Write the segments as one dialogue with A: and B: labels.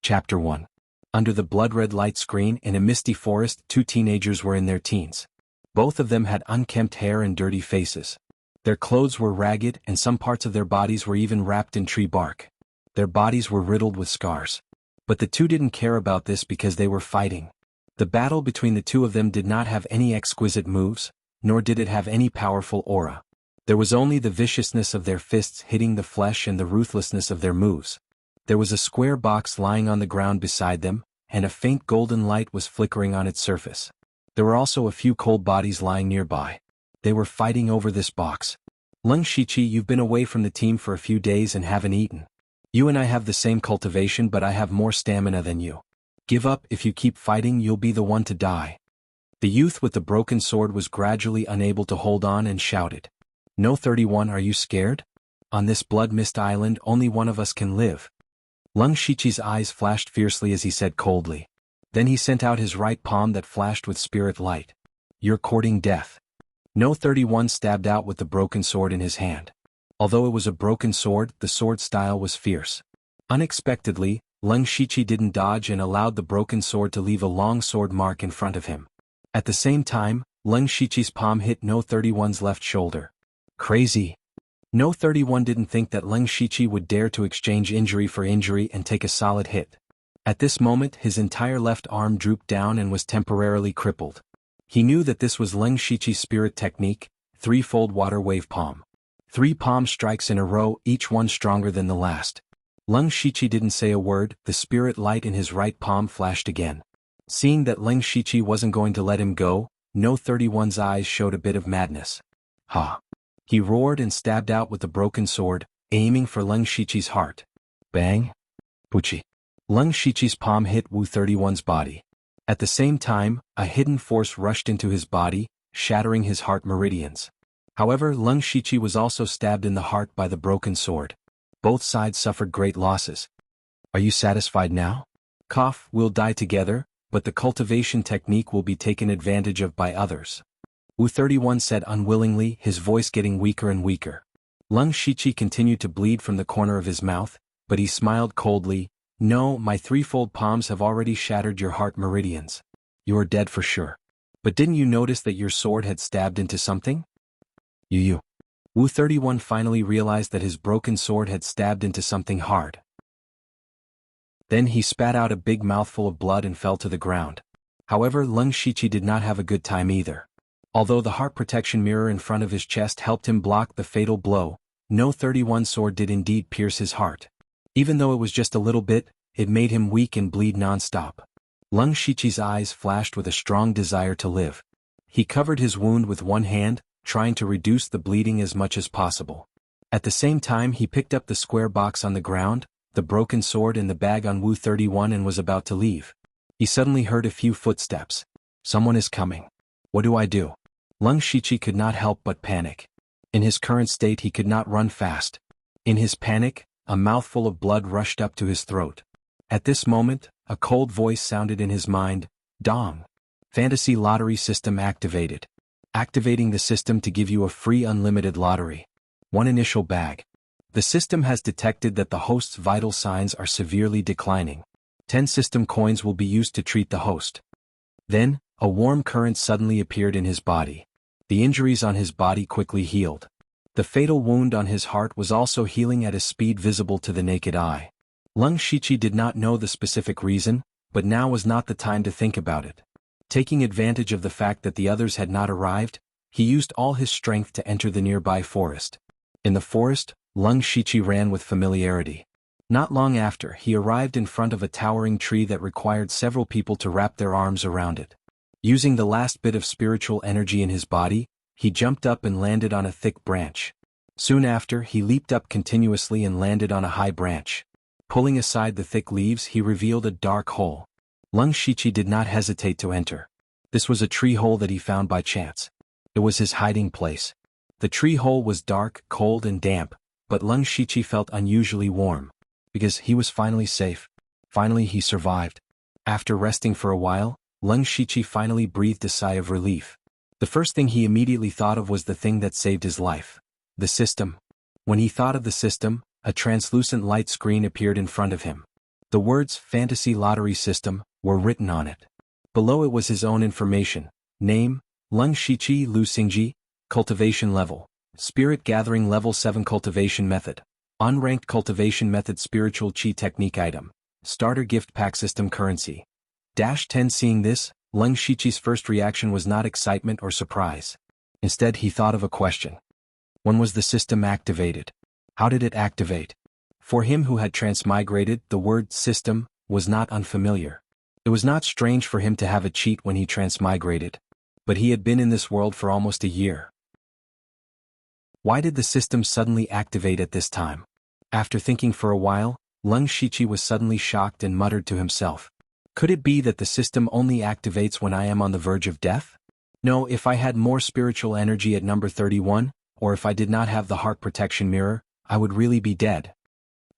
A: Chapter 1. Under the blood-red light screen in a misty forest, two teenagers were in their teens. Both of them had unkempt hair and dirty faces. Their clothes were ragged and some parts of their bodies were even wrapped in tree bark. Their bodies were riddled with scars. But the two didn't care about this because they were fighting. The battle between the two of them did not have any exquisite moves, nor did it have any powerful aura. There was only the viciousness of their fists hitting the flesh and the ruthlessness of their moves. There was a square box lying on the ground beside them, and a faint golden light was flickering on its surface. There were also a few cold bodies lying nearby. They were fighting over this box. Leng Shiqi, you've been away from the team for a few days and haven't eaten. You and I have the same cultivation, but I have more stamina than you. Give up. If you keep fighting, you'll be the one to die. The youth with the broken sword was gradually unable to hold on and shouted. No 31, are you scared? On this blood-mist island, only one of us can live. Leng Shiqi's eyes flashed fiercely as he said coldly. Then he sent out his right palm that flashed with spirit light. You're courting death. No 31 stabbed out with the broken sword in his hand. Although it was a broken sword, the sword style was fierce. Unexpectedly, Leng Shiqi didn't dodge and allowed the broken sword to leave a long sword mark in front of him. At the same time, Leng Shiqi's palm hit No 31's left shoulder. Crazy. No 31 didn't think that Leng Shiqi would dare to exchange injury for injury and take a solid hit. At this moment, his entire left arm drooped down and was temporarily crippled. He knew that this was Leng Shiqi's spirit technique, threefold water wave palm. 3 palm strikes in a row, each one stronger than the last. Leng Shiqi didn't say a word. The spirit light in his right palm flashed again. Seeing that Leng Shiqi wasn't going to let him go, No 31's eyes showed a bit of madness. Ha! He roared and stabbed out with the broken sword, aiming for Leng Shiqi's heart. Bang! Puchi! Leng Shiqi's palm hit Wu 31's body. At the same time, a hidden force rushed into his body, shattering his heart meridians. However, Leng Shiqi was also stabbed in the heart by the broken sword. Both sides suffered great losses. Are you satisfied now? Cough, we'll die together, but the cultivation technique will be taken advantage of by others. Wu 31 said unwillingly, his voice getting weaker and weaker. Leng Shiqi continued to bleed from the corner of his mouth, but he smiled coldly. No, my threefold palms have already shattered your heart meridians. You are dead for sure. But didn't you notice that your sword had stabbed into something? You. Wu 31 finally realized that his broken sword had stabbed into something hard. Then he spat out a big mouthful of blood and fell to the ground. However, Leng Shiqi did not have a good time either. Although the heart protection mirror in front of his chest helped him block the fatal blow, No 31's sword did indeed pierce his heart. Even though it was just a little bit, it made him weak and bleed non-stop. Leng Shiqi's eyes flashed with a strong desire to live. He covered his wound with one hand, trying to reduce the bleeding as much as possible. At the same time, he picked up the square box on the ground, the broken sword and the bag on Wu 31 and was about to leave. He suddenly heard a few footsteps. Someone is coming. What do I do? Leng Shiqi could not help but panic. In his current state he could not run fast. In his panic, a mouthful of blood rushed up to his throat. At this moment, a cold voice sounded in his mind. Dong. Fantasy lottery system activated. Activating the system to give you a free unlimited lottery. 1 initial bag. The system has detected that the host's vital signs are severely declining. 10 system coins will be used to treat the host. Then, a warm current suddenly appeared in his body. The injuries on his body quickly healed. The fatal wound on his heart was also healing at a speed visible to the naked eye. Leng Shiqi did not know the specific reason, but now was not the time to think about it. Taking advantage of the fact that the others had not arrived, he used all his strength to enter the nearby forest. In the forest, Leng Shiqi ran with familiarity. Not long after, he arrived in front of a towering tree that required several people to wrap their arms around it. Using the last bit of spiritual energy in his body, he jumped up and landed on a thick branch. Soon after, he leaped up continuously and landed on a high branch. Pulling aside the thick leaves, he revealed a dark hole. Leng Shiqi did not hesitate to enter. This was a tree hole that he found by chance. It was his hiding place. The tree hole was dark, cold and damp, but Leng Shiqi felt unusually warm. Because he was finally safe. Finally he survived. After resting for a while, Leng Shiqi finally breathed a sigh of relief. The first thing he immediately thought of was the thing that saved his life. The system. When he thought of the system, a translucent light screen appeared in front of him. The words "Fantasy Lottery System" were written on it. Below it was his own information: name, Lung Shiqi Lu Xingji, cultivation level, spirit gathering level 7 cultivation method, unranked cultivation method spiritual chi technique item, starter gift pack system currency. -10 Seeing this, Lung Shiqi's first reaction was not excitement or surprise. Instead he thought of a question. When was the system activated? How did it activate? For him who had transmigrated, the word system was not unfamiliar. It was not strange for him to have a cheat when he transmigrated. But he had been in this world for almost a year. Why did the system suddenly activate at this time? After thinking for a while, Lung Shiqi was suddenly shocked and muttered to himself. Could it be that the system only activates when I am on the verge of death? No, if I had more spiritual energy at number 31, or if I did not have the heart protection mirror, I would really be dead.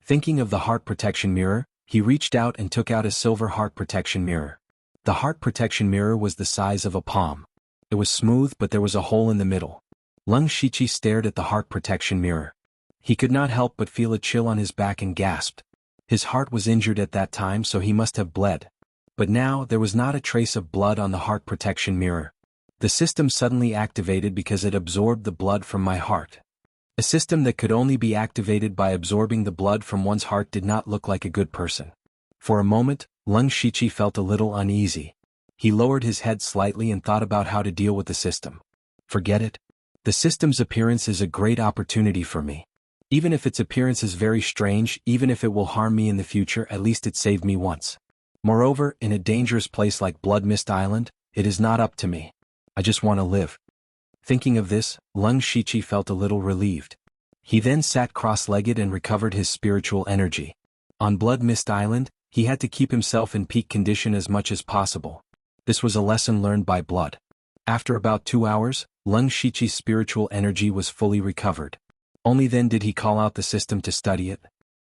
A: Thinking of the heart protection mirror, he reached out and took out a silver heart protection mirror. The heart protection mirror was the size of a palm. It was smooth, but there was a hole in the middle. Lung Shiqi stared at the heart protection mirror. He could not help but feel a chill on his back and gasped. His heart was injured at that time, so he must have bled. But now there was not a trace of blood on the heart protection mirror. The system suddenly activated because it absorbed the blood from my heart. A system that could only be activated by absorbing the blood from one's heart did not look like a good person. For a moment, Lung Shiqi felt a little uneasy. He lowered his head slightly and thought about how to deal with the system. Forget it. The system's appearance is a great opportunity for me. Even if its appearance is very strange, even if it will harm me in the future, at least it saved me once. Moreover, in a dangerous place like Blood Mist Island, it is not up to me. I just want to live. Thinking of this, Lung Shiqi felt a little relieved. He then sat cross-legged and recovered his spiritual energy. On Blood Mist Island, he had to keep himself in peak condition as much as possible. This was a lesson learned by blood. After about 2 hours, Lung Shiqi's spiritual energy was fully recovered. Only then did he call out the system to study it.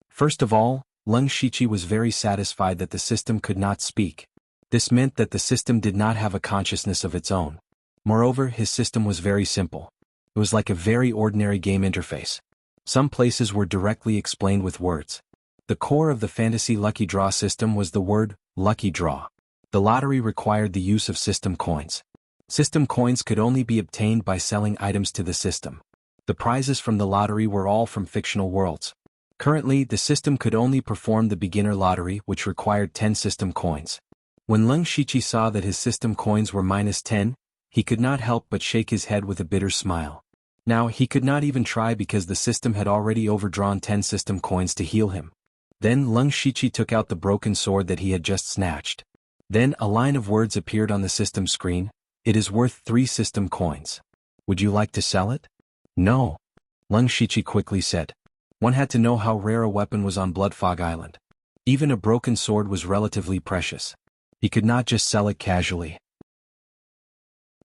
A: First of all, Lung Shiqi was very satisfied that the system could not speak. This meant that the system did not have a consciousness of its own. Moreover, his system was very simple. It was like a very ordinary game interface. Some places were directly explained with words. The core of the fantasy lucky draw system was the word, lucky draw. The lottery required the use of system coins. System coins could only be obtained by selling items to the system. The prizes from the lottery were all from fictional worlds. Currently, the system could only perform the beginner lottery, which required 10 system coins. When Lung Shiqi saw that his system coins were -10, he could not help but shake his head with a bitter smile. Now, he could not even try because the system had already overdrawn 10 system coins to heal him. Then Lung Shiqi took out the broken sword that he had just snatched. Then a line of words appeared on the system screen. It is worth 3 system coins. Would you like to sell it? No. Lung Shiqi quickly said. One had to know how rare a weapon was on Bloodfog Island. Even a broken sword was relatively precious. He could not just sell it casually.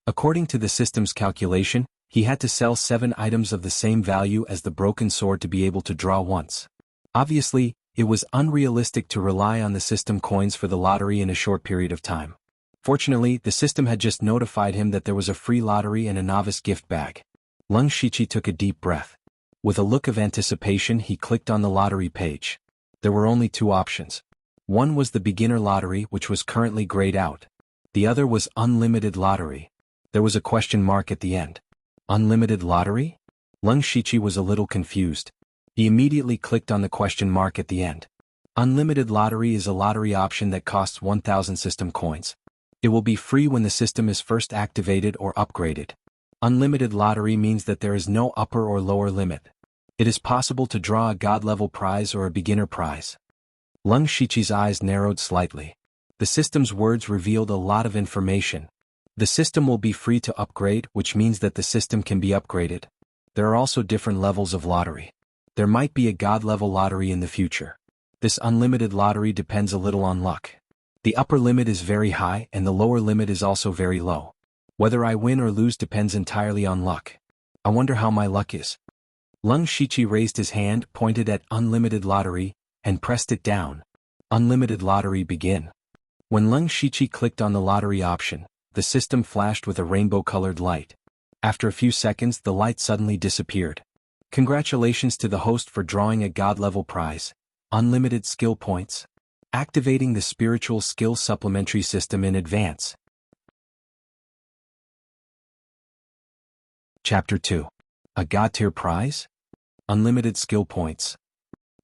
A: According to the system's calculation, he had to sell 7 items of the same value as the broken sword to be able to draw once. Obviously, it was unrealistic to rely on the system coins for the lottery in a short period of time. Fortunately, the system had just notified him that there was a free lottery and a novice gift bag. Lung Shiqi took a deep breath. With a look of anticipation, he clicked on the lottery page. There were only 2 options. One was the beginner lottery, which was currently grayed out. The other was unlimited lottery. There was a question mark at the end. Unlimited lottery? Lung Shiqi was a little confused. He immediately clicked on the question mark at the end. Unlimited lottery is a lottery option that costs 1,000 system coins. It will be free when the system is first activated or upgraded. Unlimited lottery means that there is no upper or lower limit. It is possible to draw a god-level prize or a beginner prize. Lung Shiqi's eyes narrowed slightly. The system's words revealed a lot of information. The system will be free to upgrade, which means that the system can be upgraded. There are also different levels of lottery. There might be a god-level lottery in the future. This unlimited lottery depends a little on luck. The upper limit is very high and the lower limit is also very low. Whether I win or lose depends entirely on luck. I wonder how my luck is. Lung Shiqi raised his hand, pointed at unlimited lottery, and pressed it down. Unlimited lottery begin. When Lung Shiqi clicked on the lottery option, the system flashed with a rainbow-colored light. After a few seconds, the light suddenly disappeared. Congratulations to the host for drawing a god-level prize. Unlimited skill points. Activating the spiritual skill supplementary system in advance. Chapter 2. A God-tier prize? Unlimited skill points.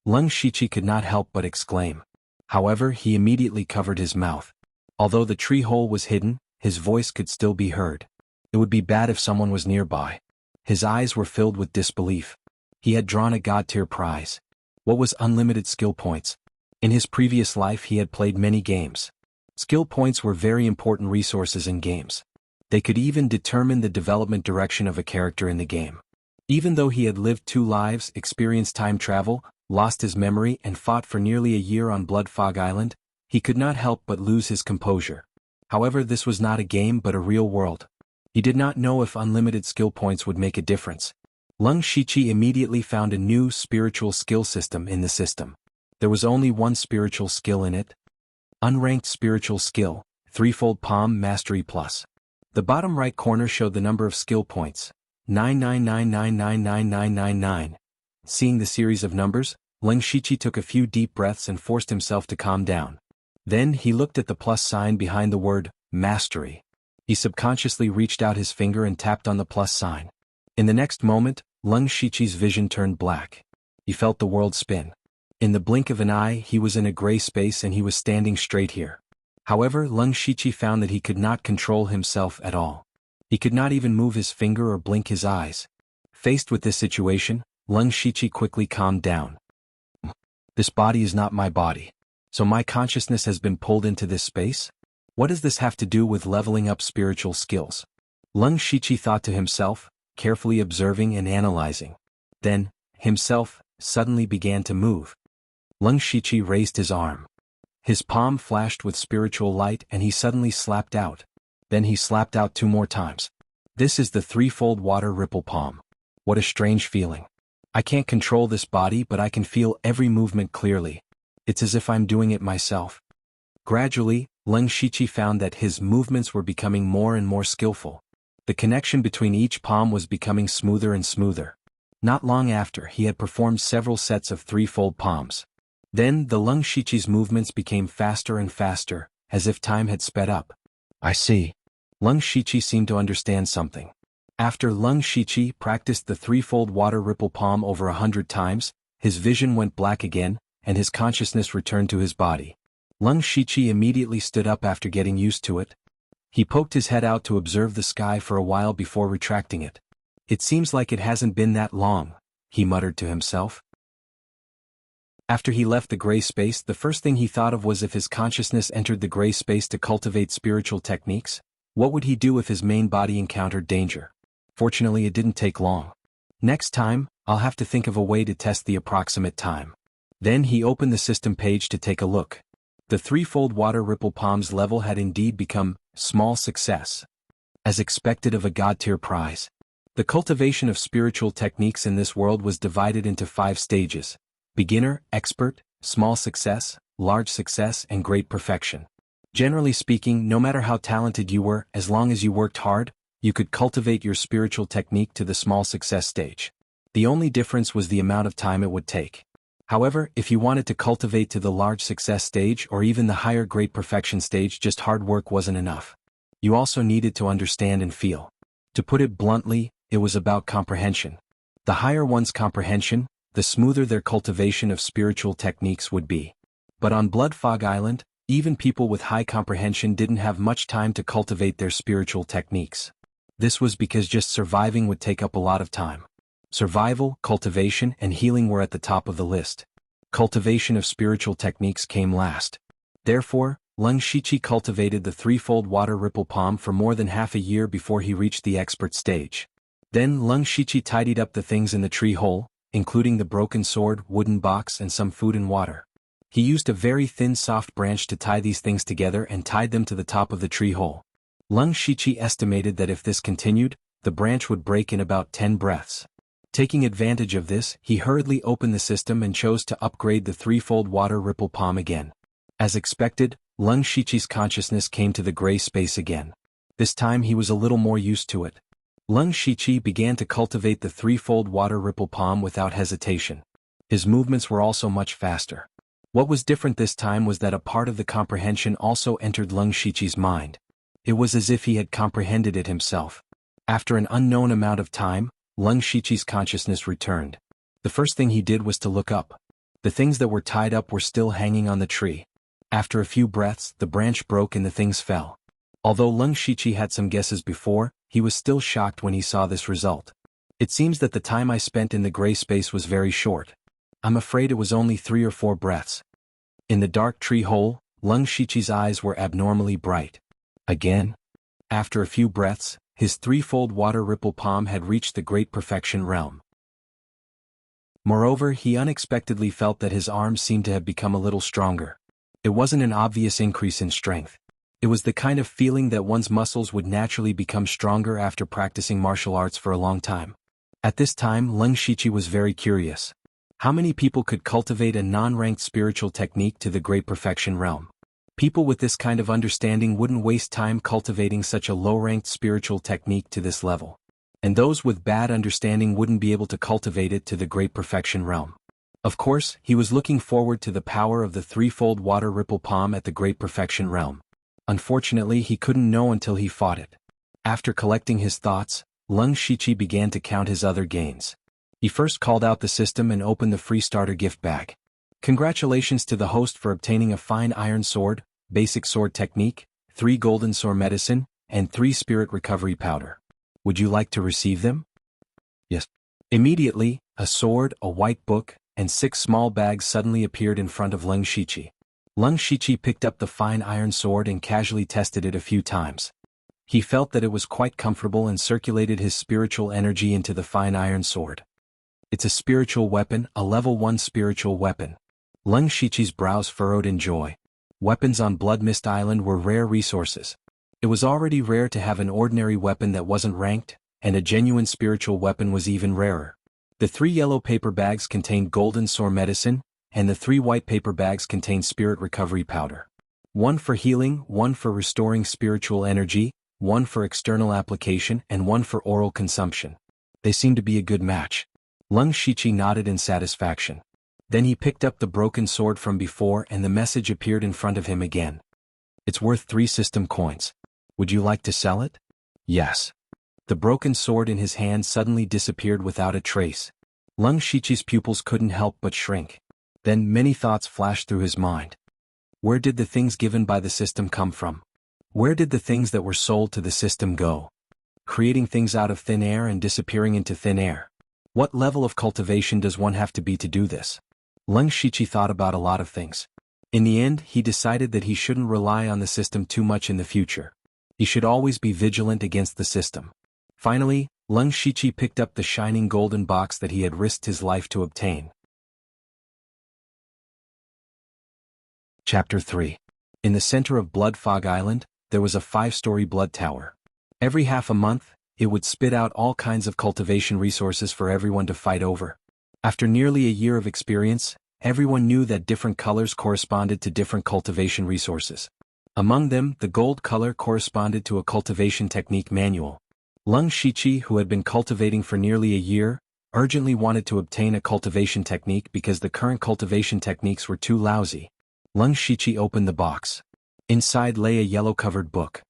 A: Lung Shichi could not help but exclaim. However, he immediately covered his mouth. Although the tree hole was hidden, his voice could still be heard. It would be bad if someone was nearby. His eyes were filled with disbelief. He had drawn a God-tier prize. What was unlimited skill points? In his previous life he had played many games. Skill points were very important resources in games. They could even determine the development direction of a character in the game. Even though he had lived 2 lives, experienced time travel, lost his memory and fought for nearly a year on Blood Fog Island, he could not help but lose his composure. However, this was not a game but a real world. He did not know if unlimited skill points would make a difference. Lung Shichi immediately found a new spiritual skill system in the system. There was only one spiritual skill in it. Unranked spiritual skill, threefold palm mastery plus. The bottom right corner showed the number of skill points, 999999999. Seeing the series of numbers, Lung Shichi took a few deep breaths and forced himself to calm down. Then he looked at the plus sign behind the word, mastery. He subconsciously reached out his finger and tapped on the plus sign. In the next moment, Lung Shichi's vision turned black. He felt the world spin. In the blink of an eye he was in a gray space and he was standing straight here. However, Lung Shichi found that he could not control himself at all. He could not even move his finger or blink his eyes. Faced with this situation, Lung Shichi quickly calmed down. This body is not my body. So my consciousness has been pulled into this space? What does this have to do with leveling up spiritual skills? Lung Shichi thought to himself, carefully observing and analyzing. Then, himself, suddenly began to move. Lung Shichi raised his arm. His palm flashed with spiritual light and he suddenly slapped out. Then he slapped out 2 more times. This is the threefold water ripple palm. What a strange feeling. I can't control this body but I can feel every movement clearly. It's as if I'm doing it myself. Gradually, Lung Shichi found that his movements were becoming more and more skillful. The connection between each palm was becoming smoother and smoother. Not long after, he had performed several sets of threefold palms. Then, the Lung Shichi's movements became faster and faster, as if time had sped up. I see. Lung Shichi seemed to understand something. After Lung Shichi practiced the threefold water ripple palm over 100 times, his vision went black again, and his consciousness returned to his body. Lung Shichi immediately stood up after getting used to it. He poked his head out to observe the sky for a while before retracting it. It seems like it hasn't been that long, he muttered to himself. After he left the gray space, the first thing he thought of was if his consciousness entered the gray space to cultivate spiritual techniques, what would he do if his main body encountered danger? Fortunately, it didn't take long. Next time, I'll have to think of a way to test the approximate time. Then he opened the system page to take a look. The threefold water ripple palms level had indeed become small success. As expected of a God-tier prize. The cultivation of spiritual techniques in this world was divided into 5 stages: beginner, expert, small success, large success, and great perfection. Generally speaking, no matter how talented you were, as long as you worked hard, you could cultivate your spiritual technique to the small success stage. The only difference was the amount of time it would take. However, if you wanted to cultivate to the large success stage or even the higher great perfection stage, just hard work wasn't enough. You also needed to understand and feel. To put it bluntly, it was about comprehension. The higher one's comprehension, the smoother their cultivation of spiritual techniques would be. But on Blood Fog Island, even people with high comprehension didn't have much time to cultivate their spiritual techniques. This was because just surviving would take up a lot of time. Survival, cultivation, and healing were at the top of the list. Cultivation of spiritual techniques came last. Therefore, Lung Shichi cultivated the threefold water ripple palm for more than half a year before he reached the expert stage. Then Lung Shichi tidied up the things in the tree hole, including the broken sword, wooden box, and some food and water. He used a very thin soft branch to tie these things together and tied them to the top of the tree hole. Lung Shichi estimated that if this continued, the branch would break in about 10 breaths. Taking advantage of this, he hurriedly opened the system and chose to upgrade the threefold water ripple palm again. As expected, Lung Shichi's consciousness came to the gray space again. This time he was a little more used to it. Lung Shichi began to cultivate the threefold water ripple palm without hesitation. His movements were also much faster. What was different this time was that a part of the comprehension also entered Leng Shiqi's mind. It was as if he had comprehended it himself. After an unknown amount of time, Leng Shiqi's consciousness returned. The first thing he did was to look up. The things that were tied up were still hanging on the tree. After a few breaths, the branch broke and the things fell. Although Leng Shiqi had some guesses before, he was still shocked when he saw this result. It seems that the time I spent in the gray space was very short. I'm afraid it was only 3 or 4 breaths. In the dark tree hole, Leng Shiqi's eyes were abnormally bright. Again? After a few breaths, his threefold water ripple palm had reached the great perfection realm. Moreover, he unexpectedly felt that his arms seemed to have become a little stronger. It wasn't an obvious increase in strength. It was the kind of feeling that one's muscles would naturally become stronger after practicing martial arts for a long time. At this time, Leng Shiqi was very curious. How many people could cultivate a non-ranked spiritual technique to the great perfection realm? People with this kind of understanding wouldn't waste time cultivating such a low-ranked spiritual technique to this level. And those with bad understanding wouldn't be able to cultivate it to the great perfection realm. Of course, he was looking forward to the power of the threefold water ripple palm at the great perfection realm. Unfortunately, he couldn't know until he fought it. After collecting his thoughts, Leng Shiqi began to count his other gains. He first called out the system and opened the free starter gift bag. Congratulations to the host for obtaining a fine iron sword, basic sword technique, 3 golden sword medicine, and 3 spirit recovery powder. Would you like to receive them? Yes. Immediately, a sword, a white book, and 6 small bags suddenly appeared in front of Leng Shiqi. Leng Shiqi picked up the fine iron sword and casually tested it a few times. He felt that it was quite comfortable and circulated his spiritual energy into the fine iron sword. It's a spiritual weapon, a level 1 spiritual weapon. Leng Shiqi's brows furrowed in joy. Weapons on Blood Mist Island were rare resources. It was already rare to have an ordinary weapon that wasn't ranked, and a genuine spiritual weapon was even rarer. The 3 yellow paper bags contained golden sword medicine, and the 3 white paper bags contained spirit recovery powder. 1 for healing, 1 for restoring spiritual energy, 1 for external application, and 1 for oral consumption. They seemed to be a good match. Leng Shiqi nodded in satisfaction. Then he picked up the broken sword from before and the message appeared in front of him again. It's worth 3 system coins. Would you like to sell it? Yes. The broken sword in his hand suddenly disappeared without a trace. Leng Shiqi's pupils couldn't help but shrink. Then many thoughts flashed through his mind. Where did the things given by the system come from? Where did the things that were sold to the system go? Creating things out of thin air and disappearing into thin air. What level of cultivation does one have to be to do this? Leng Shiqi thought about a lot of things. In the end, he decided that he shouldn't rely on the system too much in the future. He should always be vigilant against the system. Finally, Leng Shiqi picked up the shining golden box that he had risked his life to obtain. Chapter 3. In the center of Blood Fog Island, there was a 5-story blood tower. Every half a month, it would spit out all kinds of cultivation resources for everyone to fight over. After nearly a year of experience, everyone knew that different colors corresponded to different cultivation resources. Among them, the gold color corresponded to a cultivation technique manual. Leng Shiqi, who had been cultivating for nearly a year, urgently wanted to obtain a cultivation technique because the current cultivation techniques were too lousy. Leng Shiqi opened the box. Inside lay a yellow-covered book.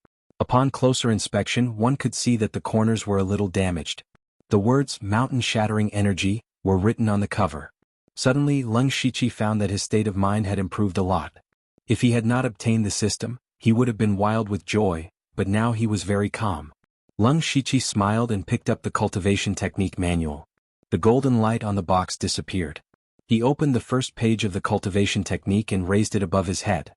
A: Upon closer inspection, one could see that the corners were a little damaged. The words "mountain-shattering energy" were written on the cover. Suddenly, Leng Shiqi found that his state of mind had improved a lot. If he had not obtained the system, he would have been wild with joy, but now he was very calm. Leng Shiqi smiled and picked up the cultivation technique manual. The golden light on the box disappeared. He opened the first page of the cultivation technique and raised it above his head.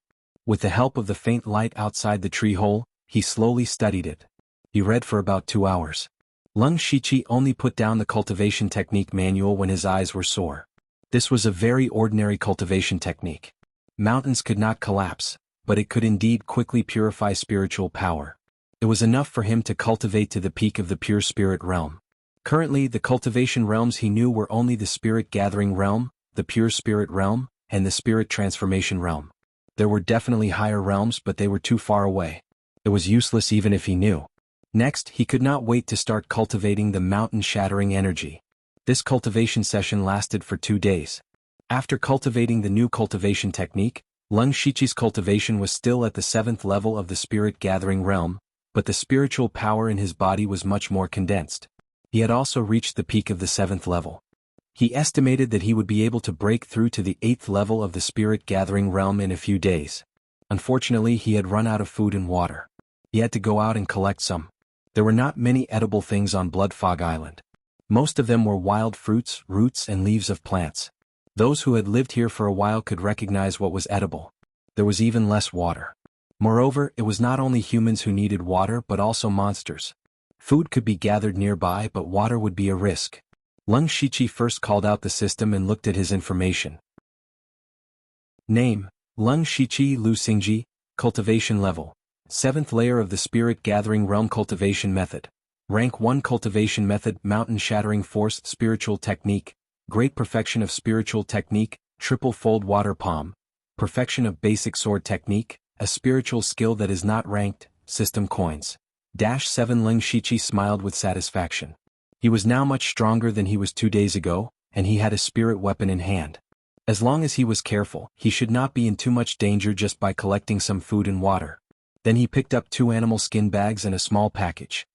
A: With the help of the faint light outside the tree hole, he slowly studied it. He read for about 2 hours. Leng Shiqi only put down the cultivation technique manual when his eyes were sore. This was a very ordinary cultivation technique. Mountains could not collapse, but it could indeed quickly purify spiritual power. It was enough for him to cultivate to the peak of the pure spirit realm. Currently, the cultivation realms he knew were only the spirit gathering realm, the pure spirit realm, and the spirit transformation realm. There were definitely higher realms, but they were too far away. It was useless even if he knew. Next, he could not wait to start cultivating the mountain-shattering energy. This cultivation session lasted for 2 days. After cultivating the new cultivation technique, Lung Shichi's cultivation was still at the 7th level of the spirit-gathering realm, but the spiritual power in his body was much more condensed. He had also reached the peak of the 7th level. He estimated that he would be able to break through to the 8th level of the spirit-gathering realm in a few days. Unfortunately, he had run out of food and water. He had to go out and collect some. There were not many edible things on Blood Fog Island. Most of them were wild fruits, roots, and leaves of plants. Those who had lived here for a while could recognize what was edible. There was even less water. Moreover, it was not only humans who needed water but also monsters. Food could be gathered nearby, but water would be a risk. Lung Shichi first called out the system and looked at his information. Name: Lung Shichi Lu Xingji. Cultivation level: 7th layer of the Spirit Gathering Realm. Cultivation method: Rank 1 Cultivation method: Mountain Shattering Force. Spiritual technique: Great perfection of spiritual technique, triple fold water palm. Perfection of basic sword technique, a spiritual skill that is not ranked. System coins. -7 Lung Shichi smiled with satisfaction. He was now much stronger than he was 2 days ago, and he had a spirit weapon in hand. As long as he was careful, he should not be in too much danger just by collecting some food and water. Then he picked up 2 animal skin bags and a small package.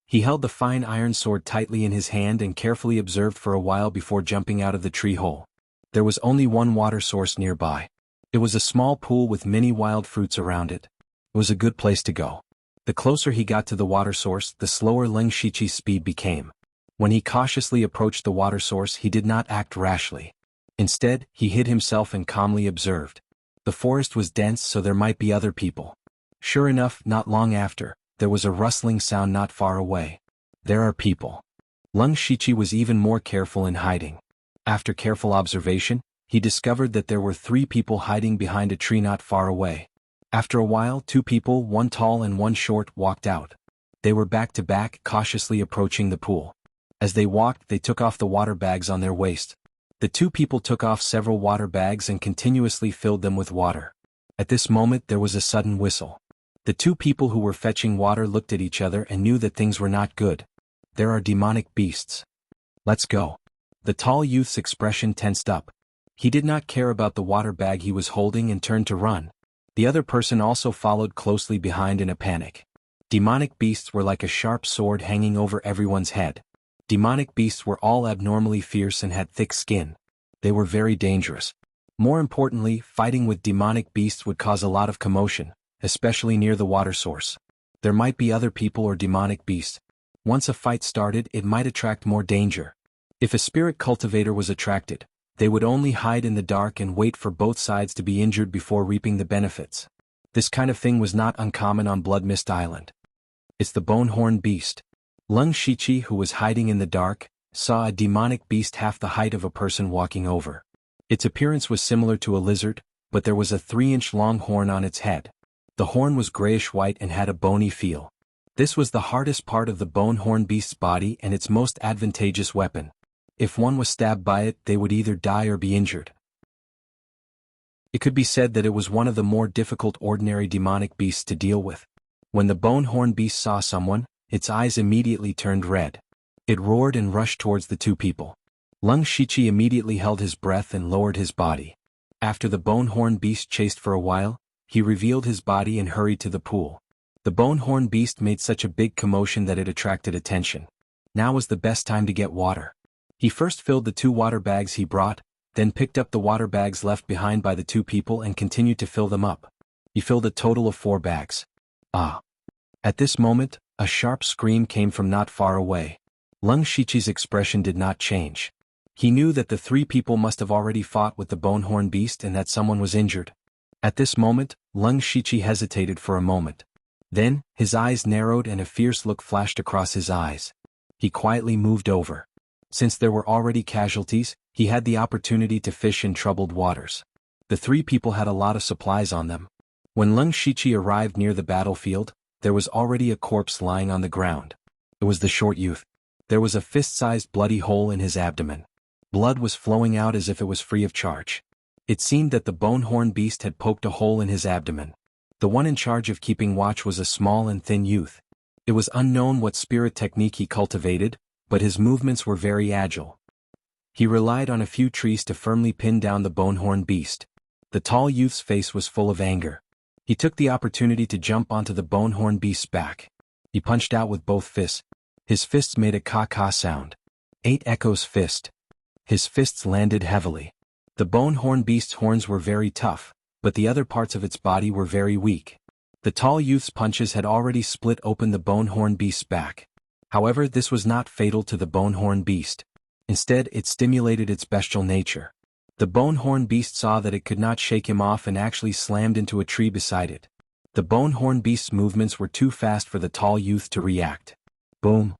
A: He held the fine iron sword tightly in his hand and carefully observed for a while before jumping out of the tree hole. There was only one water source nearby. It was a small pool with many wild fruits around it. It was a good place to go. The closer he got to the water source, the slower Lung Shichi's speed became. When he cautiously approached the water source, he did not act rashly. Instead, he hid himself and calmly observed. The forest was dense, so there might be other people. Sure enough, not long after, there was a rustling sound not far away. There are people. Lung Shichi was even more careful in hiding. After careful observation, he discovered that there were 3 people hiding behind a tree not far away. After a while, 2 people, one tall and one short, walked out. They were back to back, cautiously approaching the pool. As they walked, they took off the water bags on their waist. The 2 people took off several water bags and continuously filled them with water. At this moment, there was a sudden whistle. The 2 people who were fetching water looked at each other and knew that things were not good. There are demonic beasts. Let's go. The tall youth's expression tensed up. He did not care about the water bag he was holding and turned to run. The other person also followed closely behind in a panic. Demonic beasts were like a sharp sword hanging over everyone's head. Demonic beasts were all abnormally fierce and had thick skin. They were very dangerous. More importantly, fighting with demonic beasts would cause a lot of commotion, especially near the water source. There might be other people or demonic beasts. Once a fight started, it might attract more danger. If a spirit cultivator was attracted, they would only hide in the dark and wait for both sides to be injured before reaping the benefits. This kind of thing was not uncommon on Blood Mist Island. It's the Bonehorn Beast. Lung Shichi, who was hiding in the dark, saw a demonic beast half the height of a person walking over. Its appearance was similar to a lizard, but there was a 3-inch long horn on its head. The horn was grayish-white and had a bony feel. This was the hardest part of the Bonehorn Beast's body and its most advantageous weapon. If one was stabbed by it, they would either die or be injured. It could be said that it was one of the more difficult ordinary demonic beasts to deal with. When the Bonehorn Beast saw someone, its eyes immediately turned red. It roared and rushed towards the 2 people. Lung Shichi immediately held his breath and lowered his body. After the Bonehorn Beast chased for a while, he revealed his body and hurried to the pool. The Bonehorn Beast made such a big commotion that it attracted attention. Now was the best time to get water. He first filled the 2 water bags he brought, then picked up the water bags left behind by the 2 people and continued to fill them up. He filled a total of 4 bags. Ah! At this moment, a sharp scream came from not far away. Lung Shichi's expression did not change. He knew that the 3 people must have already fought with the Bonehorn Beast and that someone was injured. At this moment, Lung Shichi hesitated for a moment. Then, his eyes narrowed and a fierce look flashed across his eyes. He quietly moved over. Since there were already casualties, he had the opportunity to fish in troubled waters. The 3 people had a lot of supplies on them. When Lung Shichi arrived near the battlefield, there was already a corpse lying on the ground. It was the short youth. There was a fist-sized bloody hole in his abdomen. Blood was flowing out as if it was free of charge. It seemed that the Bonehorn Beast had poked a hole in his abdomen. The one in charge of keeping watch was a small and thin youth. It was unknown what spirit technique he cultivated, but his movements were very agile. He relied on a few trees to firmly pin down the bonehorn beast. The tall youth's face was full of anger. He took the opportunity to jump onto the bonehorn beast's back. He punched out with both fists. His fists made a caw-caw sound. 8 echoes fist. His fists landed heavily. The bonehorn beast's horns were very tough, but the other parts of its body were very weak. The tall youth's punches had already split open the bonehorn beast's back. However, this was not fatal to the bonehorn beast. Instead, it stimulated its bestial nature. The bonehorn beast saw that it could not shake him off and actually slammed into a tree beside it. The bonehorn beast's movements were too fast for the tall youth to react. Boom!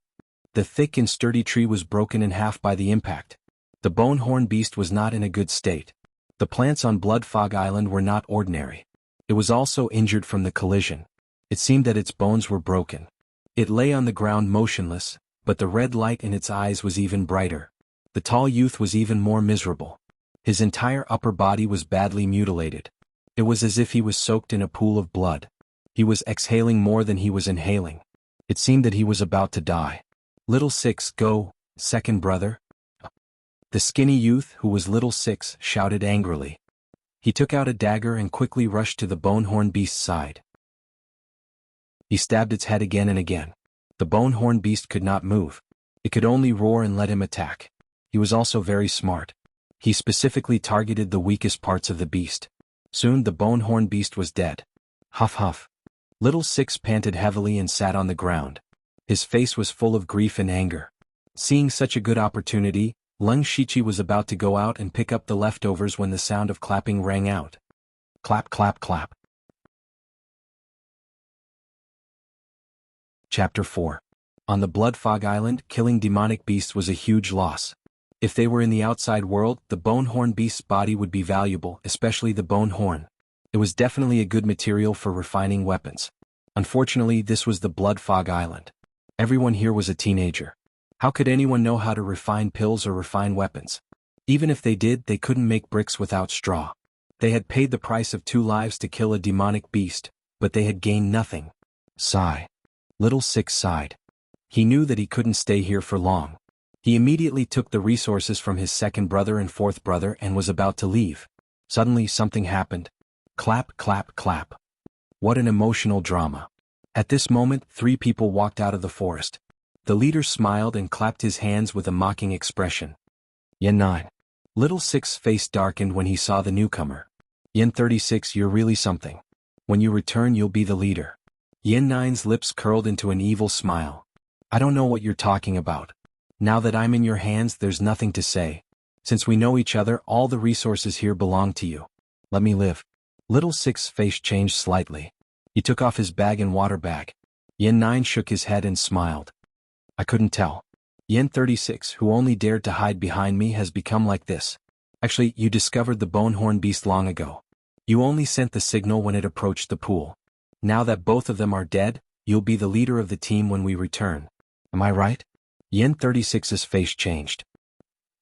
A: The thick and sturdy tree was broken in half by the impact. The bonehorn beast was not in a good state. The plants on Blood Fog Island were not ordinary. It was also injured from the collision. It seemed that its bones were broken. It lay on the ground motionless, but the red light in its eyes was even brighter. The tall youth was even more miserable. His entire upper body was badly mutilated. It was as if he was soaked in a pool of blood. He was exhaling more than he was inhaling. It seemed that he was about to die. Little Six, go, second brother. The skinny youth, who was Little Six, shouted angrily. He took out a dagger and quickly rushed to the bonehorn beast's side. He stabbed its head again and again. The bonehorn beast could not move. It could only roar and let him attack. He was also very smart. He specifically targeted the weakest parts of the beast. Soon the bonehorn beast was dead. Huff huff. Little Six panted heavily and sat on the ground. His face was full of grief and anger. Seeing such a good opportunity, xianxia was about to go out and pick up the leftovers when the sound of clapping rang out. Clap clap clap. Chapter 4. On the Blood Fog Island, killing demonic beasts was a huge loss. If they were in the outside world, the bonehorn beast's body would be valuable, especially the bone horn. It was definitely a good material for refining weapons. Unfortunately, this was the Blood Fog Island. Everyone here was a teenager. How could anyone know how to refine pills or refine weapons? Even if they did, they couldn't make bricks without straw. They had paid the price of 2 lives to kill a demonic beast, but they had gained nothing. Sigh. Little Six sighed. He knew that he couldn't stay here for long. He immediately took the resources from his second brother and fourth brother and was about to leave. Suddenly something happened. Clap, clap, clap. What an emotional drama. At this moment, 3 people walked out of the forest. The leader smiled and clapped his hands with a mocking expression. Yen 9. Little Six's face darkened when he saw the newcomer. Yen 36, you're really something. When you return, you'll be the leader. Yen 9's lips curled into an evil smile. I don't know what you're talking about. Now that I'm in your hands, there's nothing to say. Since we know each other, all the resources here belong to you. Let me live. Little Six's face changed slightly. He took off his bag and water bag. Yen 9 shook his head and smiled. I couldn't tell. Yen 36, who only dared to hide behind me, has become like this. Actually, you discovered the bonehorn beast long ago. You only sent the signal when it approached the pool. Now that both of them are dead, you'll be the leader of the team when we return. Am I right? Yen 36's face changed.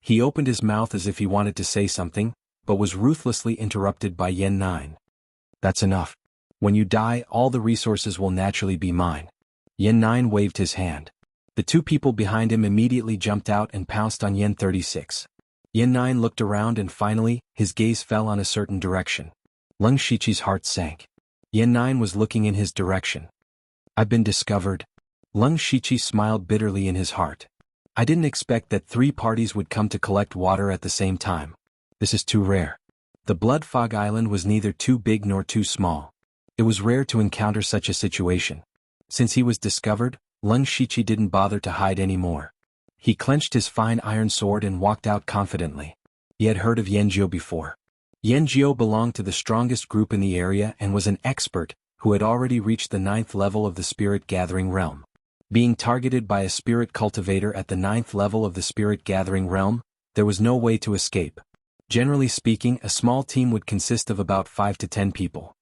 A: He opened his mouth as if he wanted to say something, but was ruthlessly interrupted by Yen 9. That's enough. When you die, all the resources will naturally be mine. Yen 9 waved his hand. The 2 people behind him immediately jumped out and pounced on Yen 36. Yen 9 looked around and finally, his gaze fell on a certain direction. xianxia's heart sank. Yen 9 was looking in his direction. I've been discovered. xianxia smiled bitterly in his heart. I didn't expect that 3 parties would come to collect water at the same time. This is too rare. The Blood Fog Island was neither too big nor too small. It was rare to encounter such a situation. Since he was discovered, xianxia didn't bother to hide anymore. He clenched his fine iron sword and walked out confidently. He had heard of Yanjiu before. Yanjiu belonged to the strongest group in the area and was an expert who had already reached the 9th level of the spirit-gathering realm. Being targeted by a spirit cultivator at the 9th level of the spirit-gathering realm, there was no way to escape. Generally speaking, a small team would consist of about 5 to 10 people.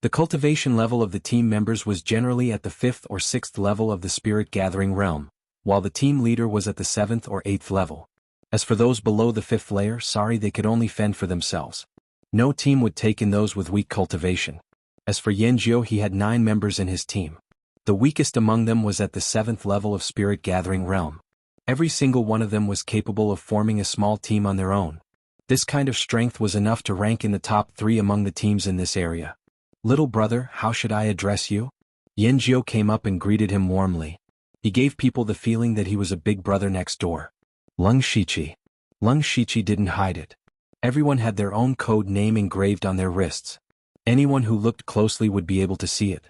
A: The cultivation level of the team members was generally at the 5th or 6th level of the spirit-gathering realm, while the team leader was at the 7th or 8th level. As for those below the 5th layer, they could only fend for themselves. No team would take in those with weak cultivation. As for Yanjiu, he had 9 members in his team. The weakest among them was at the 7th level of spirit-gathering realm. Every single one of them was capable of forming a small team on their own. This kind of strength was enough to rank in the top 3 among the teams in this area. "Little brother, how should I address you?" Xianxia came up and greeted him warmly. He gave people the feeling that he was a big brother next door. Lung Shichi. Lung Shichi didn't hide it. Everyone had their own code name engraved on their wrists. Anyone who looked closely would be able to see it.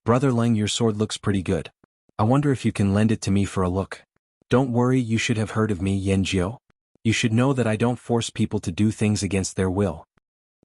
A: "Brother Lung, your sword looks pretty good. I wonder if you can lend it to me for a look." "Don't worry, you should have heard of me, Xianxia. You should know that I don't force people to do things against their will,"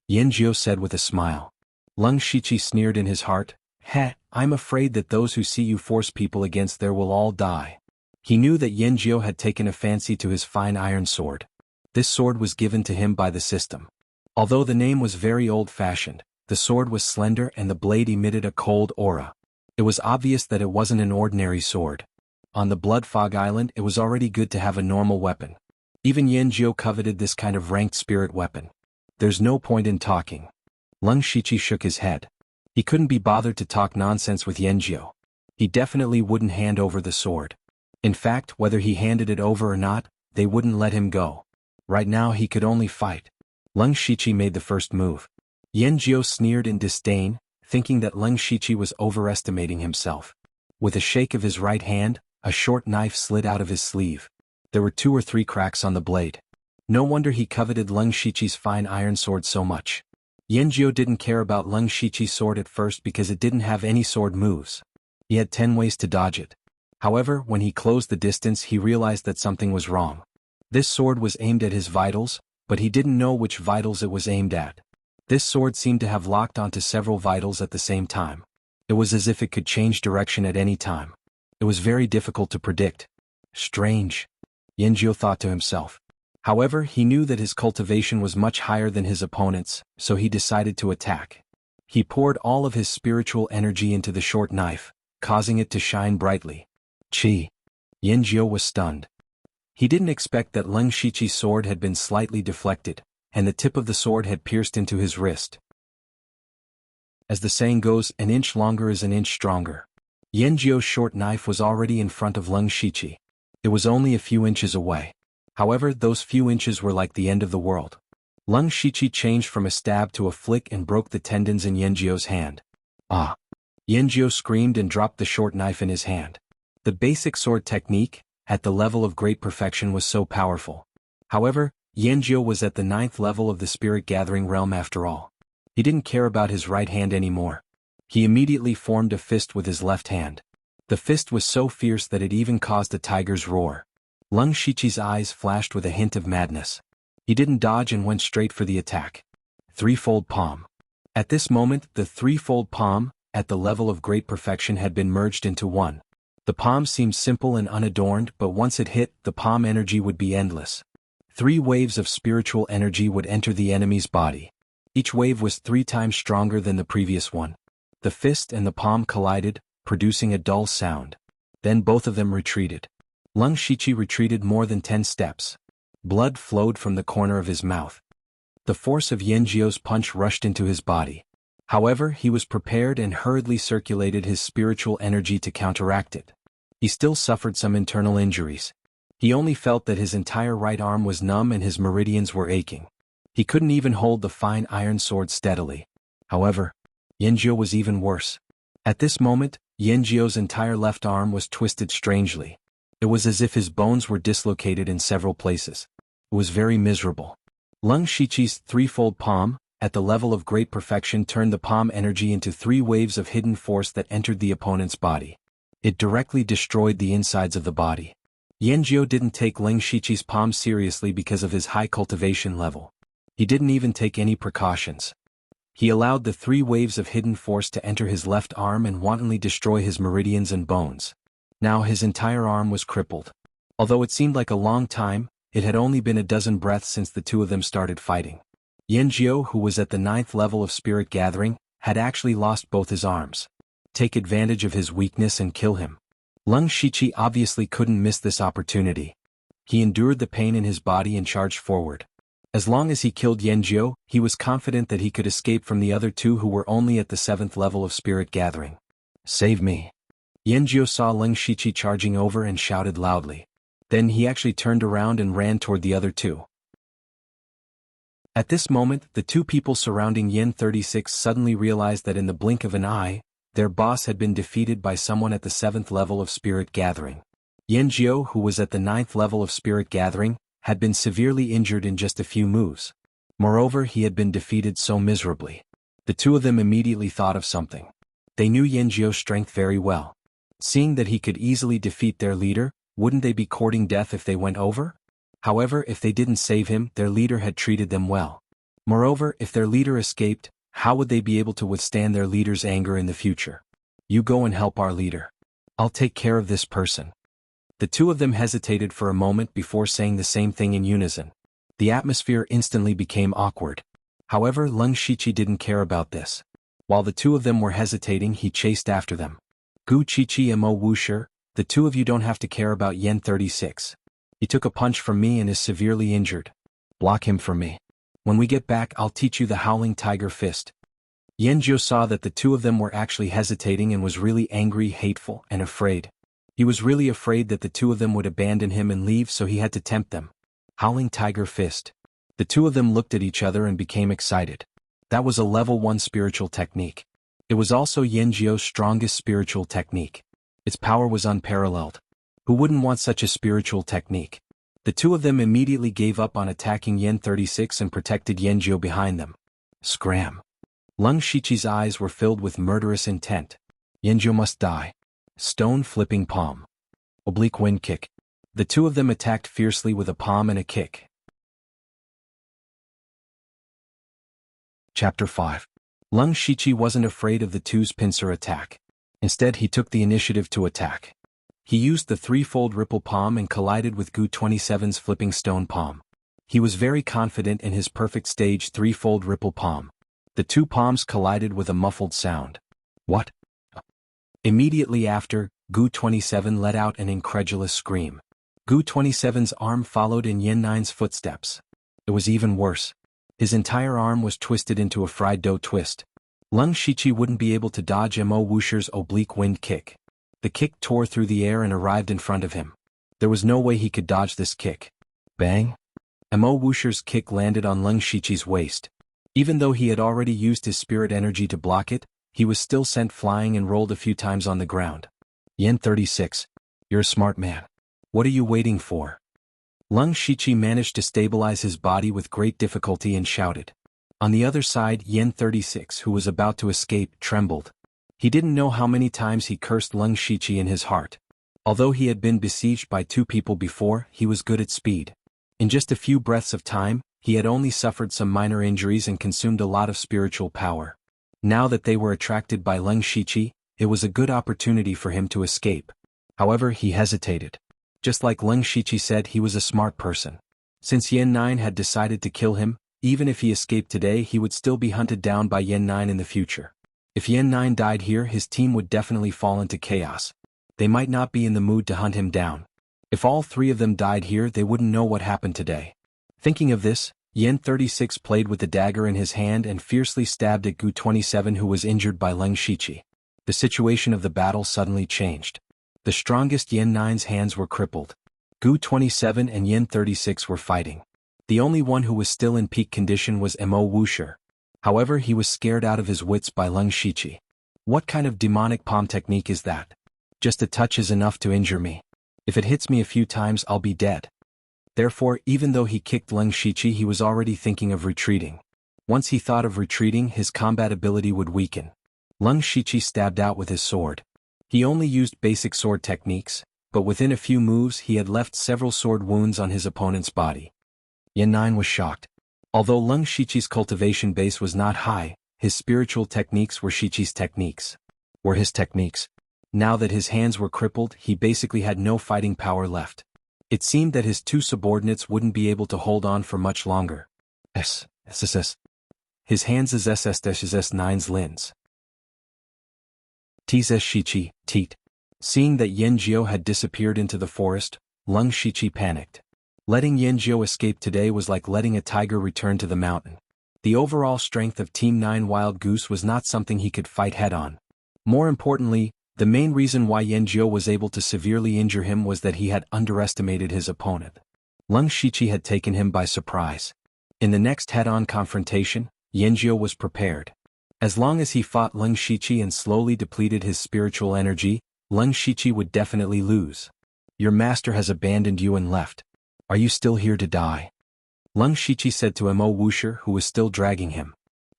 A: Xianxia said with a smile. Lung Shichi sneered in his heart. "Heh, I'm afraid that those who see you force people against their will all die." He knew that Xianxia had taken a fancy to his fine iron sword. This sword was given to him by the system. Although the name was very old-fashioned, the sword was slender and the blade emitted a cold aura. It was obvious that it wasn't an ordinary sword. On the Blood Fog Island, it was already good to have a normal weapon. Even Xianxia coveted this kind of ranked spirit weapon. "There's no point in talking." Lung Shichi shook his head. He couldn't be bothered to talk nonsense with Xianxia. He definitely wouldn't hand over the sword. In fact, whether he handed it over or not, they wouldn't let him go. Right now he could only fight. Lung Shichi made the first move. Xianxia sneered in disdain, thinking that Lung Shichi was overestimating himself. With a shake of his right hand, a short knife slid out of his sleeve. There were 2 or 3 cracks on the blade. No wonder he coveted Lung Shichi's fine iron sword so much. Xianxia didn't care about Lung Shichi's sword at first because it didn't have any sword moves. He had 10 ways to dodge it. However, when he closed the distance he realized that something was wrong. This sword was aimed at his vitals, but he didn't know which vitals it was aimed at. This sword seemed to have locked onto several vitals at the same time. It was as if it could change direction at any time. It was very difficult to predict. Strange, Xianxia thought to himself. However, he knew that his cultivation was much higher than his opponent's, so he decided to attack. He poured all of his spiritual energy into the short knife, causing it to shine brightly. Chi! Xianxia was stunned. He didn't expect that Lung Shichi's sword had been slightly deflected, and the tip of the sword had pierced into his wrist. As the saying goes, an inch longer is an inch stronger. Xianxia's short knife was already in front of Lung Shichi. It was only a few inches away. However, those few inches were like the end of the world. Lung Shichi changed from a stab to a flick and broke the tendons in Xianxia's hand. Ah! Xianxia screamed and dropped the short knife in his hand. The basic sword technique, at the level of great perfection, was so powerful. However, Xianxia was at the 9th level of the spirit gathering realm after all. He didn't care about his right hand anymore. He immediately formed a fist with his left hand. The fist was so fierce that it even caused a tiger's roar. Lung Shichi's eyes flashed with a hint of madness. He didn't dodge and went straight for the attack. Threefold palm. At this moment, the threefold palm, at the level of great perfection, had been merged into one. The palm seemed simple and unadorned, but once it hit, the palm energy would be endless. 3 waves of spiritual energy would enter the enemy's body. Each wave was 3 times stronger than the previous one. The fist and the palm collided, producing a dull sound. Then both of them retreated. Lung Shichi retreated more than 10 steps. Blood flowed from the corner of his mouth. The force of Xianxia's punch rushed into his body. However, he was prepared and hurriedly circulated his spiritual energy to counteract it. He still suffered some internal injuries. He only felt that his entire right arm was numb and his meridians were aching. He couldn't even hold the fine iron sword steadily. However, Xianxia was even worse. At this moment, Xianxia's entire left arm was twisted strangely. It was as if his bones were dislocated in several places. It was very miserable. Lung Shichi's threefold palm, at the level of great perfection, turned the palm energy into 3 waves of hidden force that entered the opponent's body. It directly destroyed the insides of the body. Xianxia didn't take Lung Shichi's palm seriously because of his high cultivation level. He didn't even take any precautions. He allowed the 3 waves of hidden force to enter his left arm and wantonly destroy his meridians and bones. Now his entire arm was crippled. Although it seemed like a long time, it had only been a dozen breaths since the 2 of them started fighting. Xianxia, who was at the 9th level of spirit gathering, had actually lost both his arms. Take advantage of his weakness and kill him. Lung Shichi obviously couldn't miss this opportunity. He endured the pain in his body and charged forward. As long as he killed Xianxia, he was confident that he could escape from the other 2 who were only at the 7th level of spirit gathering. Save me. Xianxia saw Lung Shichi charging over and shouted loudly. Then he actually turned around and ran toward the other two. At this moment, the two people surrounding Yen 36 suddenly realized that in the blink of an eye, their boss had been defeated by someone at the 7th level of Spirit Gathering. Yen Jiao, who was at the 9th level of Spirit Gathering, had been severely injured in just a few moves. Moreover, he had been defeated so miserably. The two of them immediately thought of something. They knew Yen Jiao's strength very well. Seeing that he could easily defeat their leader, wouldn't they be courting death if they went over? However, if they didn't save him, their leader had treated them well. Moreover, if their leader escaped, how would they be able to withstand their leader's anger in the future? You go and help our leader. I'll take care of this person. The two of them hesitated for a moment before saying the same thing in unison. The atmosphere instantly became awkward. However, Leng Shiqi didn't care about this. While the two of them were hesitating, he chased after them. Gu Qiqi and Mo Wuxia, the two of you don't have to care about Yen 36. He took a punch from me and is severely injured. Block him for me. When we get back, I'll teach you the Howling Tiger Fist. Yen Jiao saw that the two of them were actually hesitating and was really angry, hateful, and afraid. He was really afraid that the two of them would abandon him and leave, so he had to tempt them. Howling Tiger Fist. The two of them looked at each other and became excited. That was a level 1 spiritual technique. It was also Yen Jiao's strongest spiritual technique. Its power was unparalleled. Who wouldn't want such a spiritual technique? The two of them immediately gave up on attacking Yen 36 and protected Yen Jiao behind them. Scram. Leng Shiqi's eyes were filled with murderous intent. Yen Jiao must die. Stone flipping palm. Oblique wind kick. The two of them attacked fiercely with a palm and a kick. Chapter 5. Leng Shiqi wasn't afraid of the two's pincer attack. Instead, he took the initiative to attack. He used the threefold ripple palm and collided with Gu 27's flipping stone palm. He was very confident in his perfect stage threefold ripple palm. The two palms collided with a muffled sound. What? Immediately after, Gu 27 let out an incredulous scream. Gu 27's arm followed in Yen 9's footsteps. It was even worse. His entire arm was twisted into a fried dough twist. Leng Shiqi wouldn't be able to dodge Mo Wuxia's oblique wind kick. The kick tore through the air and arrived in front of him. There was no way he could dodge this kick. Bang! Mo Wuxia's kick landed on Leng Shiqi's waist. Even though he had already used his spirit energy to block it, he was still sent flying and rolled a few times on the ground. Yen 36. You're a smart man. What are you waiting for? Leng Shiqi managed to stabilize his body with great difficulty and shouted. On the other side, Yen 36, who was about to escape, trembled. He didn't know how many times he cursed Leng Shiqi in his heart. Although he had been besieged by two people before, he was good at speed. In just a few breaths of time, he had only suffered some minor injuries and consumed a lot of spiritual power. Now that they were attracted by Leng Shiqi, it was a good opportunity for him to escape. However, he hesitated. Just like Leng Shiqi said, he was a smart person. Since Yen 9 had decided to kill him, even if he escaped today, he would still be hunted down by Yen 9 in the future. If Yen 9 died here, his team would definitely fall into chaos. They might not be in the mood to hunt him down. If all three of them died here, they wouldn't know what happened today. Thinking of this, Yen 36 played with the dagger in his hand and fiercely stabbed at Gu 27, who was injured by Leng Shiqi. The situation of the battle suddenly changed. The strongest Yen 9's hands were crippled. Gu 27 and Yen 36 were fighting. The only one who was still in peak condition was Mo Wuxia. However, he was scared out of his wits by Leng Shiqi. What kind of demonic palm technique is that? Just a touch is enough to injure me. If it hits me a few times, I'll be dead. Therefore, even though he kicked Leng Shiqi, he was already thinking of retreating. Once he thought of retreating, his combat ability would weaken. Leng Shiqi stabbed out with his sword. He only used basic sword techniques, but within a few moves he had left several sword wounds on his opponent's body. Yen 9 was shocked. Although Leng Shiqi's cultivation base was not high, his spiritual techniques were Shiqi's techniques. Were his techniques. Now that his hands were crippled, he basically had no fighting power left. It seemed that his two subordinates wouldn't be able to hold on for much longer. His hands is SS-9's lins. Ts Shiqi, teat. Seeing that Yen Jiao had disappeared into the forest, Leng Shiqi panicked. Letting Yen Jiao escape today was like letting a tiger return to the mountain. The overall strength of Team 9 Wild Goose was not something he could fight head-on. More importantly, The main reason why Yanjiu was able to severely injure him was that he had underestimated his opponent. Leng Shiqi had taken him by surprise. In the next head-on confrontation, Yanjiu was prepared. As long as he fought Leng Shiqi and slowly depleted his spiritual energy, Leng Shiqi would definitely lose. Your master has abandoned you and left. Are you still here to die? Leng Shiqi said to Mo Wuxia, who was still dragging him.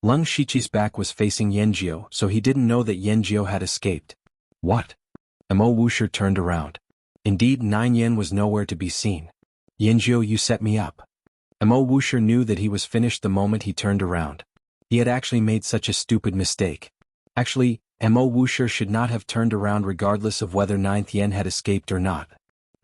A: Leng Shiqi's back was facing Yanjiu, so he didn't know that Yanjiu had escaped. What? Mo Wuxia turned around. Indeed, Nine Yen was nowhere to be seen. Yanjiu, you set me up. Mo Wuxia knew that he was finished the moment he turned around. He had actually made such a stupid mistake. Actually, Mo Wuxia should not have turned around regardless of whether Ninth Yen had escaped or not.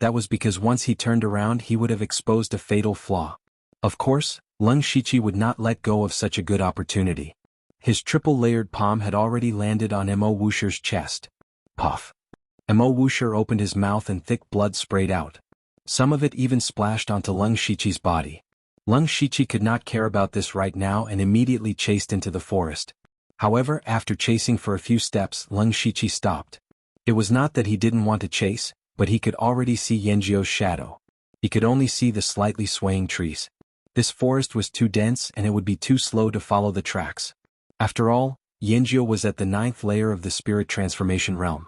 A: That was because once he turned around he would have exposed a fatal flaw. Of course, Leng Shiqi would not let go of such a good opportunity. His triple-layered palm had already landed on Mo Wuxia's chest. Puff. Mo Wuxia opened his mouth and thick blood sprayed out. Some of it even splashed onto Leng Shiqi's body. Leng Shiqi could not care about this right now and immediately chased into the forest. However, after chasing for a few steps, Leng Shiqi stopped. It was not that he didn't want to chase, but he could already see Yanjiu's shadow. He could only see the slightly swaying trees. This forest was too dense and it would be too slow to follow the tracks. After all, Yanjiu was at the 9th layer of the spirit transformation realm.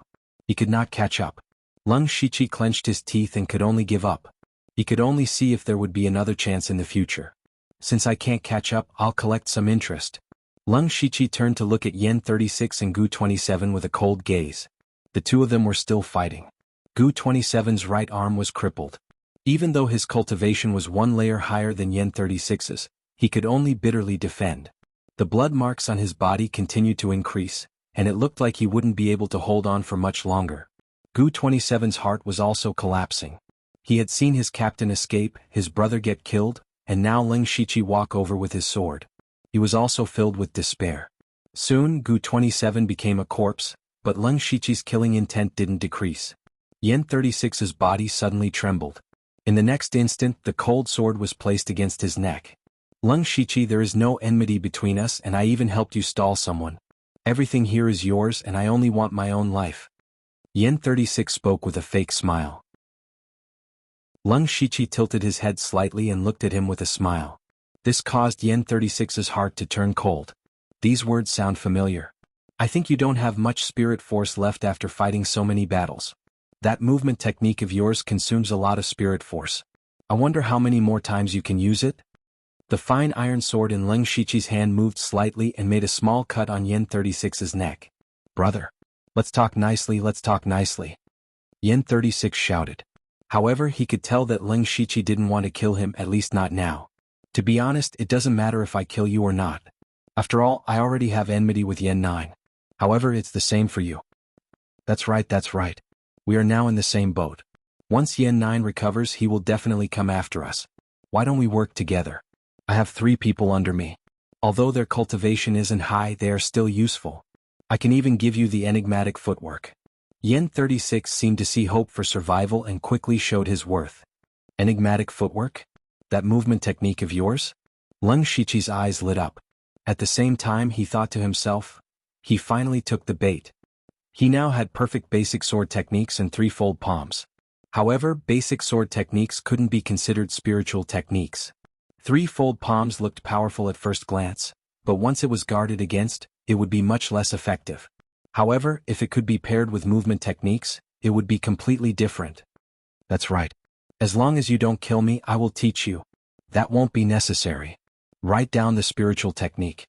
A: He could not catch up. Leng Shiqi clenched his teeth and could only give up. He could only see if there would be another chance in the future. Since I can't catch up, I'll collect some interest. Leng Shiqi turned to look at Yen 36 and Gu 27 with a cold gaze. The two of them were still fighting. Gu 27's right arm was crippled. Even though his cultivation was one layer higher than Yen 36's, he could only bitterly defend. The blood marks on his body continued to increase, and it looked like he wouldn't be able to hold on for much longer. Gu 27's heart was also collapsing. He had seen his captain escape, his brother get killed, and now Leng Shiqi walk over with his sword. He was also filled with despair. Soon, Gu 27 became a corpse, but Leng Shiqi's killing intent didn't decrease. Yen 36's body suddenly trembled. In the next instant, the cold sword was placed against his neck. Leng Shiqi, there is no enmity between us and I even helped you stall someone. Everything here is yours and I only want my own life. Yen 36 spoke with a fake smile. Leng Shiqi tilted his head slightly and looked at him with a smile. This caused Yen 36's heart to turn cold. These words sound familiar. I think you don't have much spirit force left after fighting so many battles. That movement technique of yours consumes a lot of spirit force. I wonder how many more times you can use it? The fine iron sword in Leng Shiqi's hand moved slightly and made a small cut on Yen 36's neck. Brother. Let's talk nicely, let's talk nicely. Yen 36 shouted. However, he could tell that Leng Shiqi didn't want to kill him, at least not now. To be honest, it doesn't matter if I kill you or not. After all, I already have enmity with Yen 9. However, it's the same for you. That's right, that's right. We are now in the same boat. Once Yen 9 recovers, he will definitely come after us. Why don't we work together? I have 3 people under me. Although their cultivation isn't high, they are still useful. I can even give you the enigmatic footwork. Yen 36 seemed to see hope for survival and quickly showed his worth. Enigmatic footwork? That movement technique of yours? Leng Shiqi's eyes lit up. At the same time he thought to himself, he finally took the bait. He now had perfect basic sword techniques and 3-fold palms. However, basic sword techniques couldn't be considered spiritual techniques. 3-fold palms looked powerful at first glance, but once it was guarded against, it would be much less effective. However, if it could be paired with movement techniques, it would be completely different. That's right. As long as you don't kill me, I will teach you. That won't be necessary. Write down the spiritual technique.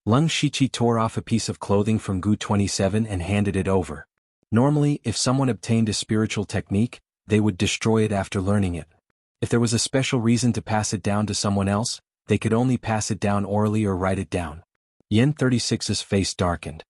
A: Leng Shiqi tore off a piece of clothing from Gu 27 and handed it over. Normally, if someone obtained a spiritual technique, they would destroy it after learning it. If there was a special reason to pass it down to someone else, they could only pass it down orally or write it down. Yen 36's face darkened.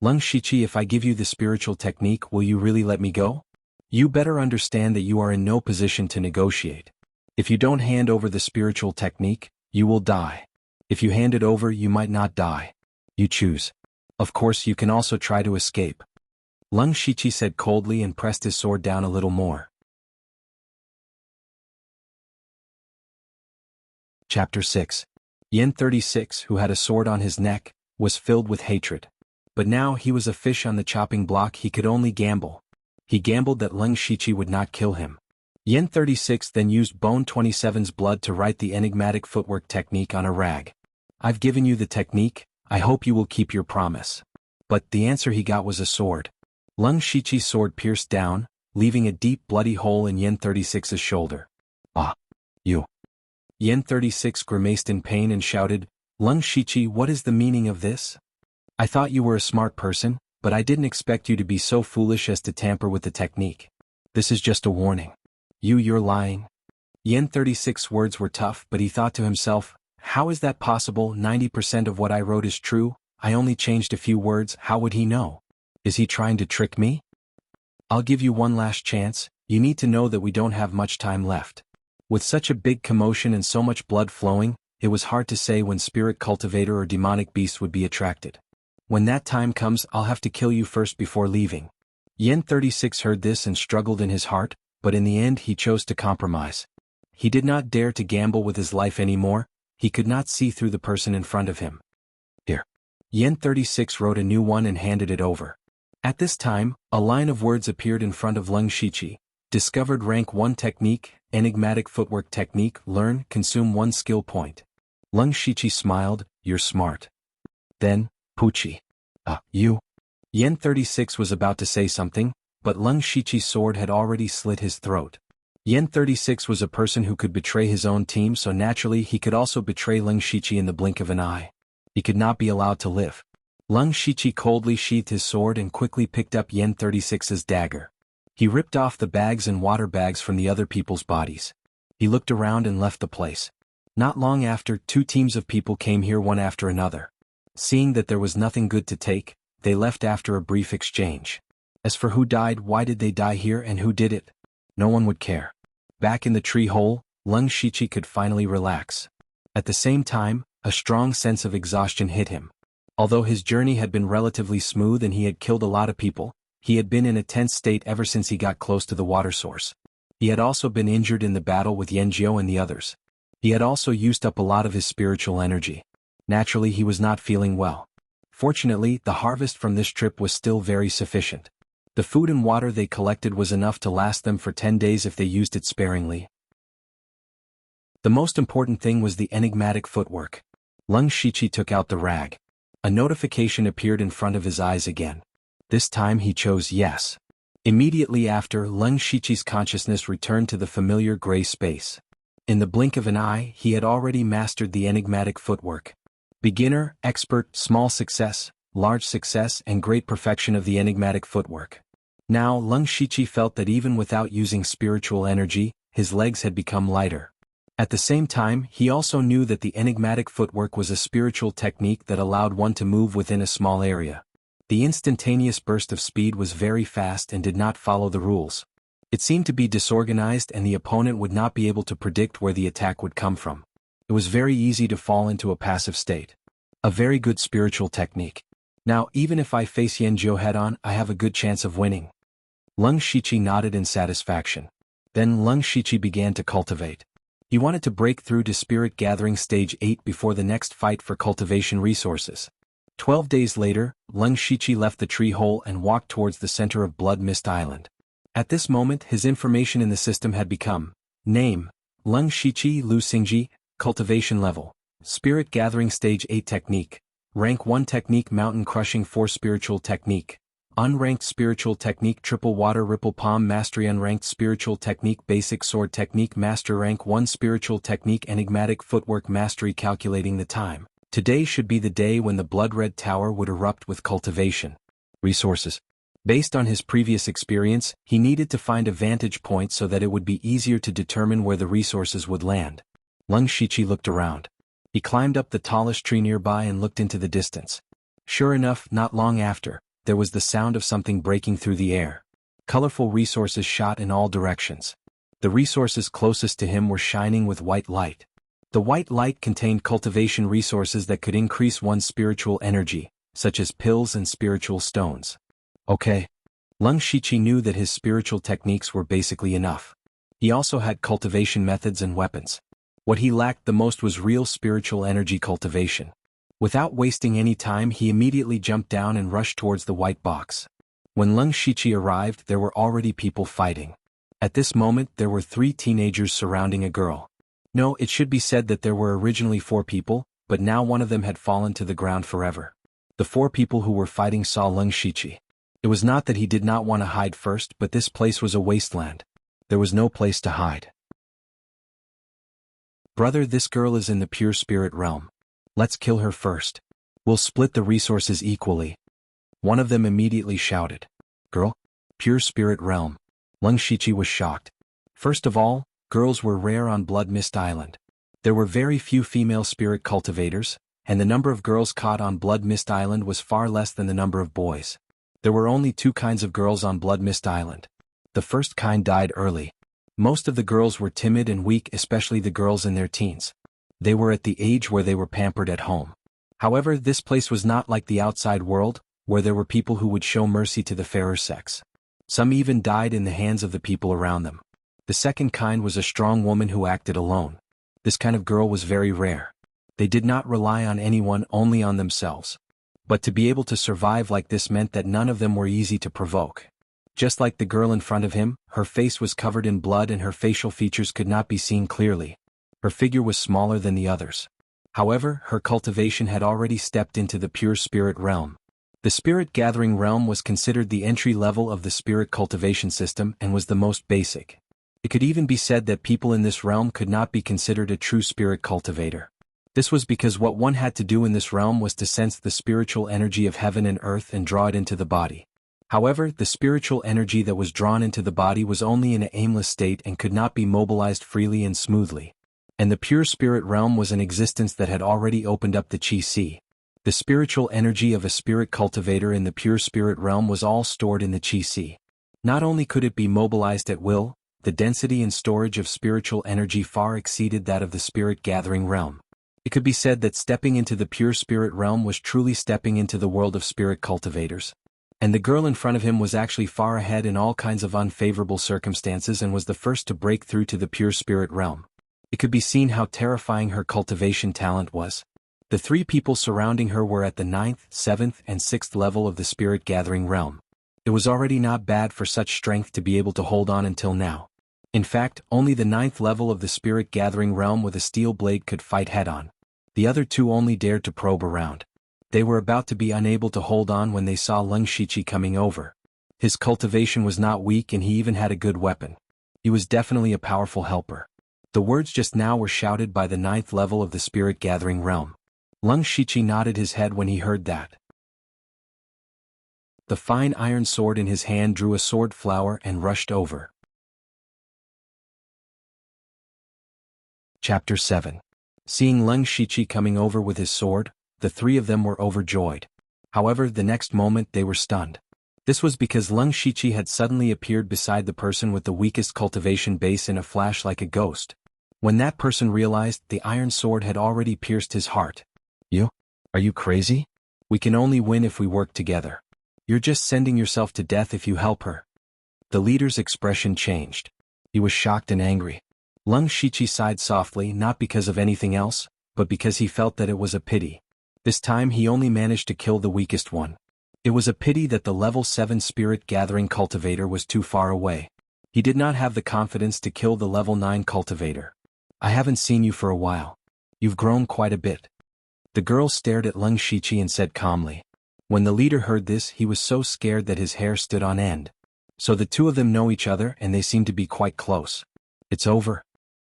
A: Leng Shiqi, if I give you the spiritual technique, will you really let me go? You better understand that you are in no position to negotiate. If you don't hand over the spiritual technique, you will die. If you hand it over, you might not die. You choose. Of course, you can also try to escape. Leng Shiqi said coldly and pressed his sword down a little more. Chapter 6. Yen 36, who had a sword on his neck, was filled with hatred. But now he was a fish on the chopping block. He could only gamble. He gambled that Leng Shiqi would not kill him. Yen 36 then used Bone 27's blood to write the enigmatic footwork technique on a rag. I've given you the technique, I hope you will keep your promise. But the answer he got was a sword. Leng Shiqi's sword pierced down, leaving a deep bloody hole in Yen 36's shoulder. Ah! You! Yen 36 grimaced in pain and shouted, Leng Shiqi, what is the meaning of this? I thought you were a smart person, but I didn't expect you to be so foolish as to tamper with the technique. This is just a warning. You're lying. Yen 36's words were tough, but he thought to himself, how is that possible? 90% of what I wrote is true, I only changed a few words. How would he know? Is he trying to trick me? I'll give you one last chance. You need to know that we don't have much time left. With such a big commotion and so much blood flowing, it was hard to say when spirit cultivator or demonic beast would be attracted. When that time comes, I'll have to kill you first before leaving. Yen 36 heard this and struggled in his heart, but in the end he chose to compromise. He did not dare to gamble with his life anymore. He could not see through the person in front of him. Here. Yen 36 wrote a new one and handed it over. At this time, a line of words appeared in front of Leng Shiqi. Discovered rank 1 technique, enigmatic footwork technique, learn, consume 1 skill point. Leng Shiqi smiled, you're smart. Then, Pucci. You. Yen 36 was about to say something, but Leng Shiqi's sword had already slit his throat. Yen 36 was a person who could betray his own team, so naturally he could also betray Leng Shiqi in the blink of an eye. He could not be allowed to live. Leng Shiqi coldly sheathed his sword and quickly picked up Yen 36's dagger. He ripped off the bags and water bags from the other people's bodies. He looked around and left the place. Not long after, 2 teams of people came here one after another. Seeing that there was nothing good to take, they left after a brief exchange. As for who died, why did they die here and who did it? No one would care. Back in the tree hole, Leng Shiqi could finally relax. At the same time, a strong sense of exhaustion hit him. Although his journey had been relatively smooth and he had killed a lot of people, he had been in a tense state ever since he got close to the water source. He had also been injured in the battle with Yanjiao and the others. He had also used up a lot of his spiritual energy. Naturally, he was not feeling well. Fortunately, the harvest from this trip was still very sufficient. The food and water they collected was enough to last them for 10 days if they used it sparingly. The most important thing was the enigmatic footwork. Leng Shiqi took out the rag. A notification appeared in front of his eyes again. This time he chose yes. Immediately after, Leng Shiqi's consciousness returned to the familiar gray space. In the blink of an eye, he had already mastered the enigmatic footwork. Beginner, expert, small success, large success, and great perfection of the enigmatic footwork. Now Leng Shiqi felt that even without using spiritual energy, his legs had become lighter. At the same time, he also knew that the enigmatic footwork was a spiritual technique that allowed one to move within a small area. The instantaneous burst of speed was very fast and did not follow the rules. It seemed to be disorganized and the opponent would not be able to predict where the attack would come from. It was very easy to fall into a passive state. A very good spiritual technique. Now, even if I face Yanjiao head-on, I have a good chance of winning. Leng Shiqi nodded in satisfaction. Then Leng Shiqi began to cultivate. He wanted to break through to Spirit Gathering Stage 8 before the next fight for cultivation resources. 12 days later, Leng Shiqi left the tree hole and walked towards the center of Blood Mist Island. At this moment, his information in the system had become: Name, Leng Shiqi Lu Xingji, Cultivation Level, Spirit Gathering Stage 8 Technique, Rank 1 Technique Mountain Crushing 4 Spiritual Technique, Unranked Spiritual Technique Triple Water Ripple Palm Mastery Unranked Spiritual Technique Basic Sword Technique Master Rank 1 Spiritual Technique Enigmatic Footwork Mastery. Calculating the time. Today should be the day when the Blood Red Tower would erupt with cultivation. Resources. Based on his previous experience, he needed to find a vantage point so that it would be easier to determine where the resources would land. Leng Shiqi looked around. He climbed up the tallest tree nearby and looked into the distance. Sure enough, not long after, there was the sound of something breaking through the air. Colorful resources shot in all directions. The resources closest to him were shining with white light. The white light contained cultivation resources that could increase one's spiritual energy, such as pills and spiritual stones. Okay. Leng Shiqi knew that his spiritual techniques were basically enough. He also had cultivation methods and weapons. What he lacked the most was real spiritual energy cultivation. Without wasting any time, he immediately jumped down and rushed towards the white box. When Leng Shiqi arrived, there were already people fighting. At this moment, there were 3 teenagers surrounding a girl. No, it should be said that there were originally 4 people, but now one of them had fallen to the ground forever. The 4 people who were fighting saw Leng Shiqi. It was not that he did not want to hide first, but this place was a wasteland. There was no place to hide. Brother, this girl is in the pure spirit realm. Let's kill her first. We'll split the resources equally. One of them immediately shouted. Girl? Pure spirit realm. Leng Shiqi was shocked. First of all, girls were rare on Blood Mist Island. There were very few female spirit cultivators, and the number of girls caught on Blood Mist Island was far less than the number of boys. There were only 2 kinds of girls on Blood Mist Island. The first kind died early. Most of the girls were timid and weak, especially the girls in their teens. They were at the age where they were pampered at home. However, this place was not like the outside world, where there were people who would show mercy to the fairer sex. Some even died in the hands of the people around them. The second kind was a strong woman who acted alone. This kind of girl was very rare. They did not rely on anyone, only on themselves. But to be able to survive like this meant that none of them were easy to provoke. Just like the girl in front of him, her face was covered in blood and her facial features could not be seen clearly. Her figure was smaller than the others. However, her cultivation had already stepped into the pure spirit realm. The spirit gathering realm was considered the entry level of the spirit cultivation system and was the most basic. It could even be said that people in this realm could not be considered a true spirit cultivator. This was because what one had to do in this realm was to sense the spiritual energy of heaven and earth and draw it into the body. However, the spiritual energy that was drawn into the body was only in an aimless state and could not be mobilized freely and smoothly. And the pure spirit realm was an existence that had already opened up the Qi Si. The spiritual energy of a spirit cultivator in the pure spirit realm was all stored in the Qi Si. Not only could it be mobilized at will, the density and storage of spiritual energy far exceeded that of the spirit gathering realm. It could be said that stepping into the pure spirit realm was truly stepping into the world of spirit cultivators. And the girl in front of him was actually far ahead in all kinds of unfavorable circumstances and was the first to break through to the pure spirit realm. It could be seen how terrifying her cultivation talent was. The 3 people surrounding her were at the 9th, 7th, and 6th level of the spirit gathering realm. It was already not bad for such strength to be able to hold on until now. In fact, only the 9th level of the spirit gathering realm with a steel blade could fight head-on. The other 2 only dared to probe around. They were about to be unable to hold on when they saw Leng Shiqi coming over. His cultivation was not weak and he even had a good weapon. He was definitely a powerful helper. The words just now were shouted by the 9th level of the spirit gathering realm. Leng Shiqi nodded his head when he heard that. The fine iron sword in his hand drew a sword flower and rushed over. Chapter 7. Seeing Leng Shiqi coming over with his sword, the 3 of them were overjoyed. However, the next moment they were stunned. This was because Leng Shiqi had suddenly appeared beside the person with the weakest cultivation base in a flash like a ghost. When that person realized, the iron sword had already pierced his heart. You? Are you crazy? We can only win if we work together. You're just sending yourself to death if you help her. The leader's expression changed. He was shocked and angry. Leng Shiqi sighed softly, not because of anything else, but because he felt that it was a pity. This time he only managed to kill the weakest one. It was a pity that the level 7 spirit gathering cultivator was too far away. He did not have the confidence to kill the level 9 cultivator. I haven't seen you for a while. You've grown quite a bit. The girl stared at Leng Shiqi and said calmly. When the leader heard this, he was so scared that his hair stood on end. So the 2 of them know each other and they seem to be quite close. It's over.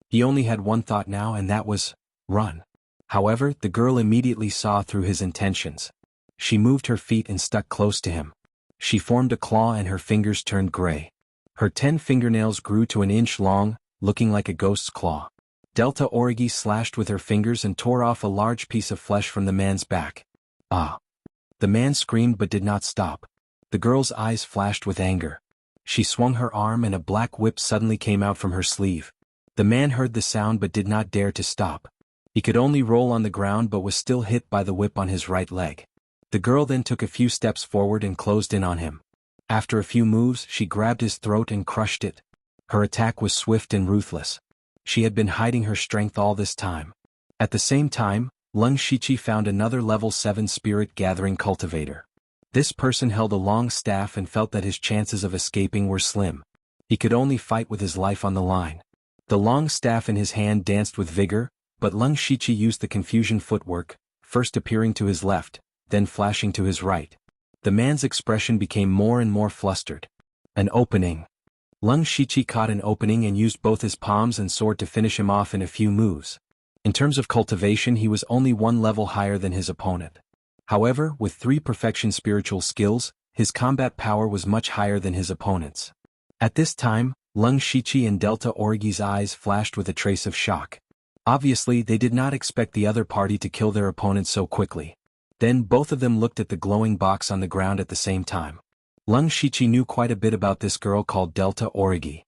A: He only had one thought now and that was, run. However, the girl immediately saw through his intentions. She moved her feet and stuck close to him. She formed a claw and her fingers turned gray. Her 10 fingernails grew to an inch long, looking like a ghost's claw. Delta Origi slashed with her fingers and tore off a large piece of flesh from the man's back. Ah! The man screamed but did not stop. The girl's eyes flashed with anger. She swung her arm and a black whip suddenly came out from her sleeve. The man heard the sound but did not dare to stop. He could only roll on the ground but was still hit by the whip on his right leg. The girl then took a few steps forward and closed in on him. After a few moves, she grabbed his throat and crushed it. Her attack was swift and ruthless. She had been hiding her strength all this time. At the same time, Lung Shiqi found another level 7 spirit gathering cultivator. This person held a long staff and felt that his chances of escaping were slim. He could only fight with his life on the line. The long staff in his hand danced with vigor, but Lung Shiqi used the confusion footwork, first appearing to his left, then flashing to his right. The man's expression became more and more flustered. An opening. Lung Shiqi caught an opening and used both his palms and sword to finish him off in a few moves. In terms of cultivation, he was only one level higher than his opponent. However, with 3 perfection spiritual skills, his combat power was much higher than his opponent's. At this time, Lung Shiqi and Delta Origi's eyes flashed with a trace of shock. Obviously, they did not expect the other party to kill their opponent so quickly. Then both of them looked at the glowing box on the ground at the same time. Lung Shiqi knew quite a bit about this girl called Delta Origi.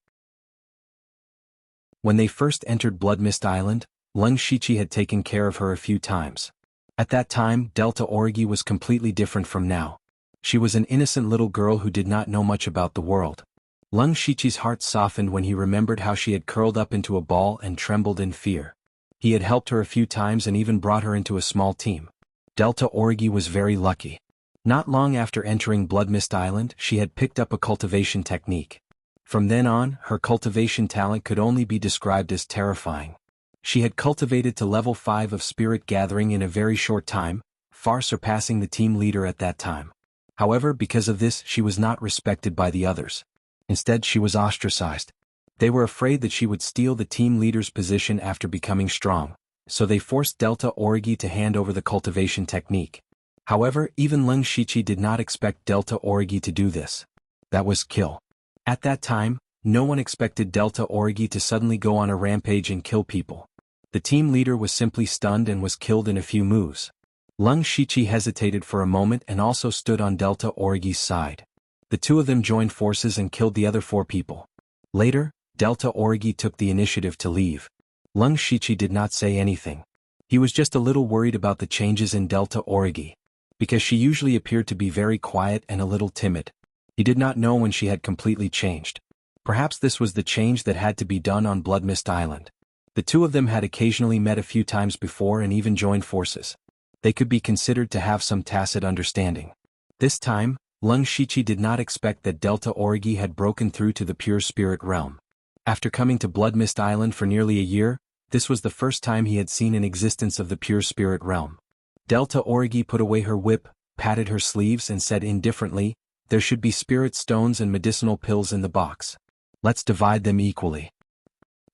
A: When they first entered Bloodmist Island, Lung Shiqi had taken care of her a few times. At that time, Delta Origi was completely different from now. She was an innocent little girl who did not know much about the world. Lung Shiqi's heart softened when he remembered how she had curled up into a ball and trembled in fear. He had helped her a few times and even brought her into a small team. Delta Origi was very lucky. Not long after entering Bloodmist Island, she had picked up a cultivation technique. From then on, her cultivation talent could only be described as terrifying. She had cultivated to level 5 of spirit gathering in a very short time, far surpassing the team leader at that time. However, because of this, she was not respected by the others. Instead, she was ostracized. They were afraid that she would steal the team leader's position after becoming strong, so they forced Delta Origi to hand over the cultivation technique. However, even Lung Shiqi did not expect Delta Origi to do this. That was kill. At that time, no one expected Delta Origi to suddenly go on a rampage and kill people. The team leader was simply stunned and was killed in a few moves. Lung Shiqi hesitated for a moment and also stood on Delta Origi's side. The two of them joined forces and killed the other 4 people. Later, Delta Origi took the initiative to leave. Lung Shiqi did not say anything. He was just a little worried about the changes in Delta Origi, because she usually appeared to be very quiet and a little timid. He did not know when she had completely changed. Perhaps this was the change that had to be done on Bloodmist Island. The two of them had occasionally met a few times before and even joined forces. They could be considered to have some tacit understanding. This time, Lung Shiqi did not expect that Delta Origi had broken through to the pure spirit realm. After coming to Bloodmist Island for nearly a year, this was the first time he had seen an existence of the pure spirit realm. Delta Origi put away her whip, patted her sleeves and said indifferently, "There should be spirit stones and medicinal pills in the box. Let's divide them equally."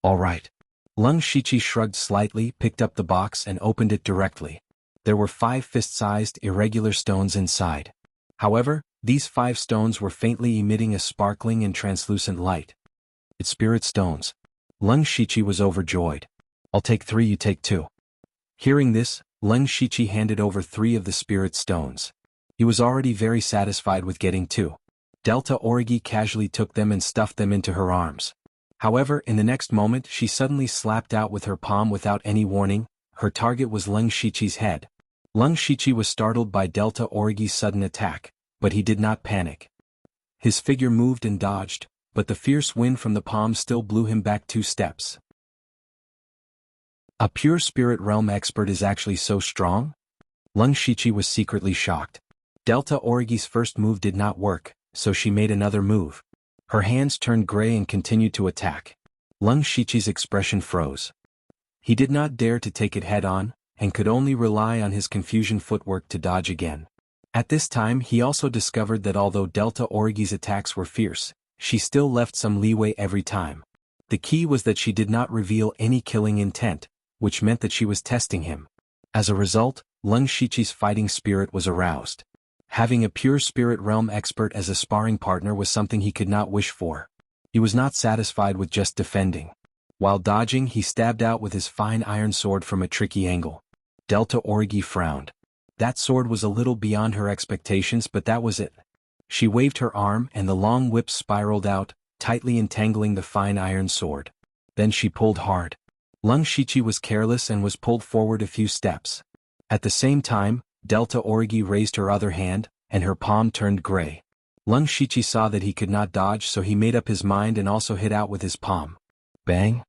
A: "All right." Lung Shiqi shrugged slightly, picked up the box and opened it directly. There were 5 fist-sized, irregular stones inside. However, these 5 stones were faintly emitting a sparkling and translucent light. "It's spirit stones." Lung Shiqi was overjoyed. "I'll take 3, you take 2. Hearing this, Lung Shiqi handed over 3 of the spirit stones. He was already very satisfied with getting 2. Delta Origi casually took them and stuffed them into her arms. However, in the next moment she suddenly slapped out with her palm without any warning. Her target was Lung Shiqi's head. Lung Shiqi was startled by Delta Origi's sudden attack, but he did not panic. His figure moved and dodged, but the fierce wind from the palm still blew him back 2 steps. A pure spirit realm expert is actually so strong? Lung Shiqi was secretly shocked. Delta Origi's first move did not work, so she made another move. Her hands turned gray and continued to attack. Lung Shiqi's expression froze. He did not dare to take it head-on, and could only rely on his confusion footwork to dodge again. At this time he also discovered that although Delta Origi's attacks were fierce, she still left some leeway every time. The key was that she did not reveal any killing intent, which meant that she was testing him. As a result, Lung Shiqi's fighting spirit was aroused. Having a pure spirit realm expert as a sparring partner was something he could not wish for. He was not satisfied with just defending. While dodging, he stabbed out with his fine iron sword from a tricky angle. Delta Origi frowned. That sword was a little beyond her expectations, but that was it. She waved her arm and the long whip spiraled out, tightly entangling the fine iron sword. Then she pulled hard. Lung Shiqi was careless and was pulled forward a few steps. At the same time, Delta Origi raised her other hand, and her palm turned gray. Lung Shiqi saw that he could not dodge, so he made up his mind and also hit out with his palm. Bang!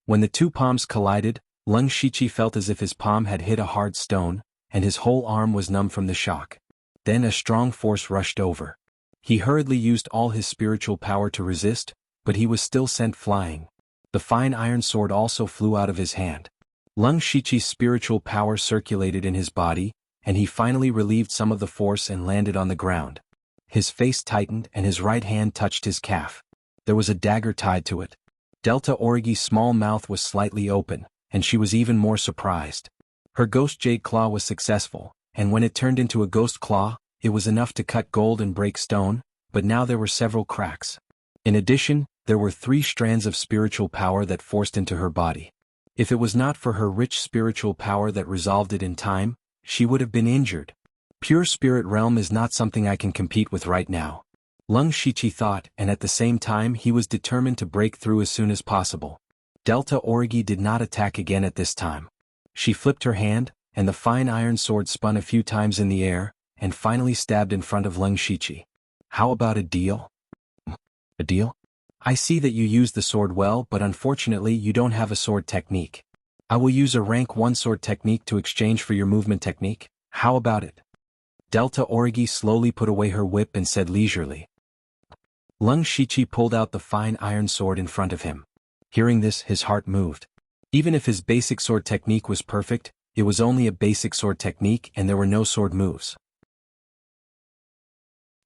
A: When the 2 palms collided, Lung Shiqi felt as if his palm had hit a hard stone, and his whole arm was numb from the shock. Then a strong force rushed over. He hurriedly used all his spiritual power to resist, but he was still sent flying. The fine iron sword also flew out of his hand. Lung Shiqi's spiritual power circulated in his body, and he finally relieved some of the force and landed on the ground. His face tightened and his right hand touched his calf. There was a dagger tied to it. Delta Origi's small mouth was slightly open, and she was even more surprised. Her ghost jade claw was successful, and when it turned into a ghost claw, it was enough to cut gold and break stone, but now there were several cracks. In addition, there were 3 strands of spiritual power that forced into her body. If it was not for her rich spiritual power that resolved it in time, she would have been injured. Pure spirit realm is not something I can compete with right now. Lung Shiqi thought, and at the same time he was determined to break through as soon as possible. Delta Origi did not attack again at this time. She flipped her hand, and the fine iron sword spun a few times in the air, and finally stabbed in front of Lung Shiqi. How about a deal? A deal? I see that you use the sword well, but unfortunately you don't have a sword technique. I will use a rank 1 sword technique to exchange for your movement technique. How about it? Delta Origi slowly put away her whip and said leisurely. Lung Shiqi pulled out the fine iron sword in front of him. Hearing this, his heart moved. Even if his basic sword technique was perfect, it was only a basic sword technique and there were no sword moves.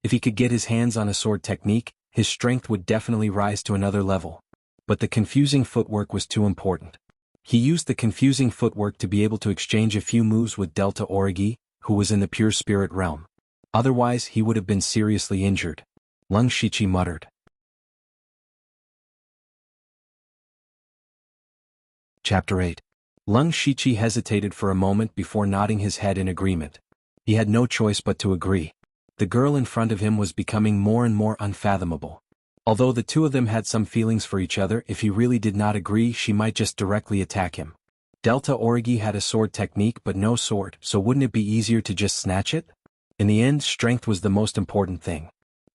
A: If he could get his hands on a sword technique, his strength would definitely rise to another level. But the confusing footwork was too important. He used the confusing footwork to be able to exchange a few moves with Delta Origi, who was in the pure spirit realm. Otherwise he would have been seriously injured. Lung Shiqi muttered. Chapter 8. Lung Shiqi hesitated for a moment before nodding his head in agreement. He had no choice but to agree. The girl in front of him was becoming more and more unfathomable. Although the two of them had some feelings for each other, if he really did not agree, she might just directly attack him. Delta Origi had a sword technique but no sword, so wouldn't it be easier to just snatch it? In the end, strength was the most important thing.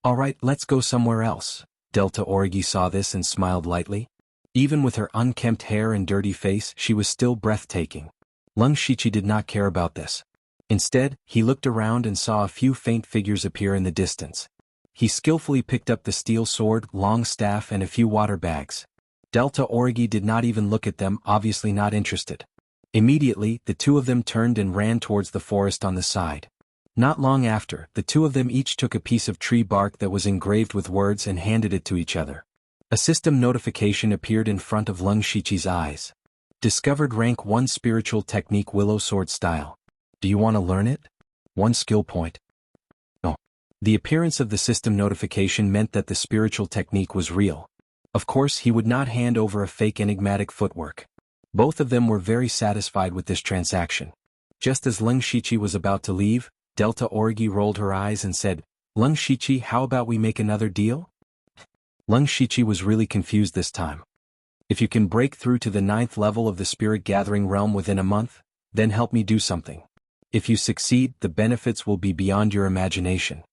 A: Alright, let's go somewhere else. Delta Origi saw this and smiled lightly. Even with her unkempt hair and dirty face, she was still breathtaking. Lung Shiqi did not care about this. Instead, he looked around and saw a few faint figures appear in the distance. He skillfully picked up the steel sword, long staff and a few water bags. Delta Origi did not even look at them, obviously not interested. Immediately, the two of them turned and ran towards the forest on the side. Not long after, the two of them each took a piece of tree bark that was engraved with words and handed it to each other. A system notification appeared in front of Lung Shiqi's eyes. Discovered rank 1 spiritual technique willow sword style. Do you want to learn it? 1 skill point. No. The appearance of the system notification meant that the spiritual technique was real. Of course, he would not hand over a fake enigmatic footwork. Both of them were very satisfied with this transaction. Just as Lung Shiqi was about to leave, Delta Origi rolled her eyes and said, Lung Shiqi, how about we make another deal? Lung Shiqi was really confused this time. If you can break through to the 9th level of the spirit gathering realm within a month, then help me do something. If you succeed, the benefits will be beyond your imagination.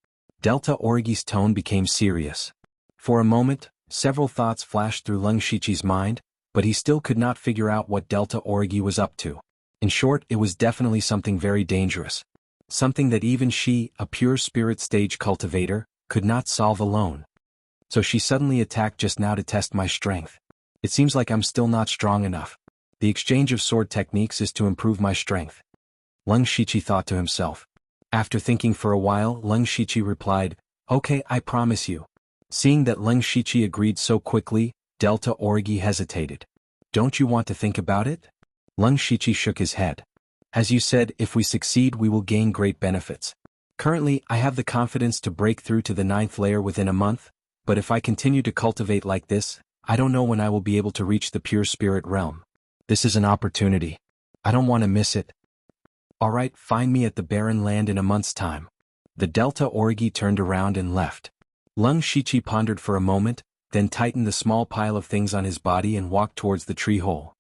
A: Delta Origi's tone became serious. For a moment, several thoughts flashed through Lung Shiqi's mind, but he still could not figure out what Delta Origi was up to. In short, it was definitely something very dangerous. Something that even she, a pure spirit stage cultivator, could not solve alone. So she suddenly attacked just now to test my strength. It seems like I'm still not strong enough. The exchange of sword techniques is to improve my strength. Lung Shiqi thought to himself. After thinking for a while, Lung Shiqi replied, Okay, I promise you. Seeing that Lung Shiqi agreed so quickly, Delta Origi hesitated. Don't you want to think about it? Lung Shiqi shook his head. As you said, if we succeed we will gain great benefits. Currently, I have the confidence to break through to the 9th layer within a month, but if I continue to cultivate like this, I don't know when I will be able to reach the pure spirit realm. This is an opportunity. I don't want to miss it. Alright, find me at the barren land in a month's time. The Delta Origi turned around and left. Lung Shiqi pondered for a moment, then tightened the small pile of things on his body and walked towards the tree hole.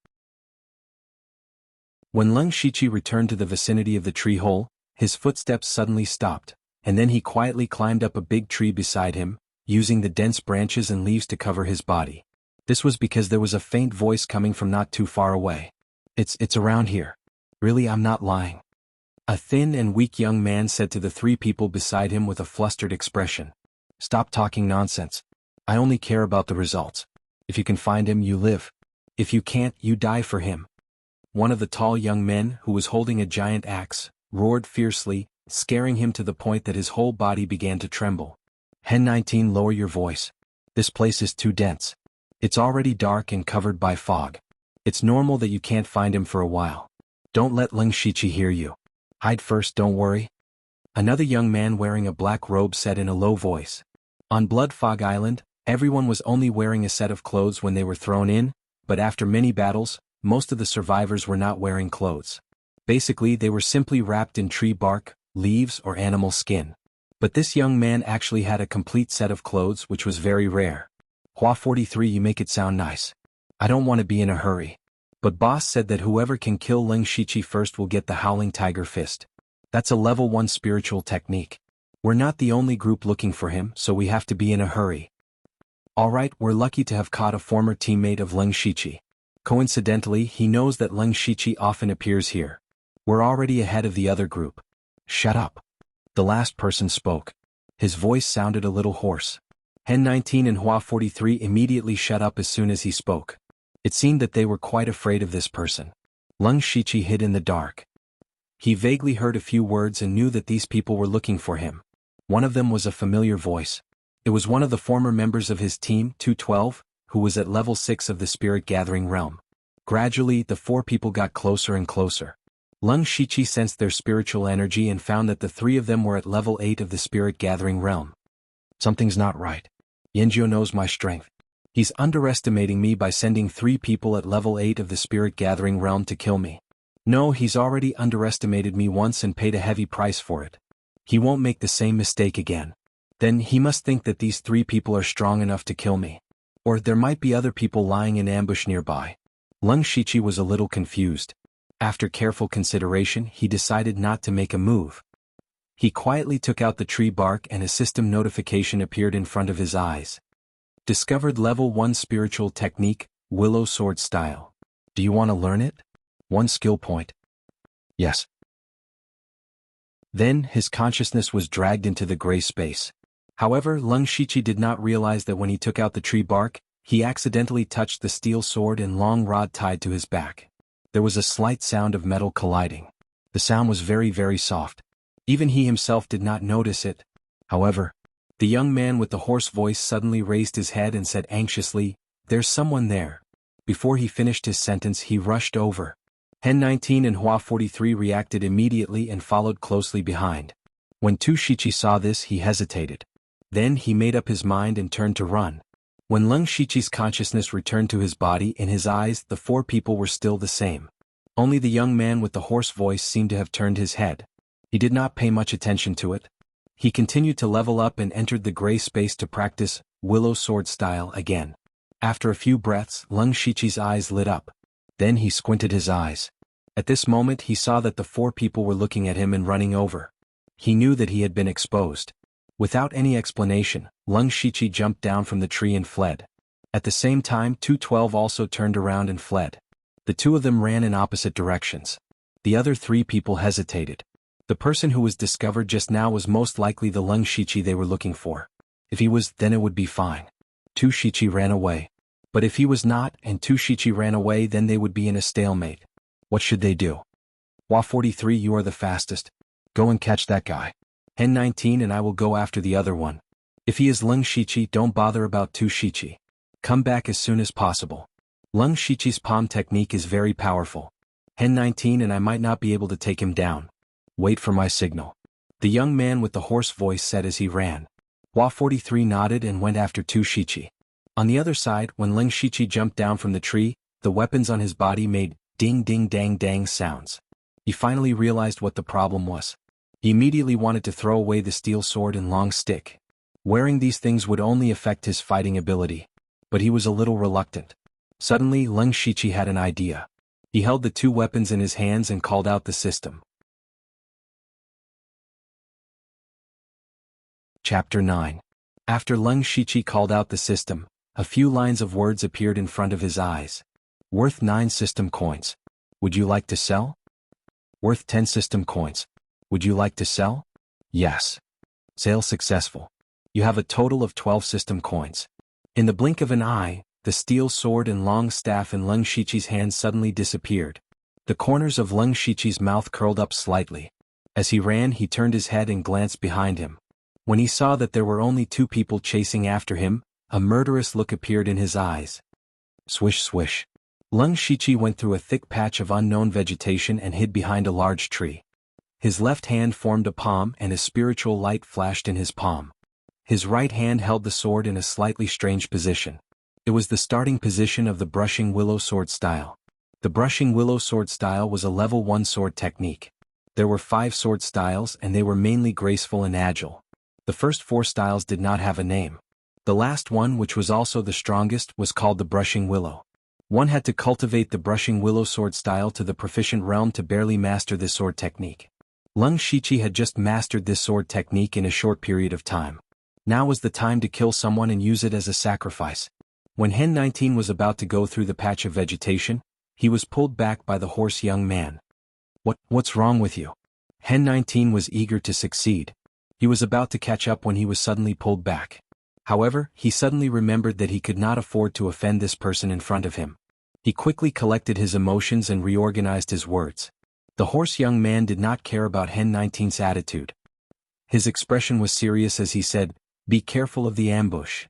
A: When Lung Shiqi returned to the vicinity of the tree hole, his footsteps suddenly stopped, and then he quietly climbed up a big tree beside him, using the dense branches and leaves to cover his body. This was because there was a faint voice coming from not too far away. It's around here. Really, I'm not lying. A thin and weak young man said to the three people beside him with a flustered expression. Stop talking nonsense. I only care about the results. If you can find him, you live. If you can't, you die for him. One of the tall young men, who was holding a giant axe, roared fiercely, scaring him to the point that his whole body began to tremble. Hen 19, lower your voice. This place is too dense. It's already dark and covered by fog. It's normal that you can't find him for a while. Don't let xianxia hear you. Hide first, don't worry. Another young man wearing a black robe said in a low voice. On Blood Fog Island, everyone was only wearing a set of clothes when they were thrown in, but after many battles, most of the survivors were not wearing clothes. Basically, they were simply wrapped in tree bark, leaves, or animal skin. But this young man actually had a complete set of clothes, which was very rare. Hua 43, you make it sound nice. I don't want to be in a hurry. But boss said that whoever can kill xianxia first will get the Howling Tiger Fist. That's a level 1 spiritual technique. We're not the only group looking for him, so we have to be in a hurry. Alright, we're lucky to have caught a former teammate of xianxia. Coincidentally, he knows that xianxia often appears here. We're already ahead of the other group. Shut up. The last person spoke. His voice sounded a little hoarse. Hen 19 and Hua 43 immediately shut up as soon as he spoke. It seemed that they were quite afraid of this person. xianxia hid in the dark. He vaguely heard a few words and knew that these people were looking for him. One of them was a familiar voice. It was one of the former members of his team, 212, who was at level 6 of the Spirit Gathering realm. Gradually, the four people got closer and closer. xianxia sensed their spiritual energy and found that the three of them were at level 8 of the Spirit Gathering realm. Something's not right. Yanjiu knows my strength. He's underestimating me by sending 3 people at level 8 of the Spirit Gathering realm to kill me. No, he's already underestimated me once and paid a heavy price for it. He won't make the same mistake again. Then he must think that these 3 people are strong enough to kill me. Or there might be other people lying in ambush nearby. xianxia was a little confused. After careful consideration, he decided not to make a move. He quietly took out the tree bark and a system notification appeared in front of his eyes. Discovered level 1 spiritual technique, Willow Sword Style. Do you want to learn it? 1 skill point. Yes. Then his consciousness was dragged into the gray space. However, xianxia did not realize that when he took out the tree bark, he accidentally touched the steel sword and long rod tied to his back. There was a slight sound of metal colliding. The sound was very, very soft. Even he himself did not notice it. However, the young man with the hoarse voice suddenly raised his head and said anxiously, "There's someone there." Before he finished his sentence, he rushed over. Hen 19 and Hua 43 reacted immediately and followed closely behind. When xianxia saw this, he hesitated. Then he made up his mind and turned to run. When xianxia's consciousness returned to his body, in his eyes, the 4 people were still the same. Only the young man with the hoarse voice seemed to have turned his head. He did not pay much attention to it. He continued to level up and entered the gray space to practice Willow Sword Style again. After a few breaths, xianxia's eyes lit up. Then he squinted his eyes. At this moment he saw that the 4 people were looking at him and running over. He knew that he had been exposed. Without any explanation, xianxia jumped down from the tree and fled. At the same time, 212 also turned around and fled. The 2 of them ran in opposite directions. The other 3 people hesitated. The person who was discovered just now was most likely the xianxia they were looking for. If he was, then it would be fine. xianxia ran away. But if he was not, and xianxia ran away, then they would be in a stalemate. What should they do? Hua 43, you are the fastest. Go and catch that guy. Hen 19 and I will go after the other one. If he is xianxia, don't bother about xianxia. Come back as soon as possible. xianxia's palm technique is very powerful. Hen 19 and I might not be able to take him down. Wait for my signal. The young man with the hoarse voice said as he ran. Hua 43 nodded and went after xianxia. On the other side, when xianxia jumped down from the tree, the weapons on his body made ding ding dang dang sounds. He finally realized what the problem was. He immediately wanted to throw away the steel sword and long stick. Wearing these things would only affect his fighting ability. But he was a little reluctant. Suddenly, xianxia had an idea. He held the 2 weapons in his hands and called out the system. Chapter 9. After xianxia called out the system, a few lines of words appeared in front of his eyes. Worth 9 system coins. Would you like to sell? Worth 10 system coins. Would you like to sell? Yes. Sale successful. You have a total of 12 system coins. In the blink of an eye, the steel sword and long staff in Leng Shiqi's hand suddenly disappeared. The corners of Leng Shiqi's mouth curled up slightly. As he ran, he turned his head and glanced behind him. When he saw that there were only 2 people chasing after him, a murderous look appeared in his eyes. Swish swish. Leng Shiqi went through a thick patch of unknown vegetation and hid behind a large tree. His left hand formed a palm and a spiritual light flashed in his palm. His right hand held the sword in a slightly strange position. It was the starting position of the brushing willow sword style. The brushing willow sword style was a level 1 sword technique. There were 5 sword styles and they were mainly graceful and agile. The first 4 styles did not have a name. The last one, which was also the strongest, was called the brushing willow. One had to cultivate the brushing willow sword style to the proficient realm to barely master this sword technique. Leng Shiqi had just mastered this sword technique in a short period of time. Now was the time to kill someone and use it as a sacrifice. When Hen 19 was about to go through the patch of vegetation, he was pulled back by the hoarse young man. What's wrong with you? Hen 19 was eager to succeed. He was about to catch up when he was suddenly pulled back. However, he suddenly remembered that he could not afford to offend this person in front of him. He quickly collected his emotions and reorganized his words. The hoarse young man did not care about Hen 19's attitude. His expression was serious as he said, "Be careful of the ambush."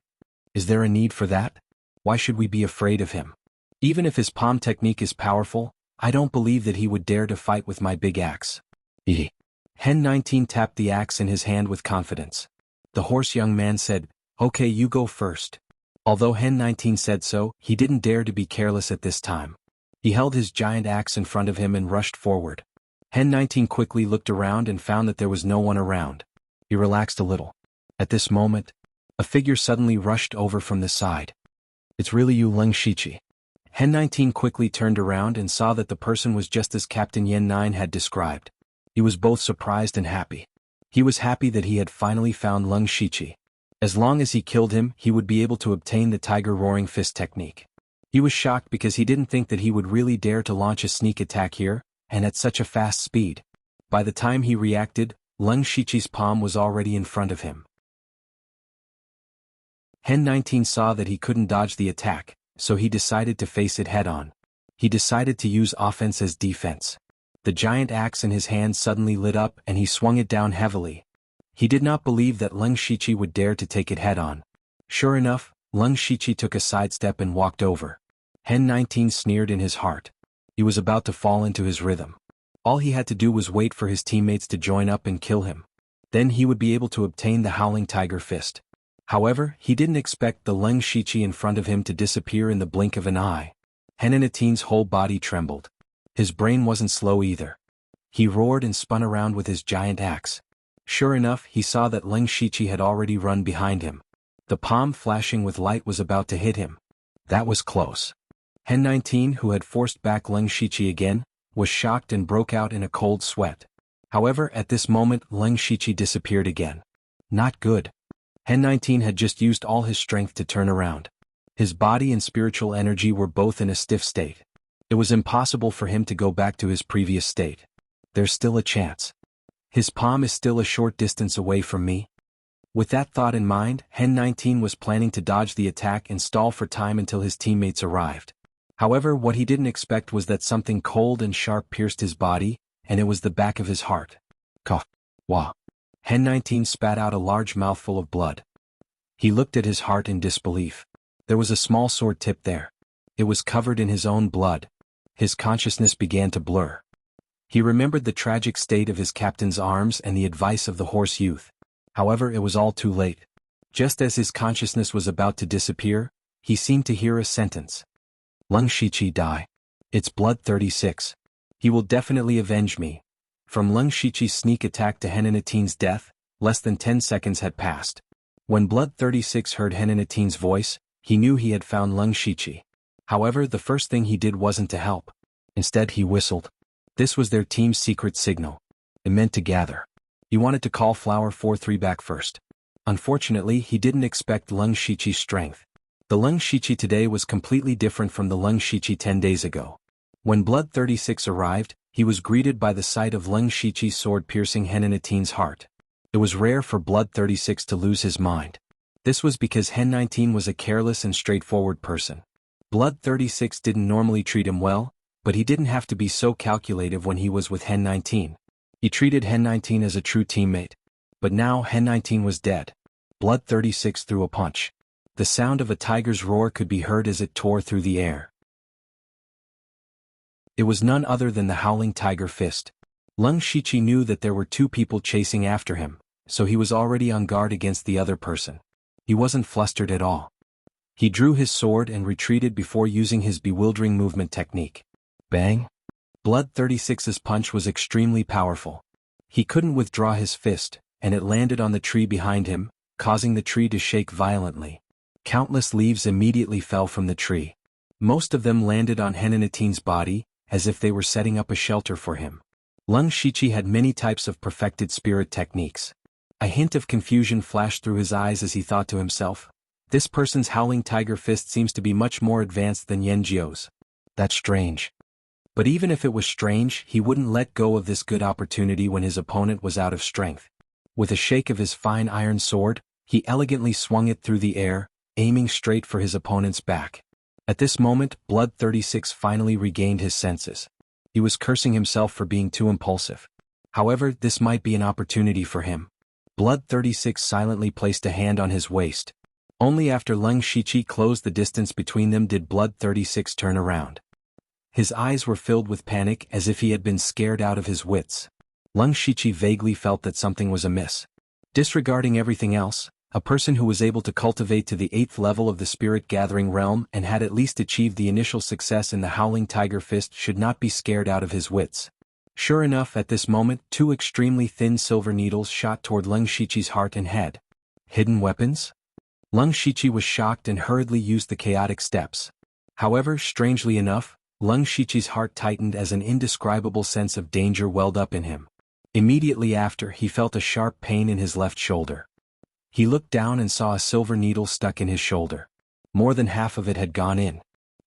A: Is there a need for that? Why should we be afraid of him? Even if his palm technique is powerful, I don't believe that he would dare to fight with my big axe. Hen 19 tapped the axe in his hand with confidence. The hoarse young man said, "Okay, you go first." Although Hen 19 said so, he didn't dare to be careless at this time. He held his giant axe in front of him and rushed forward. Hen 19 quickly looked around and found that there was no one around. He relaxed a little. At this moment, a figure suddenly rushed over from the side. "It's really you, Leng Shiqi." Hen 19 quickly turned around and saw that the person was just as Captain Yen 9 had described. He was both surprised and happy. He was happy that he had finally found Leng Shiqi. As long as he killed him, he would be able to obtain the Tiger Roaring Fist technique. He was shocked because he didn't think that he would really dare to launch a sneak attack here, and at such a fast speed. By the time he reacted, Leng Shiqi's palm was already in front of him. Hen 19 saw that he couldn't dodge the attack, so he decided to face it head-on. He decided to use offense as defense. The giant axe in his hand suddenly lit up and he swung it down heavily. He did not believe that Leng Shiqi would dare to take it head-on. Sure enough, Leng Shiqi took a sidestep and walked over. Hen 19 sneered in his heart. He was about to fall into his rhythm. All he had to do was wait for his teammates to join up and kill him. Then he would be able to obtain the Howling Tiger Fist. However, he didn't expect the Leng Shiqi in front of him to disappear in the blink of an eye. Hen 19's whole body trembled. His brain wasn't slow either. He roared and spun around with his giant axe. Sure enough, he saw that Leng Shiqi had already run behind him. The palm flashing with light was about to hit him. That was close. Hen 19, who had forced back Leng Shiqi again, was shocked and broke out in a cold sweat. However, at this moment, Leng Shiqi disappeared again. Not good. Hen 19 had just used all his strength to turn around. His body and spiritual energy were both in a stiff state. It was impossible for him to go back to his previous state. There's still a chance. His palm is still a short distance away from me. With that thought in mind, Hen 19 was planning to dodge the attack and stall for time until his teammates arrived. However, what he didn't expect was that something cold and sharp pierced his body, and it was the back of his heart. Cough. Wah. Hen 19 spat out a large mouthful of blood. He looked at his heart in disbelief. There was a small sword tip there. It was covered in his own blood. His consciousness began to blur. He remembered the tragic state of his captain's arms and the advice of the hoarse youth. However, it was all too late. Just as his consciousness was about to disappear, he seemed to hear a sentence. Leng Shiqi die. It's blood 36. He will definitely avenge me. From Leng Shiqi's sneak attack to Hen 19's death, less than 10 seconds had passed. When Blood 36 heard Hen 19's voice, he knew he had found Leng Shiqi. However, the first thing he did wasn't to help. Instead, he whistled. This was their team's secret signal. It meant to gather. He wanted to call Flower 43 back first. Unfortunately, he didn't expect Leng Shiqi's strength. The Leng Shiqi today was completely different from the Leng Shiqi 10 days ago. When Blood 36 arrived, he was greeted by the sight of Leng Shiqi's sword piercing Hen 19's heart. It was rare for Blood 36 to lose his mind. This was because Hen 19 was a careless and straightforward person. Blood 36 didn't normally treat him well, but he didn't have to be so calculative when he was with Hen 19. He treated Hen 19 as a true teammate. But now Hen 19 was dead. Blood 36 threw a punch. The sound of a tiger's roar could be heard as it tore through the air. It was none other than the howling tiger fist. Leng Shiqi knew that there were two people chasing after him, so he was already on guard against the other person. He wasn't flustered at all. He drew his sword and retreated before using his bewildering movement technique. Bang! Blood 36's punch was extremely powerful. He couldn't withdraw his fist, and it landed on the tree behind him, causing the tree to shake violently. Countless leaves immediately fell from the tree. Most of them landed on Hen 19's body, as if they were setting up a shelter for him. Leng Shiqi had many types of perfected spirit techniques. A hint of confusion flashed through his eyes as he thought to himself, this person's howling tiger fist seems to be much more advanced than Yan Jiu's. That's strange. But even if it was strange, he wouldn't let go of this good opportunity when his opponent was out of strength. With a shake of his fine iron sword, he elegantly swung it through the air, aiming straight for his opponent's back. At this moment, Blood 36 finally regained his senses. He was cursing himself for being too impulsive. However, this might be an opportunity for him. Blood 36 silently placed a hand on his waist. Only after Leng Shiqi closed the distance between them did Blood 36 turn around. His eyes were filled with panic as if he had been scared out of his wits. Leng Shiqi vaguely felt that something was amiss. Disregarding everything else, a person who was able to cultivate to the 8th level of the spirit-gathering realm and had at least achieved the initial success in the Howling Tiger Fist should not be scared out of his wits. Sure enough, at this moment, two extremely thin silver needles shot toward Leng Shiqi's heart and head. Hidden weapons? Leng Shiqi was shocked and hurriedly used the chaotic steps. However, strangely enough, Leng Shiqi's heart tightened as an indescribable sense of danger welled up in him. Immediately after, he felt a sharp pain in his left shoulder. He looked down and saw a silver needle stuck in his shoulder. More than half of it had gone in.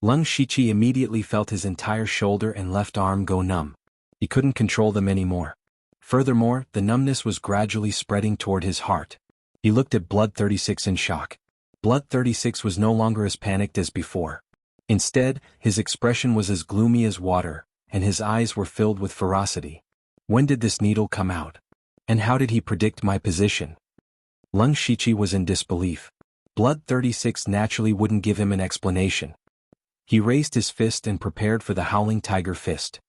A: Leng Shiqi immediately felt his entire shoulder and left arm go numb. He couldn't control them anymore. Furthermore, the numbness was gradually spreading toward his heart. He looked at Blood 36 in shock. Blood 36 was no longer as panicked as before. Instead, his expression was as gloomy as water, and his eyes were filled with ferocity. When did this needle come out? And how did he predict my position? Leng Shiqi was in disbelief. Blood 36 naturally wouldn't give him an explanation. He raised his fist and prepared for the Howling Tiger Fist.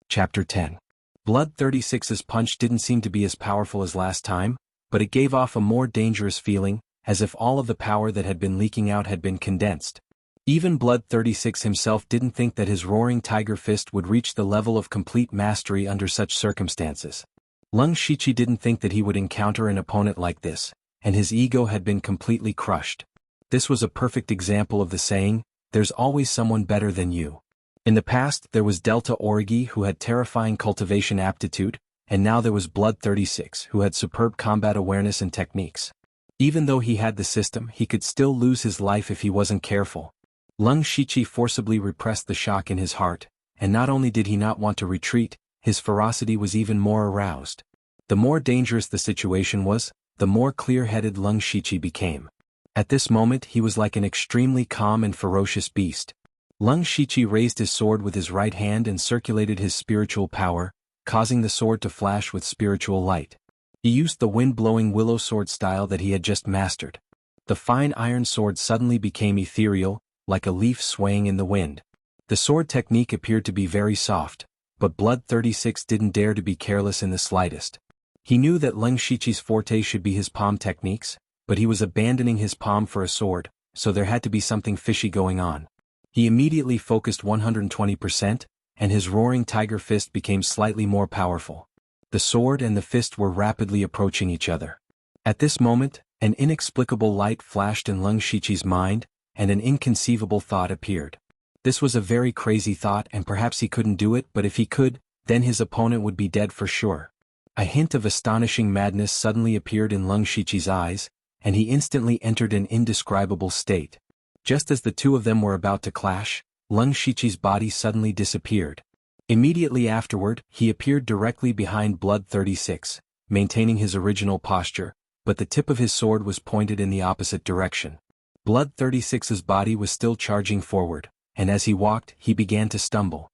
A: Chapter 10. Blood 36's punch didn't seem to be as powerful as last time, but it gave off a more dangerous feeling, as if all of the power that had been leaking out had been condensed. Even Blood 36 himself didn't think that his roaring tiger fist would reach the level of complete mastery under such circumstances. Leng Shiqi didn't think that he would encounter an opponent like this, and his ego had been completely crushed. This was a perfect example of the saying, there's always someone better than you. In the past, there was Delta Origi who had terrifying cultivation aptitude, and now there was Blood 36 who had superb combat awareness and techniques. Even though he had the system, he could still lose his life if he wasn't careful. Leng Shiqi forcibly repressed the shock in his heart, and not only did he not want to retreat, his ferocity was even more aroused. The more dangerous the situation was, the more clear-headed Leng Shiqi became. At this moment he was like an extremely calm and ferocious beast. Leng Shiqi raised his sword with his right hand and circulated his spiritual power, causing the sword to flash with spiritual light. He used the wind-blowing willow sword style that he had just mastered. The fine iron sword suddenly became ethereal, like a leaf swaying in the wind. The sword technique appeared to be very soft, but Blood 36 didn't dare to be careless in the slightest. He knew that Leng Shiqi's forte should be his palm techniques, but he was abandoning his palm for a sword, so there had to be something fishy going on. He immediately focused 120%, and his roaring tiger fist became slightly more powerful. The sword and the fist were rapidly approaching each other. At this moment, an inexplicable light flashed in Leng Shiqi's mind, and an inconceivable thought appeared. This was a very crazy thought, and perhaps he couldn't do it, but if he could, then his opponent would be dead for sure. A hint of astonishing madness suddenly appeared in Leng Shiqi's eyes, and he instantly entered an indescribable state. Just as the two of them were about to clash, Leng Shiqi's body suddenly disappeared. Immediately afterward, he appeared directly behind Blood 36, maintaining his original posture, but the tip of his sword was pointed in the opposite direction. Blood 36's body was still charging forward, and as he walked, he began to stumble.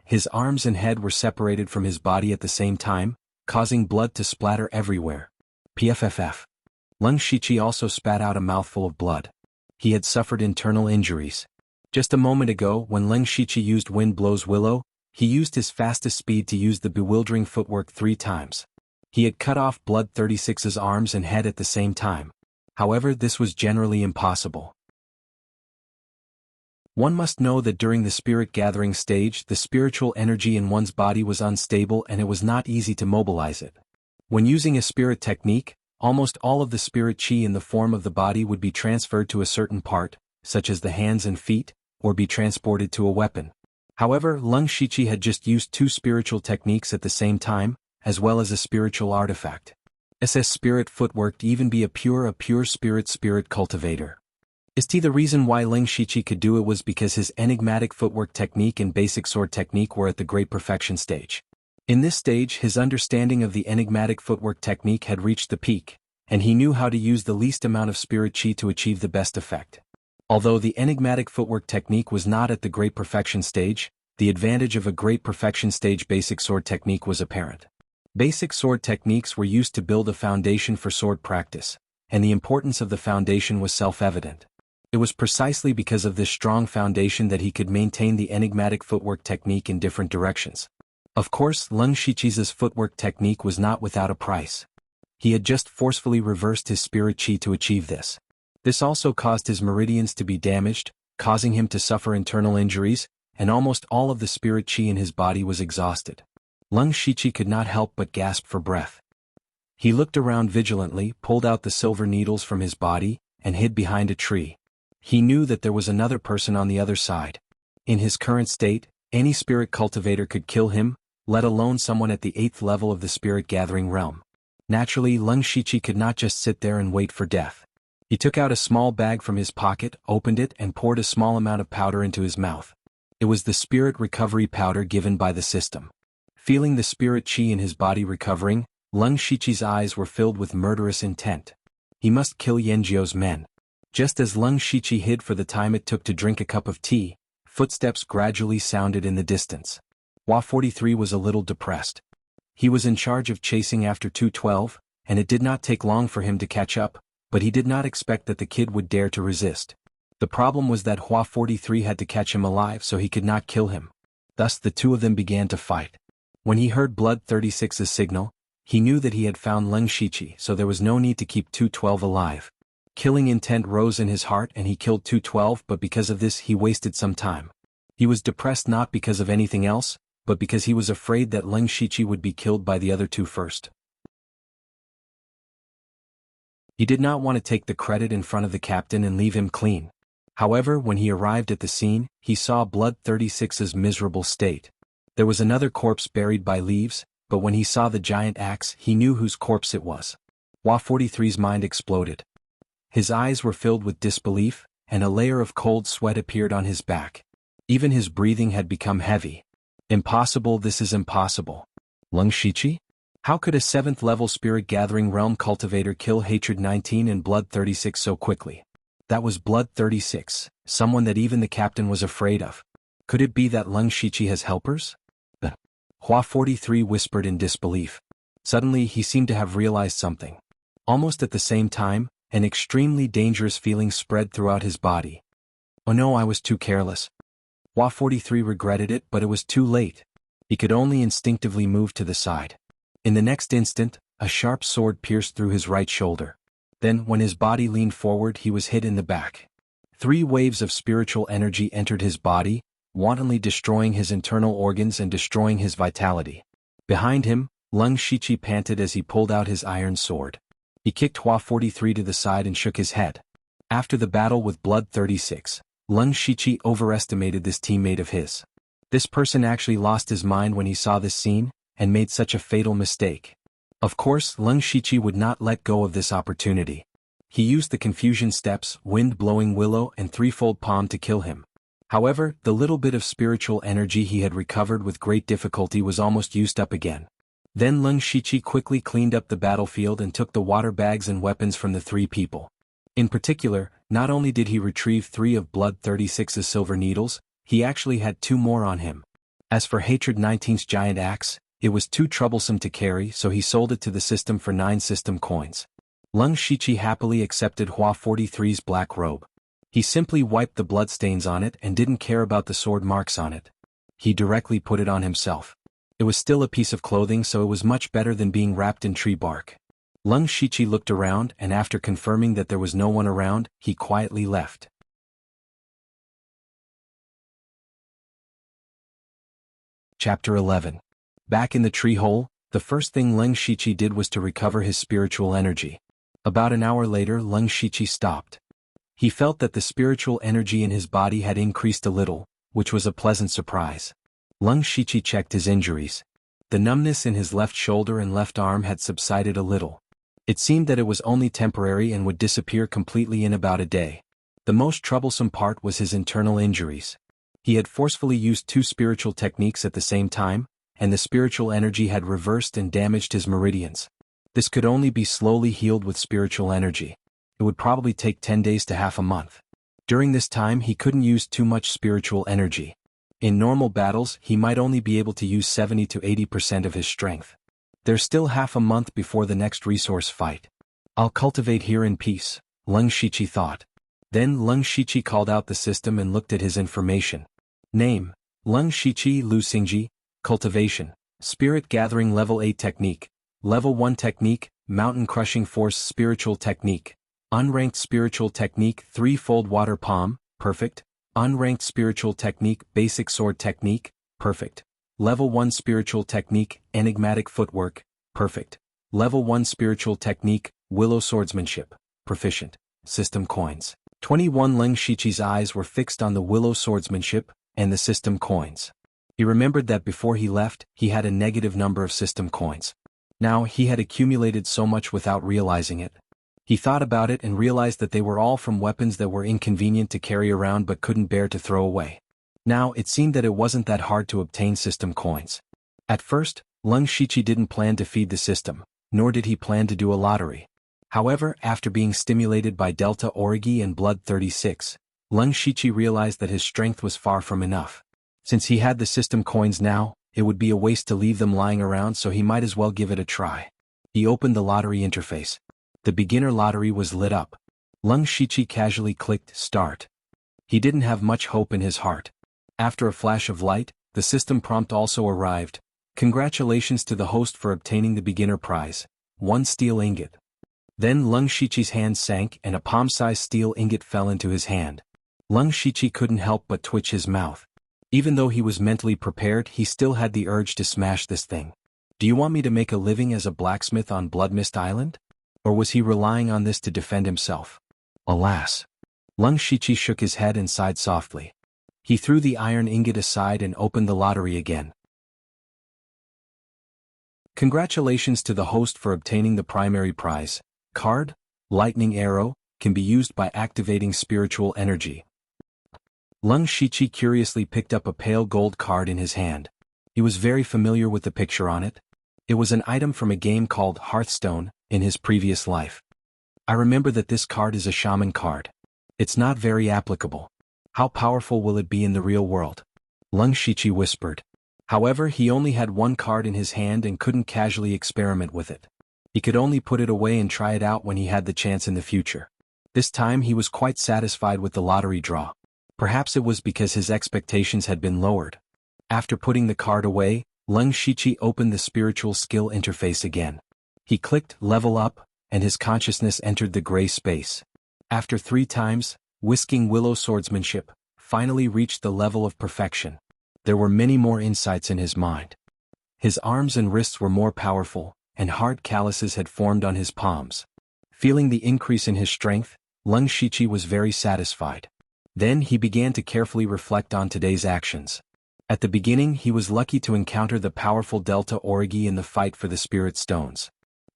A: His arms and head were separated from his body at the same time, causing blood to splatter everywhere. PFFF. Leng Shiqi also spat out a mouthful of blood. He had suffered internal injuries. Just a moment ago, when Leng Shiqi used Wind Blows Willow, he used his fastest speed to use the bewildering footwork 3 times. He had cut off Blood 36's arms and head at the same time. However, this was generally impossible. One must know that during the spirit gathering stage, the spiritual energy in one's body was unstable and it was not easy to mobilize it. When using a spirit technique, almost all of the spirit chi in the form of the body would be transferred to a certain part, such as the hands and feet, or be transported to a weapon. However, Leng Shiqi had just used 2 spiritual techniques at the same time, as well as a spiritual artifact. SS spirit footwork to even be a pure spirit cultivator. The reason why Leng Shiqi could do it was because his enigmatic footwork technique and basic sword technique were at the great perfection stage. In this stage, his understanding of the enigmatic footwork technique had reached the peak, and he knew how to use the least amount of spirit chi to achieve the best effect. Although the enigmatic footwork technique was not at the great perfection stage, the advantage of a great perfection stage basic sword technique was apparent. Basic sword techniques were used to build a foundation for sword practice, and the importance of the foundation was self-evident. It was precisely because of this strong foundation that he could maintain the enigmatic footwork technique in different directions. Of course, Leng Shiqi's footwork technique was not without a price. He had just forcefully reversed his spirit chi to achieve this. This also caused his meridians to be damaged, causing him to suffer internal injuries, and almost all of the spirit chi in his body was exhausted. Leng Shiqi could not help but gasp for breath. He looked around vigilantly, pulled out the silver needles from his body, and hid behind a tree. He knew that there was another person on the other side. In his current state, any spirit cultivator could kill him, let alone someone at the 8th level of the spirit gathering realm. Naturally, Leng Shiqi could not just sit there and wait for death. He took out a small bag from his pocket, opened it, and poured a small amount of powder into his mouth. It was the spirit recovery powder given by the system. Feeling the spirit chi in his body recovering, Leng Shiqi's eyes were filled with murderous intent. He must kill Yanjiu's men. Just as Leng Shiqi hid for the time it took to drink a cup of tea, footsteps gradually sounded in the distance. Hua 43 was a little depressed. He was in charge of chasing after 212, and it did not take long for him to catch up, but he did not expect that the kid would dare to resist. The problem was that Hua 43 had to catch him alive so he could not kill him. Thus the two of them began to fight. When he heard Blood 36's signal, he knew that he had found Leng Shiqi, so there was no need to keep 212 alive. Killing intent rose in his heart and he killed 212, but because of this he wasted some time. He was depressed not because of anything else, but because he was afraid that Leng Shiqi would be killed by the other two first. He did not want to take the credit in front of the captain and leave him clean. However, when he arrived at the scene, he saw Blood 36's miserable state. There was another corpse buried by leaves, but when he saw the giant axe, he knew whose corpse it was. Hua 43's mind exploded. His eyes were filled with disbelief, and a layer of cold sweat appeared on his back. Even his breathing had become heavy. Impossible, this is impossible. Leng Shiqi? How could a 7th level spirit gathering realm cultivator kill Hatred 19 and Blood 36 so quickly? That was Blood 36, someone that even the captain was afraid of. Could it be that Leng Shiqi has helpers? Hua 43 whispered in disbelief. Suddenly he seemed to have realized something. Almost at the same time, an extremely dangerous feeling spread throughout his body. Oh no, I was too careless. Hua 43 regretted it, but it was too late. He could only instinctively move to the side. In the next instant, a sharp sword pierced through his right shoulder. Then, when his body leaned forward, he was hit in the back. 3 waves of spiritual energy entered his body, wantonly destroying his internal organs and destroying his vitality. Behind him, Leng Shiqi panted as he pulled out his iron sword. He kicked Hua 43 to the side and shook his head. After the battle with Blood 36, Leng Shiqi overestimated this teammate of his. This person actually lost his mind when he saw this scene, and made such a fatal mistake. Of course, Leng Shiqi would not let go of this opportunity. He used the confusion steps, wind-blowing willow and threefold palm to kill him. However, the little bit of spiritual energy he had recovered with great difficulty was almost used up again. Then Leng Shiqi quickly cleaned up the battlefield and took the water bags and weapons from the three people. In particular, not only did he retrieve 3 of Blood 36's silver needles, he actually had 2 more on him. As for Hatred 19's giant axe, it was too troublesome to carry, so he sold it to the system for 9 system coins. Leng Shiqi happily accepted Hua 43's black robe. He simply wiped the bloodstains on it and didn't care about the sword marks on it. He directly put it on himself. It was still a piece of clothing, so it was much better than being wrapped in tree bark. Leng Shiqi looked around, and after confirming that there was no one around, he quietly left. Chapter 11. Back in the tree hole, the first thing Leng Shiqi did was to recover his spiritual energy. About an hour later, Leng Shiqi stopped. He felt that the spiritual energy in his body had increased a little, which was a pleasant surprise. Leng Shiqi checked his injuries. The numbness in his left shoulder and left arm had subsided a little. It seemed that it was only temporary and would disappear completely in about a day. The most troublesome part was his internal injuries. He had forcefully used 2 spiritual techniques at the same time, and the spiritual energy had reversed and damaged his meridians. This could only be slowly healed with spiritual energy. It would probably take 10 days to half a month. During this time he couldn't use too much spiritual energy. In normal battles he might only be able to use 70 to 80% of his strength. There's still half a month before the next resource fight. I'll cultivate here in peace, Leng Shiqi thought. Then Leng Shiqi called out the system and looked at his information. Name: Leng Shiqi Lu Xingji. Cultivation: Spirit Gathering Level 8 Technique. Level 1 Technique, Mountain Crushing Force Spiritual Technique. Unranked Spiritual Technique, Threefold Water Palm, Perfect. Unranked Spiritual Technique, Basic Sword Technique, Perfect. Level 1 Spiritual Technique, Enigmatic Footwork, Perfect. Level 1 Spiritual Technique, Willow Swordsmanship, Proficient. System coins. 21. Leng Shiqi's eyes were fixed on the Willow Swordsmanship and the system coins. He remembered that before he left, he had a negative number of system coins. Now he had accumulated so much without realizing it. He thought about it and realized that they were all from weapons that were inconvenient to carry around but couldn't bear to throw away. Now it seemed that it wasn't that hard to obtain system coins. At first, Leng Shiqi didn't plan to feed the system, nor did he plan to do a lottery. However, after being stimulated by Delta Origi and Blood 36, Leng Shiqi realized that his strength was far from enough. Since he had the system coins now, it would be a waste to leave them lying around, so he might as well give it a try. He opened the lottery interface. The beginner lottery was lit up. Leng Shiqi casually clicked Start. He didn't have much hope in his heart. After a flash of light, the system prompt also arrived. Congratulations to the host for obtaining the beginner prize, 1 steel ingot. Then Leng Shiqi's hand sank and a palm-sized steel ingot fell into his hand. Leng Shiqi couldn't help but twitch his mouth. Even though he was mentally prepared, he still had the urge to smash this thing. Do you want me to make a living as a blacksmith on Bloodmist Island? Or was he relying on this to defend himself? Alas! Leng Shiqi shook his head and sighed softly. He threw the iron ingot aside and opened the lottery again. Congratulations to the host for obtaining the primary prize. Card: Lightning Arrow, can be used by activating spiritual energy. Leng Shiqi curiously picked up a pale gold card in his hand. He was very familiar with the picture on it. It was an item from a game called Hearthstone, in his previous life. I remember that this card is a shaman card. It's not very applicable. How powerful will it be in the real world? Leng Shiqi whispered. However, he only had 1 card in his hand and couldn't casually experiment with it. He could only put it away and try it out when he had the chance in the future. This time he was quite satisfied with the lottery draw. Perhaps it was because his expectations had been lowered. After putting the card away, Leng Shiqi opened the spiritual skill interface again. He clicked Level Up, and his consciousness entered the gray space. After 3 times, Whisking Willow Swordsmanship finally reached the level of perfection. There were many more insights in his mind. His arms and wrists were more powerful, and hard calluses had formed on his palms. Feeling the increase in his strength, Leng Shiqi was very satisfied. Then he began to carefully reflect on today's actions. At the beginning he was lucky to encounter the powerful Delta Origi in the fight for the Spirit Stones.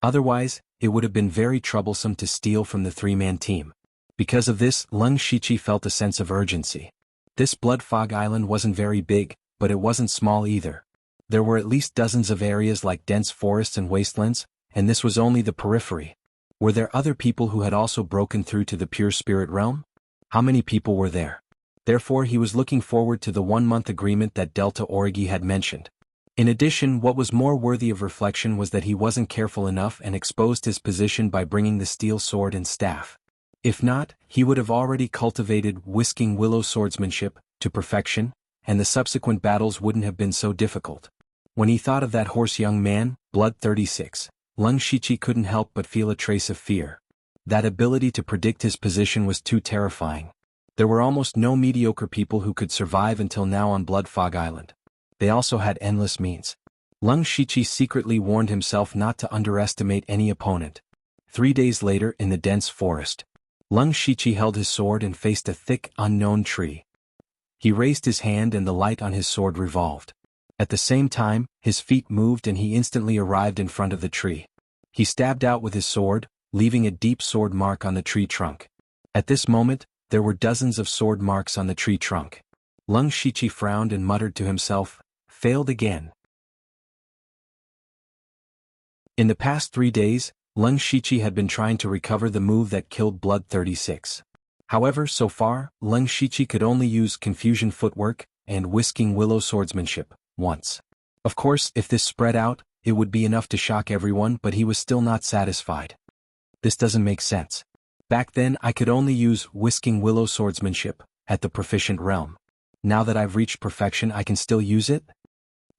A: Otherwise, it would have been very troublesome to steal from the three-man team. Because of this, Leng Shiqi felt a sense of urgency. This blood fog island wasn't very big, but it wasn't small either. There were at least dozens of areas like dense forests and wastelands, and this was only the periphery. Were there other people who had also broken through to the pure spirit realm? How many people were there? Therefore he was looking forward to the 1-month agreement that Delta Origi had mentioned. In addition, what was more worthy of reflection was that he wasn't careful enough and exposed his position by bringing the steel sword and staff. If not, he would have already cultivated whisking willow swordsmanship to perfection, and the subsequent battles wouldn't have been so difficult. When he thought of that hoarse young man, Blood 36, Leng Shiqi couldn't help but feel a trace of fear. That ability to predict his position was too terrifying. There were almost no mediocre people who could survive until now on Blood Fog Island. They also had endless means. Leng Shiqi secretly warned himself not to underestimate any opponent. 3 days later in the dense forest, Leng Shiqi held his sword and faced a thick, unknown tree. He raised his hand and the light on his sword revolved. At the same time, his feet moved and he instantly arrived in front of the tree. He stabbed out with his sword, leaving a deep sword mark on the tree trunk. At this moment, there were dozens of sword marks on the tree trunk. Leng Shiqi frowned and muttered to himself, "Failed again." In the past 3 days, Leng Shiqi had been trying to recover the move that killed Blood 36. However, so far, Leng Shiqi could only use confusion footwork and whisking willow swordsmanship once. Of course, if this spread out, it would be enough to shock everyone, but he was still not satisfied. This doesn't make sense. Back then I could only use whisking willow swordsmanship at the proficient realm. Now that I've reached perfection I can still use it?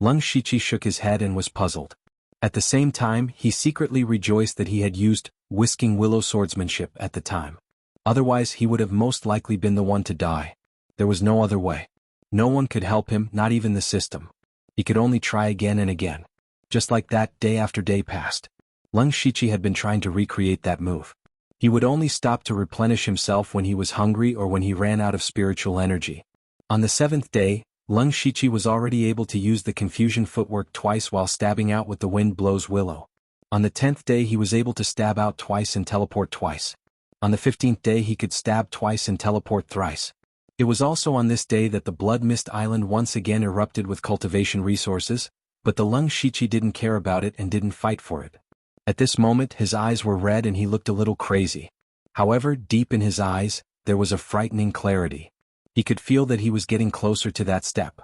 A: Leng Shiqi shook his head and was puzzled. At the same time, he secretly rejoiced that he had used whisking willow swordsmanship at the time. Otherwise he would have most likely been the one to die. There was no other way. No one could help him, not even the system. He could only try again and again. Just like that, day after day passed. Leng Shiqi had been trying to recreate that move. He would only stop to replenish himself when he was hungry or when he ran out of spiritual energy. On the 7th day, Leng Shiqi was already able to use the confusion footwork twice while stabbing out with the wind blows willow. On the 10th day he was able to stab out twice and teleport twice. On the 15th day he could stab twice and teleport thrice. It was also on this day that the Blood Mist Island once again erupted with cultivation resources, but the Leng Shiqi didn't care about it and didn't fight for it. At this moment his eyes were red and he looked a little crazy. However, deep in his eyes, there was a frightening clarity. He could feel that he was getting closer to that step.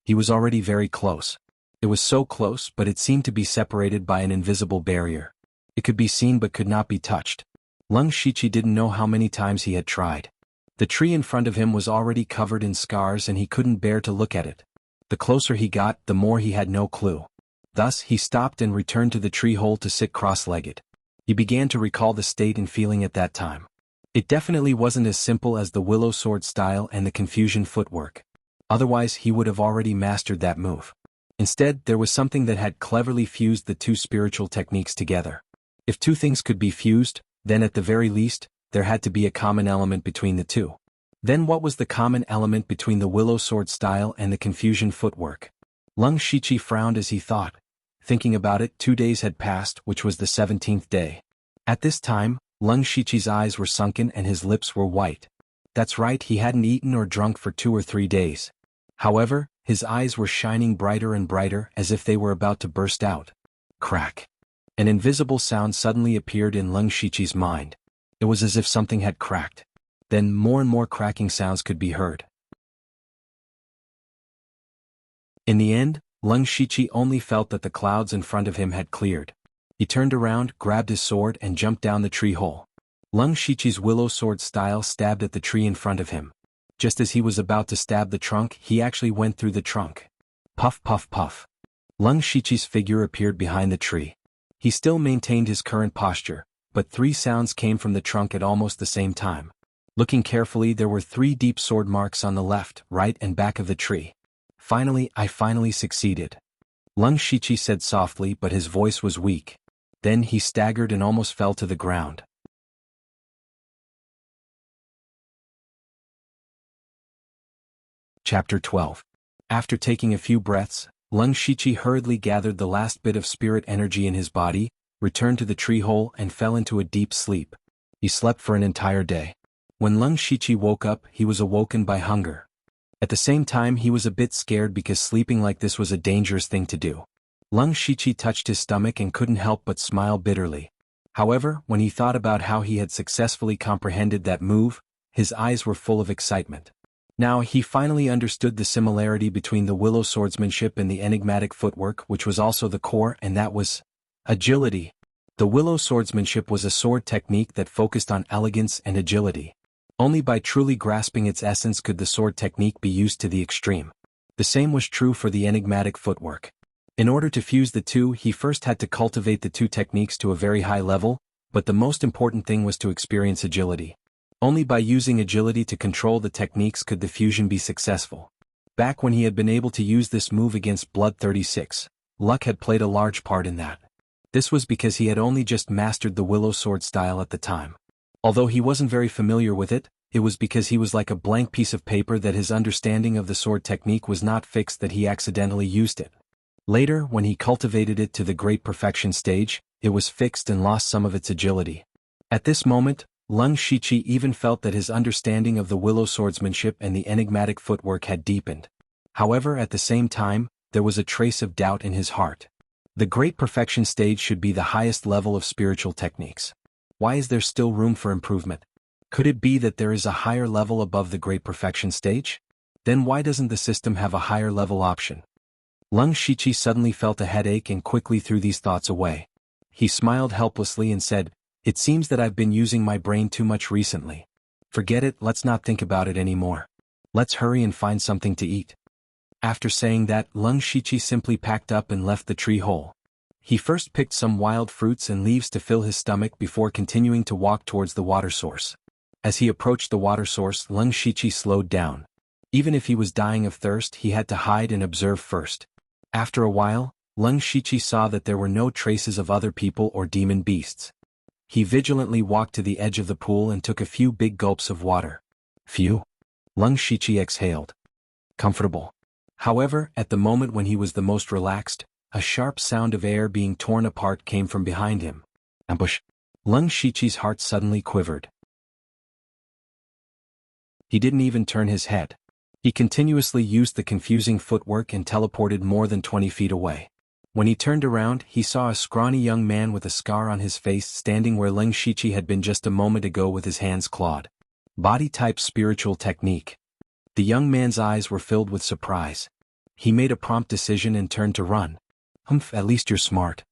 A: He was already very close. It was so close, but it seemed to be separated by an invisible barrier. It could be seen but could not be touched. Leng Shiqi didn't know how many times he had tried. The tree in front of him was already covered in scars and he couldn't bear to look at it. The closer he got, the more he had no clue. Thus, he stopped and returned to the tree hole to sit cross-legged. He began to recall the state and feeling at that time. It definitely wasn't as simple as the willow sword style and the confusion footwork. Otherwise he would have already mastered that move. Instead, there was something that had cleverly fused the two spiritual techniques together. If two things could be fused, then at the very least, there had to be a common element between the two. Then what was the common element between the willow sword style and the confusion footwork? Leng Shiqi frowned as he thought. Thinking about it, 2 days had passed, which was the 17th day. At this time, Leng Shiqi's eyes were sunken and his lips were white. That's right, he hadn't eaten or drunk for 2 or 3 days. However, his eyes were shining brighter and brighter as if they were about to burst out. Crack. An invisible sound suddenly appeared in Leng Shiqi's mind. It was as if something had cracked. Then more and more cracking sounds could be heard. In the end, Leng Shiqi only felt that the clouds in front of him had cleared. He turned around, grabbed his sword and jumped down the tree hole. Leng Shiqi's willow sword style stabbed at the tree in front of him. Just as he was about to stab the trunk, he actually went through the trunk. Puff puff puff. Leng Shiqi's figure appeared behind the tree. He still maintained his current posture, but 3 sounds came from the trunk at almost the same time. Looking carefully, there were 3 deep sword marks on the left, right and back of the tree. I finally succeeded. Leng Shiqi said softly, but his voice was weak. Then he staggered and almost fell to the ground. Chapter 12. After taking a few breaths, Leng Shiqi hurriedly gathered the last bit of spirit energy in his body, returned to the tree hole and fell into a deep sleep. He slept for an entire day. When Leng Shiqi woke up, he was awoken by hunger. At the same time, he was a bit scared because sleeping like this was a dangerous thing to do. Leng Shiqi touched his stomach and couldn't help but smile bitterly. However, when he thought about how he had successfully comprehended that move, his eyes were full of excitement. Now he finally understood the similarity between the willow swordsmanship and the enigmatic footwork, which was also the core, and that was agility. The willow swordsmanship was a sword technique that focused on elegance and agility. Only by truly grasping its essence could the sword technique be used to the extreme. The same was true for the enigmatic footwork. In order to fuse the two, he first had to cultivate the two techniques to a very high level, but the most important thing was to experience agility. Only by using agility to control the techniques could the fusion be successful. Back when he had been able to use this move against Blood 36, luck had played a large part in that. This was because he had only just mastered the willow sword style at the time. Although he wasn't very familiar with it, it was because he was like a blank piece of paper that his understanding of the sword technique was not fixed that he accidentally used it. Later, when he cultivated it to the great perfection stage, it was fixed and lost some of its agility. At this moment, Leng Shiqi even felt that his understanding of the willow swordsmanship and the enigmatic footwork had deepened. However, at the same time, there was a trace of doubt in his heart. The great perfection stage should be the highest level of spiritual techniques. Why is there still room for improvement? Could it be that there is a higher level above the great perfection stage? Then why doesn't the system have a higher level option? Leng Shiqi suddenly felt a headache and quickly threw these thoughts away. He smiled helplessly and said, "It seems that I've been using my brain too much recently. Forget it, let's not think about it anymore. Let's hurry and find something to eat." After saying that, Leng Shiqi simply packed up and left the tree hole. He first picked some wild fruits and leaves to fill his stomach before continuing to walk towards the water source. As he approached the water source, Leng Shiqi slowed down. Even if he was dying of thirst, he had to hide and observe first. After a while, Leng Shiqi saw that there were no traces of other people or demon beasts. He vigilantly walked to the edge of the pool and took a few big gulps of water. Phew! Leng Shiqi exhaled. Comfortable. However, at the moment when he was the most relaxed, a sharp sound of air being torn apart came from behind him. Ambush! Leng Shiqi's heart suddenly quivered. He didn't even turn his head. He continuously used the confusing footwork and teleported more than 20 feet away. When he turned around, he saw a scrawny young man with a scar on his face standing where Leng Shiqi had been just a moment ago with his hands clawed. Body type spiritual technique. The young man's eyes were filled with surprise. He made a prompt decision and turned to run. Humph, at least you're smart.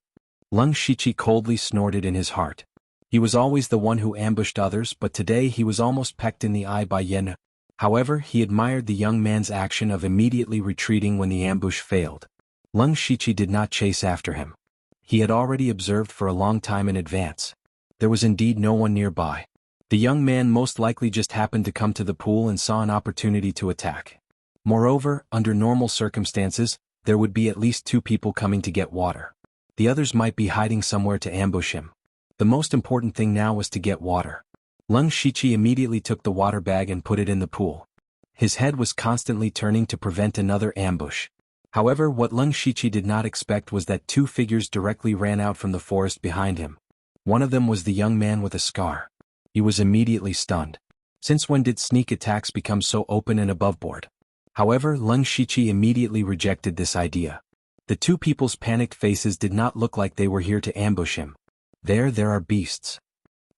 A: Leng Shiqi coldly snorted in his heart. He was always the one who ambushed others, but today he was almost pecked in the eye by Yen. However, he admired the young man's action of immediately retreating when the ambush failed. Leng Shiqi did not chase after him. He had already observed for a long time in advance. There was indeed no one nearby. The young man most likely just happened to come to the pool and saw an opportunity to attack. Moreover, under normal circumstances, there would be at least 2 people coming to get water. The others might be hiding somewhere to ambush him. The most important thing now was to get water. Leng Shiqi immediately took the water bag and put it in the pool. His head was constantly turning to prevent another ambush. However, what Leng Shiqi did not expect was that 2 figures directly ran out from the forest behind him. One of them was the young man with a scar. He was immediately stunned. Since when did sneak attacks become so open and aboveboard? However, Leng Shiqi immediately rejected this idea. The 2 people's panicked faces did not look like they were here to ambush him. There are beasts.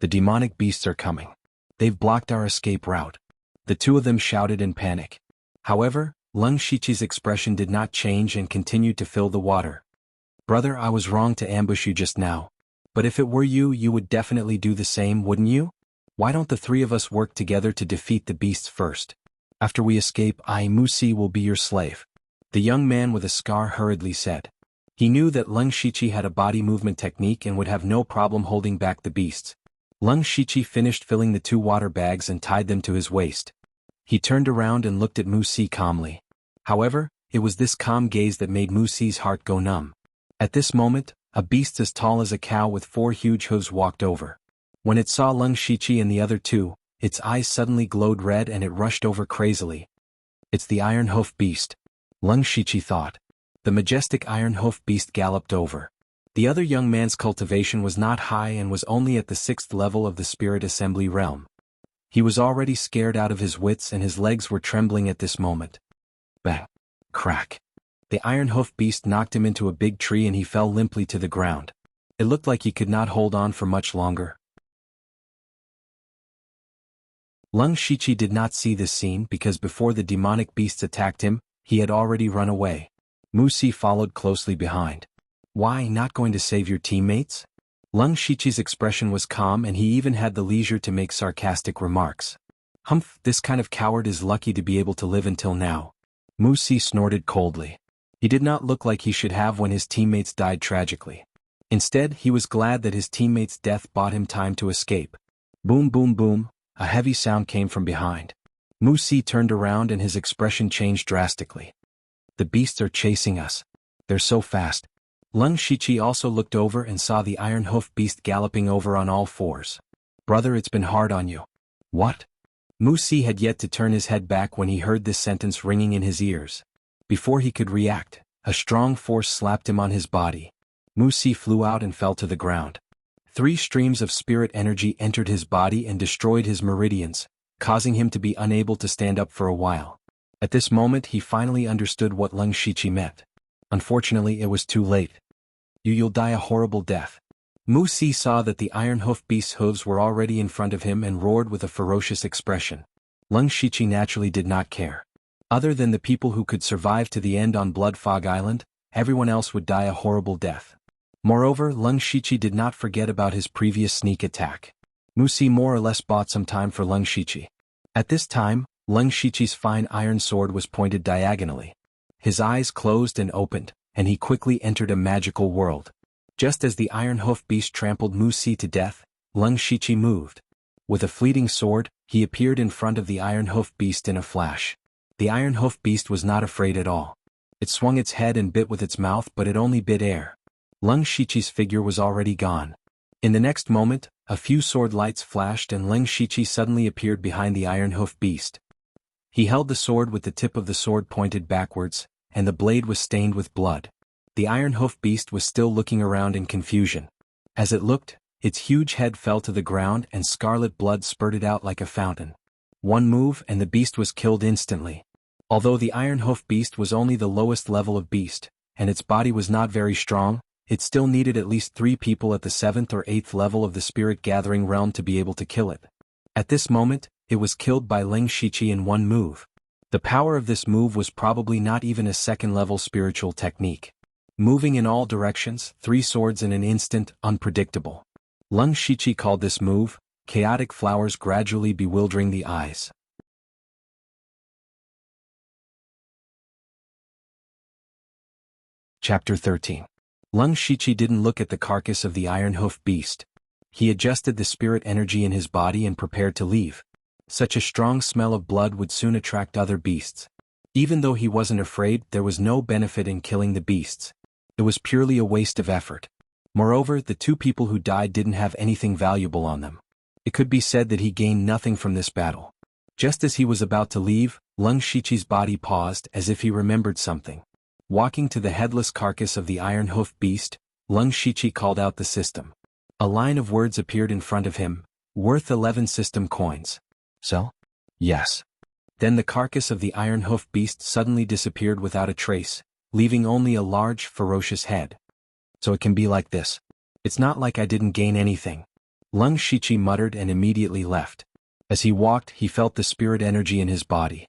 A: The demonic beasts are coming. They've blocked our escape route. The 2 of them shouted in panic. However, Leng Shiqi's expression did not change and continued to fill the water. Brother, I was wrong to ambush you just now. But if it were you, you would definitely do the same, wouldn't you? Why don't the 3 of us work together to defeat the beasts first? After we escape, I, Musi, will be your slave. The young man with a scar hurriedly said. He knew that Leng Shiqi had a body movement technique and would have no problem holding back the beasts. Leng Shiqi finished filling the 2 water bags and tied them to his waist. He turned around and looked at Musi calmly. However, it was this calm gaze that made Musi's heart go numb. At this moment, a beast as tall as a cow with 4 huge hooves walked over. When it saw Leng Shiqi and the other 2, its eyes suddenly glowed red and it rushed over crazily. It's the Iron Hoof Beast. Leng Shiqi thought. The majestic Iron Hoof Beast galloped over. The other young man's cultivation was not high and was only at the 6th level of the spirit assembly realm. He was already scared out of his wits and his legs were trembling at this moment. Bang! Crack! The iron hoof beast knocked him into a big tree and he fell limply to the ground. It looked like he could not hold on for much longer. Xianxia did not see this scene because before the demonic beasts attacked him, he had already run away. Wuxia followed closely behind. Why, not going to save your teammates? Xianxia's expression was calm and he even had the leisure to make sarcastic remarks. Humph, this kind of coward is lucky to be able to live until now. Wuxia snorted coldly. He did not look like he should have when his teammates died tragically. Instead, he was glad that his teammates' death bought him time to escape. Boom boom boom, a heavy sound came from behind. Wuxia turned around and his expression changed drastically. The beasts are chasing us. They're so fast. Xianxia also looked over and saw the iron hoof beast galloping over on all fours. Brother, it's been hard on you. What? Wuxia had yet to turn his head back when he heard this sentence ringing in his ears. Before he could react, a strong force slapped him on his body. Wuxia flew out and fell to the ground. 3 streams of spirit energy entered his body and destroyed his meridians, causing him to be unable to stand up for a while. At this moment he finally understood what Xianxia meant. Unfortunately, it was too late. You'll die a horrible death. Wuxia saw that the iron hoof beast's hooves were already in front of him and roared with a ferocious expression. Xianxia naturally did not care. Other than the people who could survive to the end on Blood Fog Island, everyone else would die a horrible death. Moreover, Xianxia did not forget about his previous sneak attack. Wuxia more or less bought some time for Xianxia. At this time, Xianxia's fine iron sword was pointed diagonally. His eyes closed and opened, and he quickly entered a magical world. Just as the iron hoof beast trampled Wuxia to death, Xianxia moved. With a fleeting sword, he appeared in front of the iron hoof beast in a flash. The iron hoof beast was not afraid at all. It swung its head and bit with its mouth, but it only bit air. Xianxia's figure was already gone. In the next moment, a few sword lights flashed and Xianxia suddenly appeared behind the iron hoof beast. He held the sword with the tip of the sword pointed backwards, and the blade was stained with blood. The iron hoof beast was still looking around in confusion. As it looked, its huge head fell to the ground and scarlet blood spurted out like a fountain. One move and the beast was killed instantly. Although the iron hoof beast was only the lowest level of beast, and its body was not very strong, it still needed at least 3 people at the 7th or 8th level of the spirit gathering realm to be able to kill it. At this moment, it was killed by Xianxia in one move. The power of this move was probably not even a 2nd-level spiritual technique. Moving in all directions, 3 swords in an instant, unpredictable. Xianxia called this move, chaotic flowers gradually bewildering the eyes. Chapter 13. Xianxia didn't look at the carcass of the iron hoof beast. He adjusted the spirit energy in his body and prepared to leave. Such a strong smell of blood would soon attract other beasts. Even though he wasn't afraid, there was no benefit in killing the beasts. It was purely a waste of effort. Moreover, the 2 people who died didn't have anything valuable on them. It could be said that he gained nothing from this battle. Just as he was about to leave, Xianxia's body paused as if he remembered something. Walking to the headless carcass of the iron hoof beast, Xianxia called out the system. A line of words appeared in front of him, worth 11 system coins. So? Yes. Then the carcass of the iron hoof beast suddenly disappeared without a trace, leaving only a large, ferocious head. So it can be like this. It's not like I didn't gain anything. Xianxia muttered and immediately left. As he walked, he felt the spirit energy in his body.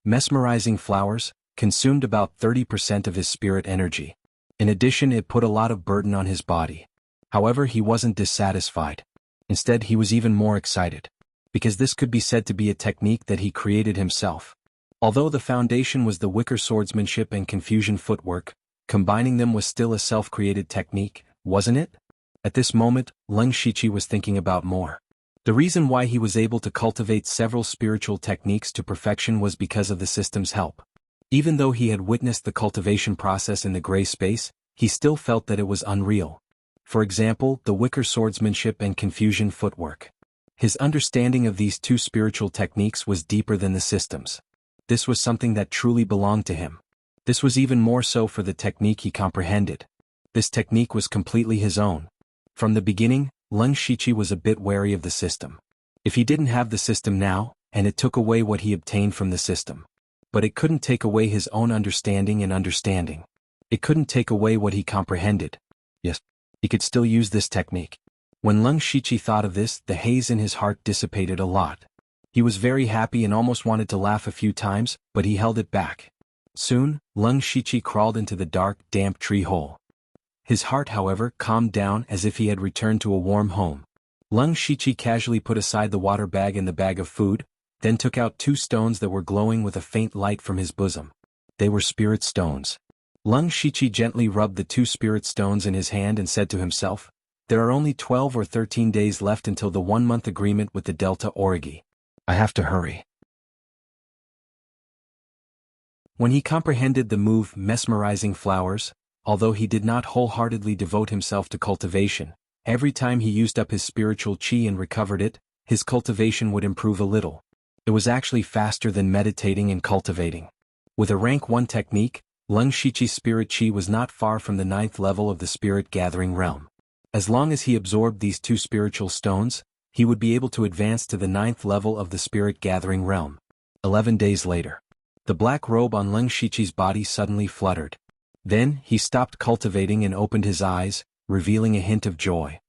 A: Mesmerizing flowers consumed about 30% of his spirit energy. In addition, it put a lot of burden on his body. However, he wasn't dissatisfied. Instead, he was even more excited. Because this could be said to be a technique that he created himself. Although the foundation was the wicker swordsmanship and confusion footwork, combining them was still a self-created technique, wasn't it? At this moment, Xianxia was thinking about more. The reason why he was able to cultivate several spiritual techniques to perfection was because of the system's help. Even though he had witnessed the cultivation process in the gray space, he still felt that it was unreal. For example, the wicker swordsmanship and confusion footwork. His understanding of these 2 spiritual techniques was deeper than the system's. This was something that truly belonged to him. This was even more so for the technique he comprehended. This technique was completely his own. From the beginning, Leng Shiqi was a bit wary of the system. If he didn't have the system now, and it took away what he obtained from the system. But it couldn't take away his own understanding and understanding. It couldn't take away what he comprehended. Yes, he could still use this technique. When Leng Shiqi thought of this, the haze in his heart dissipated a lot. He was very happy and almost wanted to laugh a few times, but he held it back. Soon, Leng Shiqi crawled into the dark, damp tree hole. His heart, however, calmed down as if he had returned to a warm home. Leng Shiqi casually put aside the water bag and the bag of food, then took out 2 stones that were glowing with a faint light from his bosom. They were spirit stones. Leng Shiqi gently rubbed the 2 spirit stones in his hand and said to himself, "There are only 12 or 13 days left until the 1-month agreement with the Delta Origi. I have to hurry." When he comprehended the move mesmerizing flowers, although he did not wholeheartedly devote himself to cultivation, every time he used up his spiritual qi and recovered it, his cultivation would improve a little. It was actually faster than meditating and cultivating. With a rank 1 technique, Leng Shiqi's spirit qi was not far from the 9th level of the spirit gathering realm. As long as he absorbed these 2 spiritual stones, he would be able to advance to the 9th level of the spirit gathering realm. 11 days later. The black robe on Leng Shiqi's body suddenly fluttered. Then, he stopped cultivating and opened his eyes, revealing a hint of joy.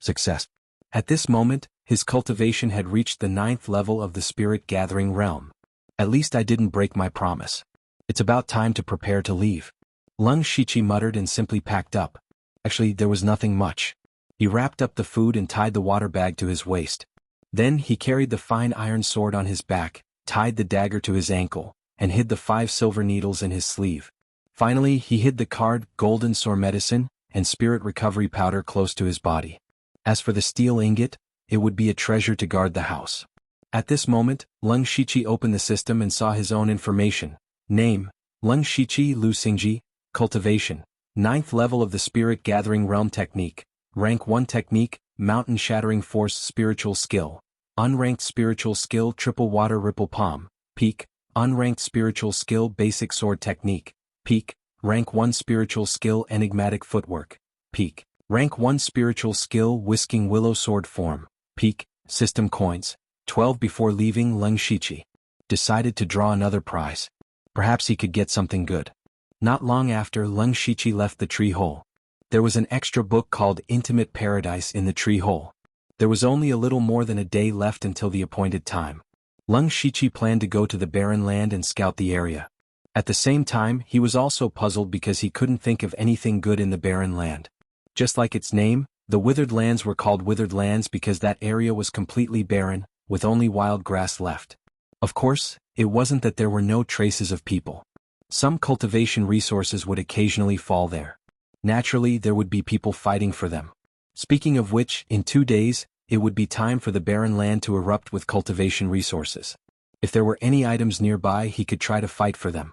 A: Success. At this moment, his cultivation had reached the 9th level of the spirit gathering realm. At least I didn't break my promise. It's about time to prepare to leave. Leng Shiqi muttered and simply packed up. Actually, there was nothing much. He wrapped up the food and tied the water bag to his waist. Then he carried the fine iron sword on his back, tied the dagger to his ankle, and hid the 5 silver needles in his sleeve. Finally, he hid the card, golden sword medicine, and spirit recovery powder close to his body. As for the steel ingot, it would be a treasure to guard the house. At this moment, Leng Shiqi opened the system and saw his own information. Name, Leng Shiqi Lu Xingji, cultivation, 9th level of the spirit gathering realm technique, rank 1 technique, mountain shattering force spiritual skill, unranked spiritual skill triple water ripple palm, peak, unranked spiritual skill basic sword technique, peak, rank 1 spiritual skill enigmatic footwork, peak, rank 1 spiritual skill whisking willow sword form, peak, system coins, 12 before leaving Leng Shiqi. Decided to draw another prize. Perhaps he could get something good. Not long after Leng Shiqi left the tree hole. There was an extra book called Intimate Paradise in the tree hole. There was only a little more than a day left until the appointed time. Leng Shiqi planned to go to the barren land and scout the area. At the same time, he was also puzzled because he couldn't think of anything good in the barren land. Just like its name, the withered lands were called withered lands because that area was completely barren, with only wild grass left. Of course, it wasn't that there were no traces of people. Some cultivation resources would occasionally fall there. Naturally, there would be people fighting for them. Speaking of which, in 2 days, it would be time for the barren land to erupt with cultivation resources. If there were any items nearby, he could try to fight for them.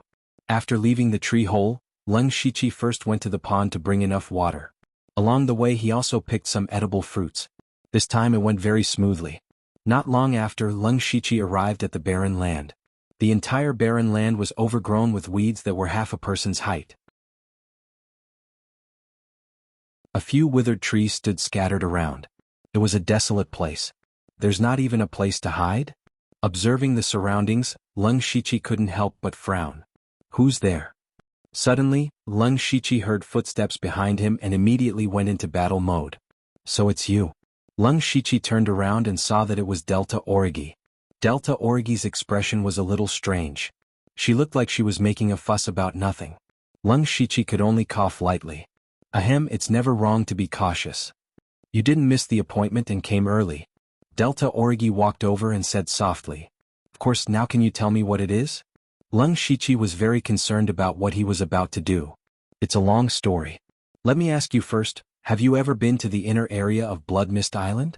A: After leaving the tree hole, Leng Shiqi first went to the pond to bring enough water. Along the way he also picked some edible fruits. This time it went very smoothly. Not long after, Leng Shiqi arrived at the barren land. The entire barren land was overgrown with weeds that were half a person's height. A few withered trees stood scattered around. It was a desolate place. There's not even a place to hide? Observing the surroundings, Leng Shiqi couldn't help but frown. Who's there? Suddenly, Leng Shiqi heard footsteps behind him and immediately went into battle mode. So it's you. Leng Shiqi turned around and saw that it was Delta Origi. Delta Origi's expression was a little strange. She looked like she was making a fuss about nothing. Leng Shiqi could only cough lightly. Ahem, it's never wrong to be cautious. You didn't miss the appointment and came early. Delta Origi walked over and said softly. Of course, now can you tell me what it is? Leng Shiqi was very concerned about what he was about to do. It's a long story. Let me ask you first, have you ever been to the inner area of Blood Mist Island?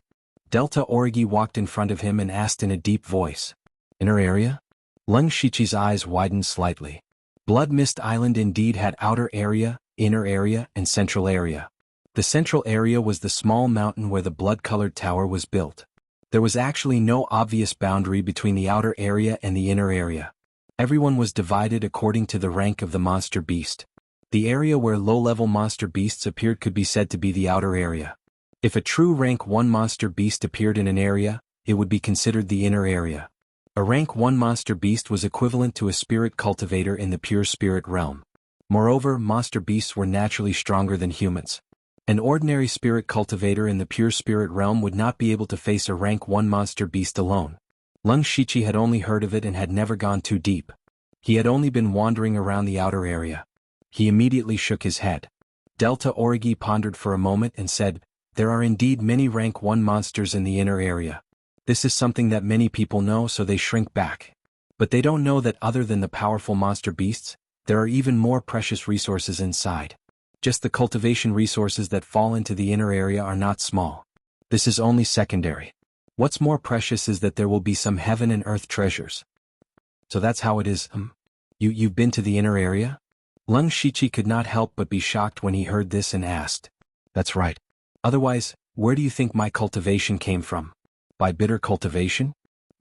A: Delta Origi walked in front of him and asked in a deep voice. Inner area? Leng Shiqi's eyes widened slightly. Blood Mist Island indeed had outer area, inner area, and central area. The central area was the small mountain where the blood-colored tower was built. There was actually no obvious boundary between the outer area and the inner area. Everyone was divided according to the rank of the monster beast. The area where low-level monster beasts appeared could be said to be the outer area. If a true rank 1 monster beast appeared in an area, it would be considered the inner area. A rank 1 monster beast was equivalent to a spirit cultivator in the pure spirit realm. Moreover, monster beasts were naturally stronger than humans. An ordinary spirit cultivator in the pure spirit realm would not be able to face a rank 1 monster beast alone. Lung Shichi had only heard of it and had never gone too deep. He had only been wandering around the outer area. He immediately shook his head. Delta Origi pondered for a moment and said, "There are indeed many rank 1 monsters in the inner area. This is something that many people know, so they shrink back. But they don't know that other than the powerful monster beasts, there are even more precious resources inside. Just the cultivation resources that fall into the inner area are not small. This is only secondary. What's more precious is that there will be some heaven and earth treasures." "So that's how it is, You've been to the inner area?" Lung Shichi could not help but be shocked when he heard this and asked. "That's right. Otherwise, where do you think my cultivation came from? By bitter cultivation?"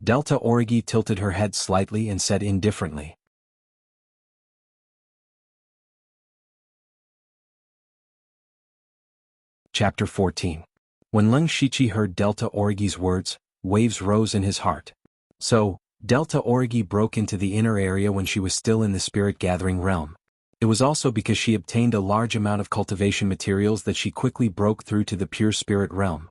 A: Delta Origi tilted her head slightly and said indifferently. Chapter 14. When Lung Shichi heard Delta Origi's words, waves rose in his heart. So, Delta Origi broke into the inner area when she was still in the spirit-gathering realm. It was also because she obtained a large amount of cultivation materials that she quickly broke through to the pure spirit realm.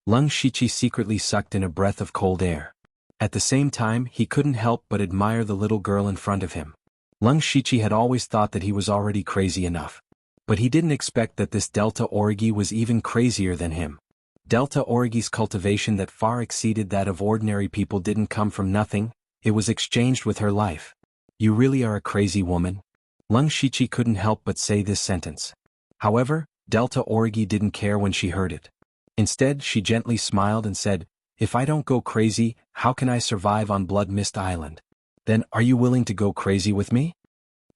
A: Lung Shichi secretly sucked in a breath of cold air. At the same time, he couldn't help but admire the little girl in front of him. Lung Shichi had always thought that he was already crazy enough. But he didn't expect that this Delta Origi was even crazier than him. Delta Origi's cultivation that far exceeded that of ordinary people didn't come from nothing, it was exchanged with her life. "You really are a crazy woman." Lung Shichi couldn't help but say this sentence. However, Delta Origi didn't care when she heard it. Instead, she gently smiled and said, "If I don't go crazy, how can I survive on Blood Mist Island? Then, are you willing to go crazy with me?"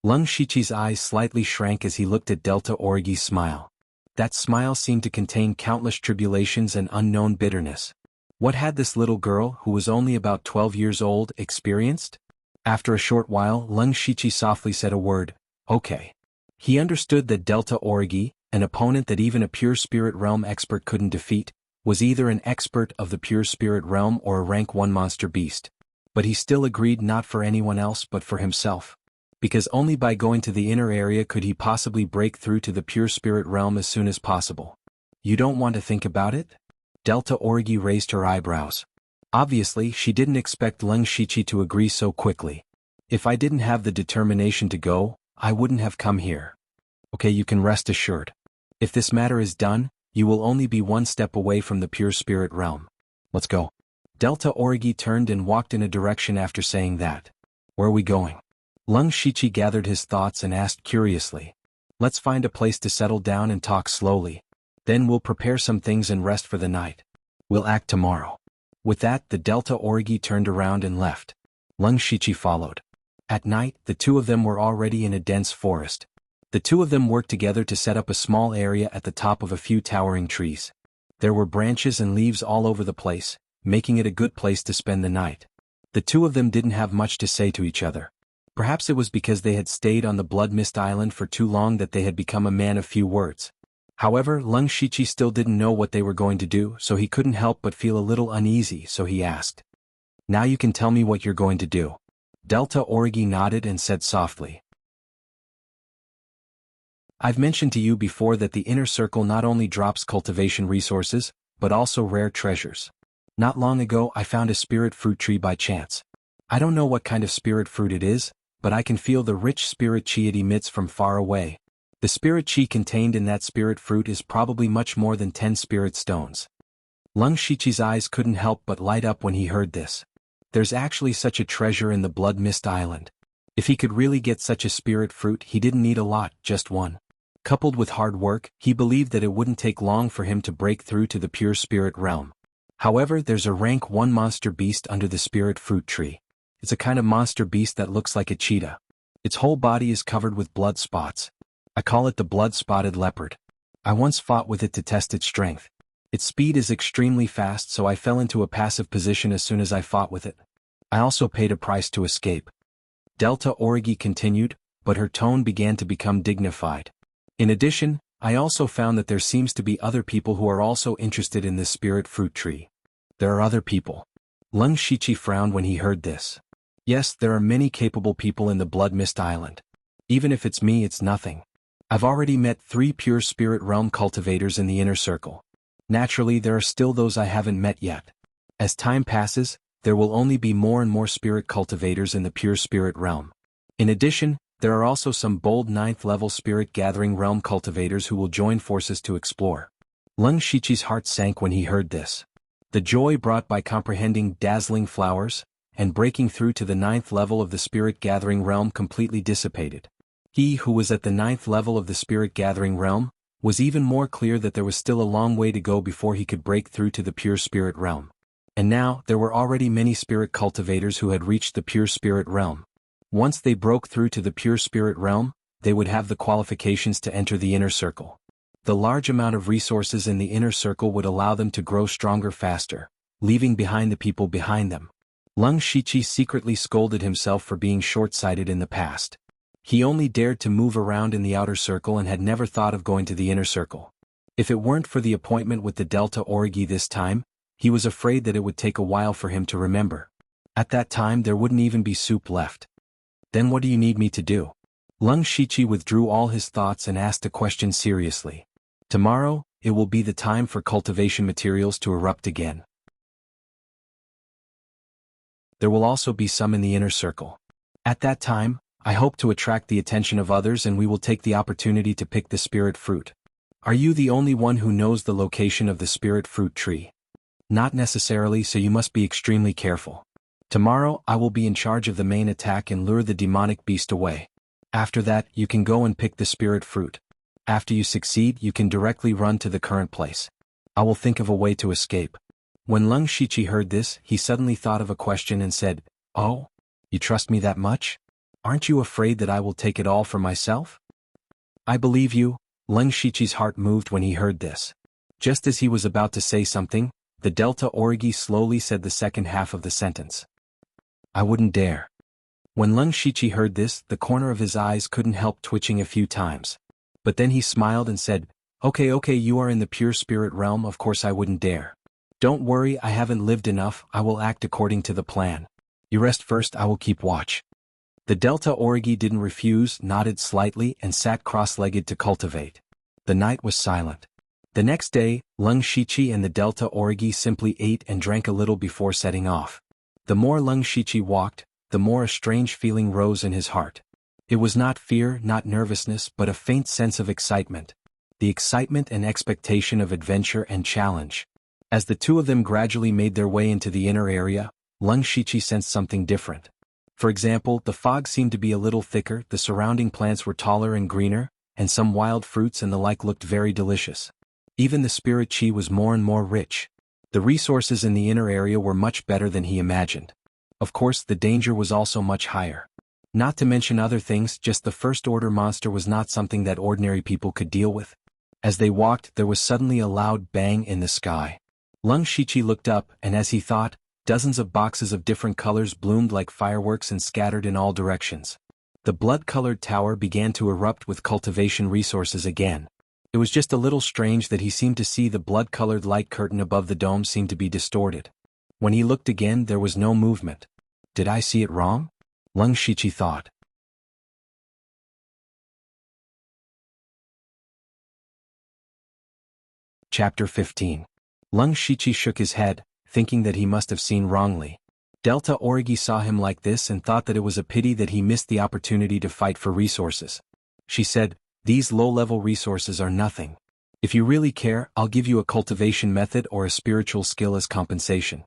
A: Lung Shichi's eyes slightly shrank as he looked at Delta Origi's smile. That smile seemed to contain countless tribulations and unknown bitterness. What had this little girl, who was only about 12 years old, experienced? After a short while, Lung Shichi softly said a word, "Okay." He understood that Delta Origi, an opponent that even a pure spirit realm expert couldn't defeat, was either an expert of the pure spirit realm or a rank 1 monster beast. But he still agreed not for anyone else but for himself. Because only by going to the inner area could he possibly break through to the pure spirit realm as soon as possible. "You don't want to think about it?" Delta Origi raised her eyebrows. Obviously, she didn't expect Lung Shichi to agree so quickly. "If I didn't have the determination to go, I wouldn't have come here. Okay, you can rest assured. If this matter is done, you will only be one step away from the pure spirit realm. Let's go." Delta Origi turned and walked in a direction after saying that. "Where are we going?" Lung Shichi gathered his thoughts and asked curiously. "Let's find a place to settle down and talk slowly. Then we'll prepare some things and rest for the night. We'll act tomorrow." With that, the Delta Origi turned around and left. Lung Shichi followed. At night, the two of them were already in a dense forest. The two of them worked together to set up a small area at the top of a few towering trees. There were branches and leaves all over the place, making it a good place to spend the night. The two of them didn't have much to say to each other. Perhaps it was because they had stayed on the Blood Mist Island for too long that they had become a man of few words. However, Lung Shichi still didn't know what they were going to do, so he couldn't help but feel a little uneasy, so he asked. "Now you can tell me what you're going to do." Delta Origi nodded and said softly. "I've mentioned to you before that the inner circle not only drops cultivation resources, but also rare treasures. Not long ago I found a spirit fruit tree by chance. I don't know what kind of spirit fruit it is, but I can feel the rich spirit chi it emits from far away. The spirit chi contained in that spirit fruit is probably much more than 10 spirit stones." Lung Shichi's eyes couldn't help but light up when he heard this. There's actually such a treasure in the Blood Mist Island. If he could really get such a spirit fruit, he didn't need a lot, just one. Coupled with hard work, he believed that it wouldn't take long for him to break through to the pure spirit realm. However, there's a rank 1 monster beast under the spirit fruit tree. It's a kind of monster beast that looks like a cheetah. Its whole body is covered with blood spots. I call it the blood-spotted leopard. I once fought with it to test its strength. Its speed is extremely fast, so I fell into a passive position as soon as I fought with it. I also paid a price to escape." Delta Origi continued, but her tone began to become dignified. In addition, I also found that there seems to be other people who are also interested in this spirit fruit tree. There are other people. Leng Shiqi frowned when he heard this. Yes, there are many capable people in the Blood Mist Island. Even if it's me, it's nothing. I've already met 3 pure spirit realm cultivators in the inner circle. Naturally, there are still those I haven't met yet. As time passes, there will only be more and more spirit cultivators in the pure spirit realm. In addition, there are also some bold 9th level spirit gathering realm cultivators who will join forces to explore. Leng Shiqi's heart sank when he heard this. The joy brought by comprehending dazzling flowers and breaking through to the 9th level of the spirit gathering realm completely dissipated. He who was at the 9th level of the spirit gathering realm was even more clear that there was still a long way to go before he could break through to the pure spirit realm. And now, there were already many spirit cultivators who had reached the pure spirit realm. Once they broke through to the pure spirit realm, they would have the qualifications to enter the inner circle. The large amount of resources in the inner circle would allow them to grow stronger faster, leaving behind the people behind them. Leng Shiqi secretly scolded himself for being short-sighted in the past. He only dared to move around in the outer circle and had never thought of going to the inner circle. If it weren't for the appointment with the Delta Origi this time, he was afraid that it would take a while for him to remember. At that time there wouldn't even be soup left. Then what do you need me to do? Leng Shiqi withdrew all his thoughts and asked a question seriously. Tomorrow, it will be the time for cultivation materials to erupt again. There will also be some in the inner circle. At that time, I hope to attract the attention of others and we will take the opportunity to pick the spirit fruit. Are you the only one who knows the location of the spirit fruit tree? Not necessarily, so you must be extremely careful. Tomorrow I will be in charge of the main attack and lure the demonic beast away. After that, you can go and pick the spirit fruit. After you succeed, you can directly run to the current place. I will think of a way to escape. When Leng Shiqi heard this, he suddenly thought of a question and said, "Oh? You trust me that much? Aren't you afraid that I will take it all for myself?" "I believe you." Leng Shiqi's heart moved when he heard this. Just as he was about to say something, the Delta Origi slowly said the second half of the sentence. "I wouldn't dare." When Leng Shiqi heard this, the corner of his eyes couldn't help twitching a few times. But then he smiled and said, Okay, you are in the pure spirit realm, of course I wouldn't dare. Don't worry, I haven't lived enough, I will act according to the plan. You rest first, I will keep watch." The Delta Origi didn't refuse, nodded slightly and sat cross-legged to cultivate. The night was silent. The next day, Leng Shiqi and the Delta Origi simply ate and drank a little before setting off. The more Leng Shiqi walked, the more a strange feeling rose in his heart. It was not fear, not nervousness, but a faint sense of excitement. The excitement and expectation of adventure and challenge. As the two of them gradually made their way into the inner area, Leng Shiqi sensed something different. For example, the fog seemed to be a little thicker, the surrounding plants were taller and greener, and some wild fruits and the like looked very delicious. Even the spirit chi was more and more rich. The resources in the inner area were much better than he imagined. Of course, the danger was also much higher. Not to mention other things, just the first-order monster was not something that ordinary people could deal with. As they walked, there was suddenly a loud bang in the sky. Leng Shiqi looked up, and as he thought, dozens of boxes of different colors bloomed like fireworks and scattered in all directions. The blood-colored tower began to erupt with cultivation resources again. It was just a little strange that he seemed to see the blood-colored light curtain above the dome seem to be distorted. When he looked again, there was no movement. Did I see it wrong? Leng Shiqi thought. Chapter 15. Leng Shiqi shook his head, thinking that he must have seen wrongly. Delta Origi saw him like this and thought that it was a pity that he missed the opportunity to fight for resources. She said, "These low-level resources are nothing. If you really care, I'll give you a cultivation method or a spiritual skill as compensation."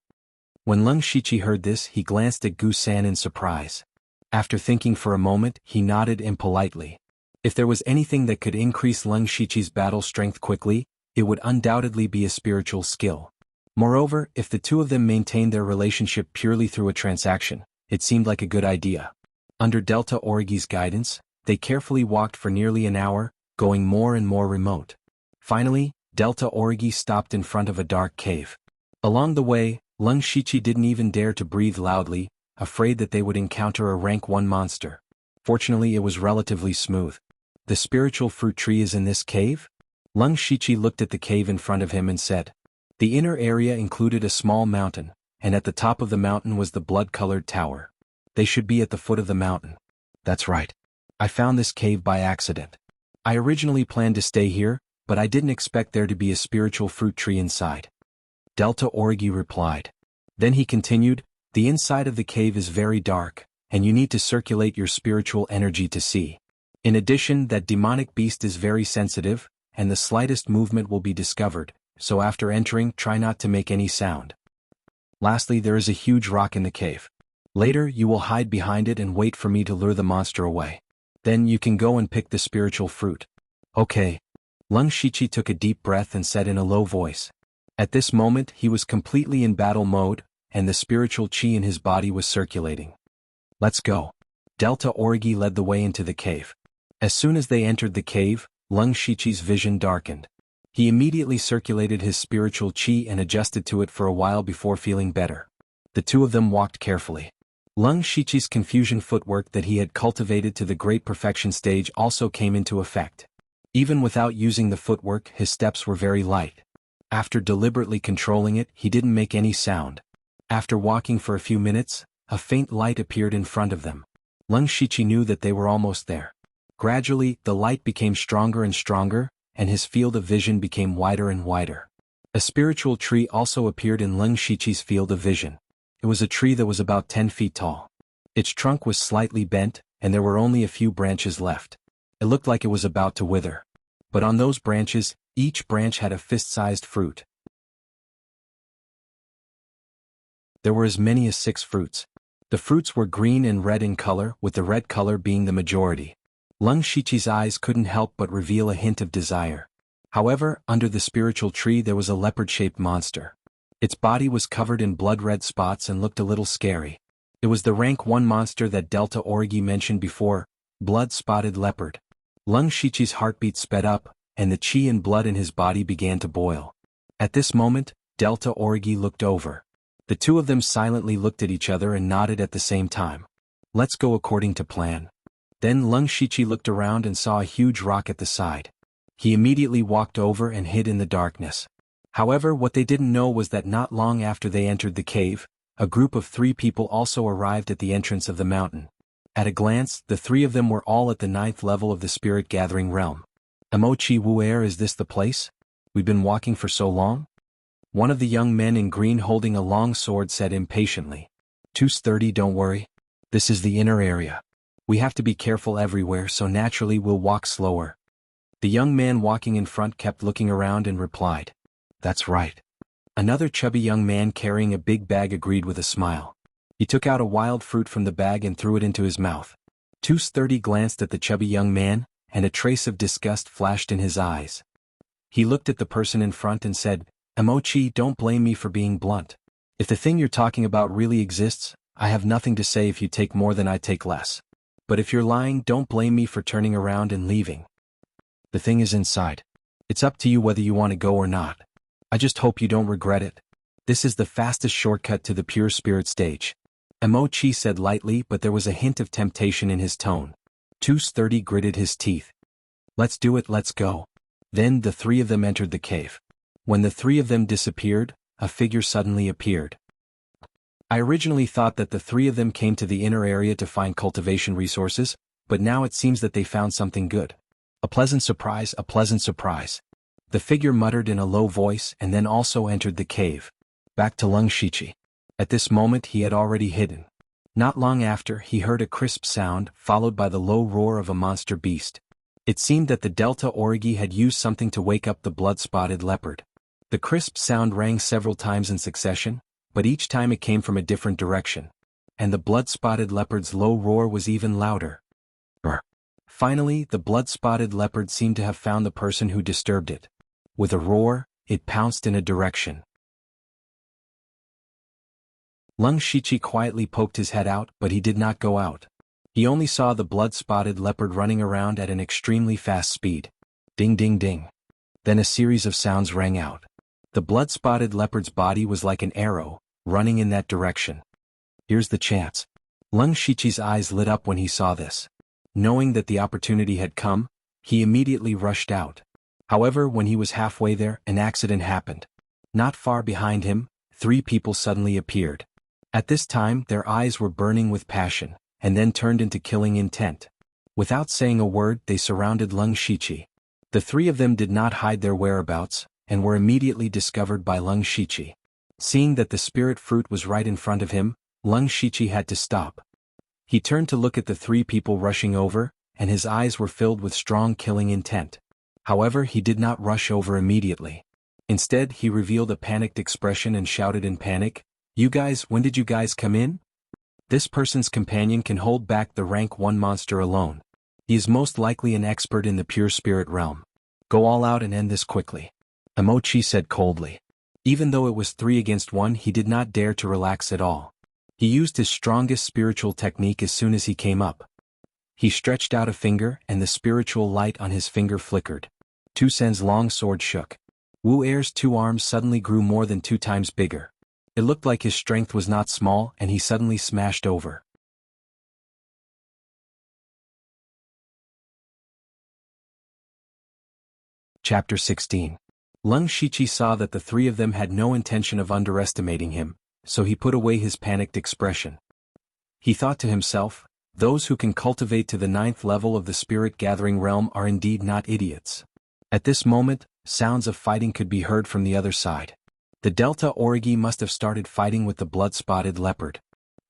A: When Leng Shiqi heard this, he glanced at Gu San in surprise. After thinking for a moment, he nodded impolitely. If there was anything that could increase Leng Shiqi's battle strength quickly, it would undoubtedly be a spiritual skill. Moreover, if the two of them maintained their relationship purely through a transaction, it seemed like a good idea. Under Delta Origi's guidance, they carefully walked for nearly an hour, going more and more remote. Finally, Delta Origi stopped in front of a dark cave. Along the way, Leng Shiqi didn't even dare to breathe loudly, afraid that they would encounter a rank 1 monster. Fortunately, it was relatively smooth. The spiritual fruit tree is in this cave? Lung Shichi looked at the cave in front of him and said. The inner area included a small mountain, and at the top of the mountain was the blood-colored tower. They should be at the foot of the mountain. That's right. I found this cave by accident. I originally planned to stay here, but I didn't expect there to be a spiritual fruit tree inside. Delta Origi replied. Then he continued, the inside of the cave is very dark, and you need to circulate your spiritual energy to see. In addition, that demonic beast is very sensitive, and the slightest movement will be discovered, so after entering, try not to make any sound. Lastly, there is a huge rock in the cave. Later, you will hide behind it and wait for me to lure the monster away. Then you can go and pick the spiritual fruit. Okay. Lung Shichi took a deep breath and said in a low voice. At this moment, he was completely in battle mode, and the spiritual chi in his body was circulating. Let's go. Delta Origi led the way into the cave. As soon as they entered the cave, Lung Shichi's vision darkened. He immediately circulated his spiritual chi and adjusted to it for a while before feeling better. The two of them walked carefully. Lung Shichi's confusion footwork that he had cultivated to the great perfection stage also came into effect. Even without using the footwork, his steps were very light. After deliberately controlling it, he didn't make any sound. After walking for a few minutes, a faint light appeared in front of them. Lung Shichi knew that they were almost there. Gradually, the light became stronger and stronger, and his field of vision became wider and wider. A spiritual tree also appeared in Lung Shichi's field of vision. It was a tree that was about 10 feet tall. Its trunk was slightly bent, and there were only a few branches left. It looked like it was about to wither. But on those branches, each branch had a fist-sized fruit. There were as many as 6 fruits. The fruits were green and red in color, with the red color being the majority. Lung Shichi's eyes couldn't help but reveal a hint of desire. However, under the spiritual tree there was a leopard-shaped monster. Its body was covered in blood-red spots and looked a little scary. It was the rank 1 monster that Delta Origi mentioned before, blood-spotted leopard. Lung Shichi's heartbeat sped up, and the chi and blood in his body began to boil. At this moment, Delta Origi looked over. The two of them silently looked at each other and nodded at the same time. Let's go according to plan. Then Lung Shichi looked around and saw a huge rock at the side. He immediately walked over and hid in the darkness. However, what they didn't know was that not long after they entered the cave, a group of 3 people also arrived at the entrance of the mountain. At a glance, the 3 of them were all at the 9th level of the spirit gathering realm. Amochi Wuer, is this the place? We've been walking for so long? One of the young men in green holding a long sword said impatiently. Too sturdy, don't worry. This is the inner area. We have to be careful everywhere, so naturally we'll walk slower. The young man walking in front kept looking around and replied. That's right. Another chubby young man carrying a big bag agreed with a smile. He took out a wild fruit from the bag and threw it into his mouth. Too sturdy glanced at the chubby young man, and a trace of disgust flashed in his eyes. He looked at the person in front and said, Amochi, don't blame me for being blunt. If the thing you're talking about really exists, I have nothing to say if you take more than I take less. But if you're lying, don't blame me for turning around and leaving. The thing is inside. It's up to you whether you want to go or not. I just hope you don't regret it. This is the fastest shortcut to the pure spirit stage. Amochi said lightly, but there was a hint of temptation in his tone. Too sturdy gritted his teeth. Let's do it, let's go. Then the 3 of them entered the cave. When the 3 of them disappeared, a figure suddenly appeared. I originally thought that the 3 of them came to the inner area to find cultivation resources, but now it seems that they found something good. A pleasant surprise, a pleasant surprise. The figure muttered in a low voice and then also entered the cave. Back to Lung Shichi. At this moment he had already hidden. Not long after, he heard a crisp sound, followed by the low roar of a monster beast. It seemed that the Delta Origi had used something to wake up the blood-spotted leopard. The crisp sound rang several times in succession, but each time it came from a different direction. And the blood-spotted leopard's low roar was even louder. Finally, the blood-spotted leopard seemed to have found the person who disturbed it. With a roar, it pounced in a direction. Lung Shichi quietly poked his head out, but he did not go out. He only saw the blood-spotted leopard running around at an extremely fast speed. Ding ding ding. Then a series of sounds rang out. The blood-spotted leopard's body was like an arrow, running in that direction. Here's the chance. Lung Shichi's eyes lit up when he saw this. Knowing that the opportunity had come, he immediately rushed out. However, when he was halfway there, an accident happened. Not far behind him, 3 people suddenly appeared. At this time, their eyes were burning with passion, and then turned into killing intent. Without saying a word, they surrounded Leng Shiqi. The 3 of them did not hide their whereabouts, and were immediately discovered by Leng Shiqi. Seeing that the spirit fruit was right in front of him, Leng Shiqi had to stop. He turned to look at the 3 people rushing over, and his eyes were filled with strong killing intent. However, he did not rush over immediately. Instead, he revealed a panicked expression and shouted in panic, "You guys, when did you guys come in?" This person's companion can hold back the rank 1 monster alone. He is most likely an expert in the pure spirit realm. Go all out and end this quickly. Emochi said coldly. Even though it was 3 against 1, he did not dare to relax at all. He used his strongest spiritual technique as soon as he came up. He stretched out a finger, and the spiritual light on his finger flickered. Tu Sen's long sword shook. Wu Er's 2 arms suddenly grew more than 2 times bigger. It looked like his strength was not small, and he suddenly smashed over. Chapter 16. Leng Shiqi saw that the 3 of them had no intention of underestimating him, so he put away his panicked expression. He thought to himself, those who can cultivate to the 9th level of the spirit-gathering realm are indeed not idiots. At this moment, sounds of fighting could be heard from the other side. The Delta Origi must have started fighting with the blood-spotted leopard.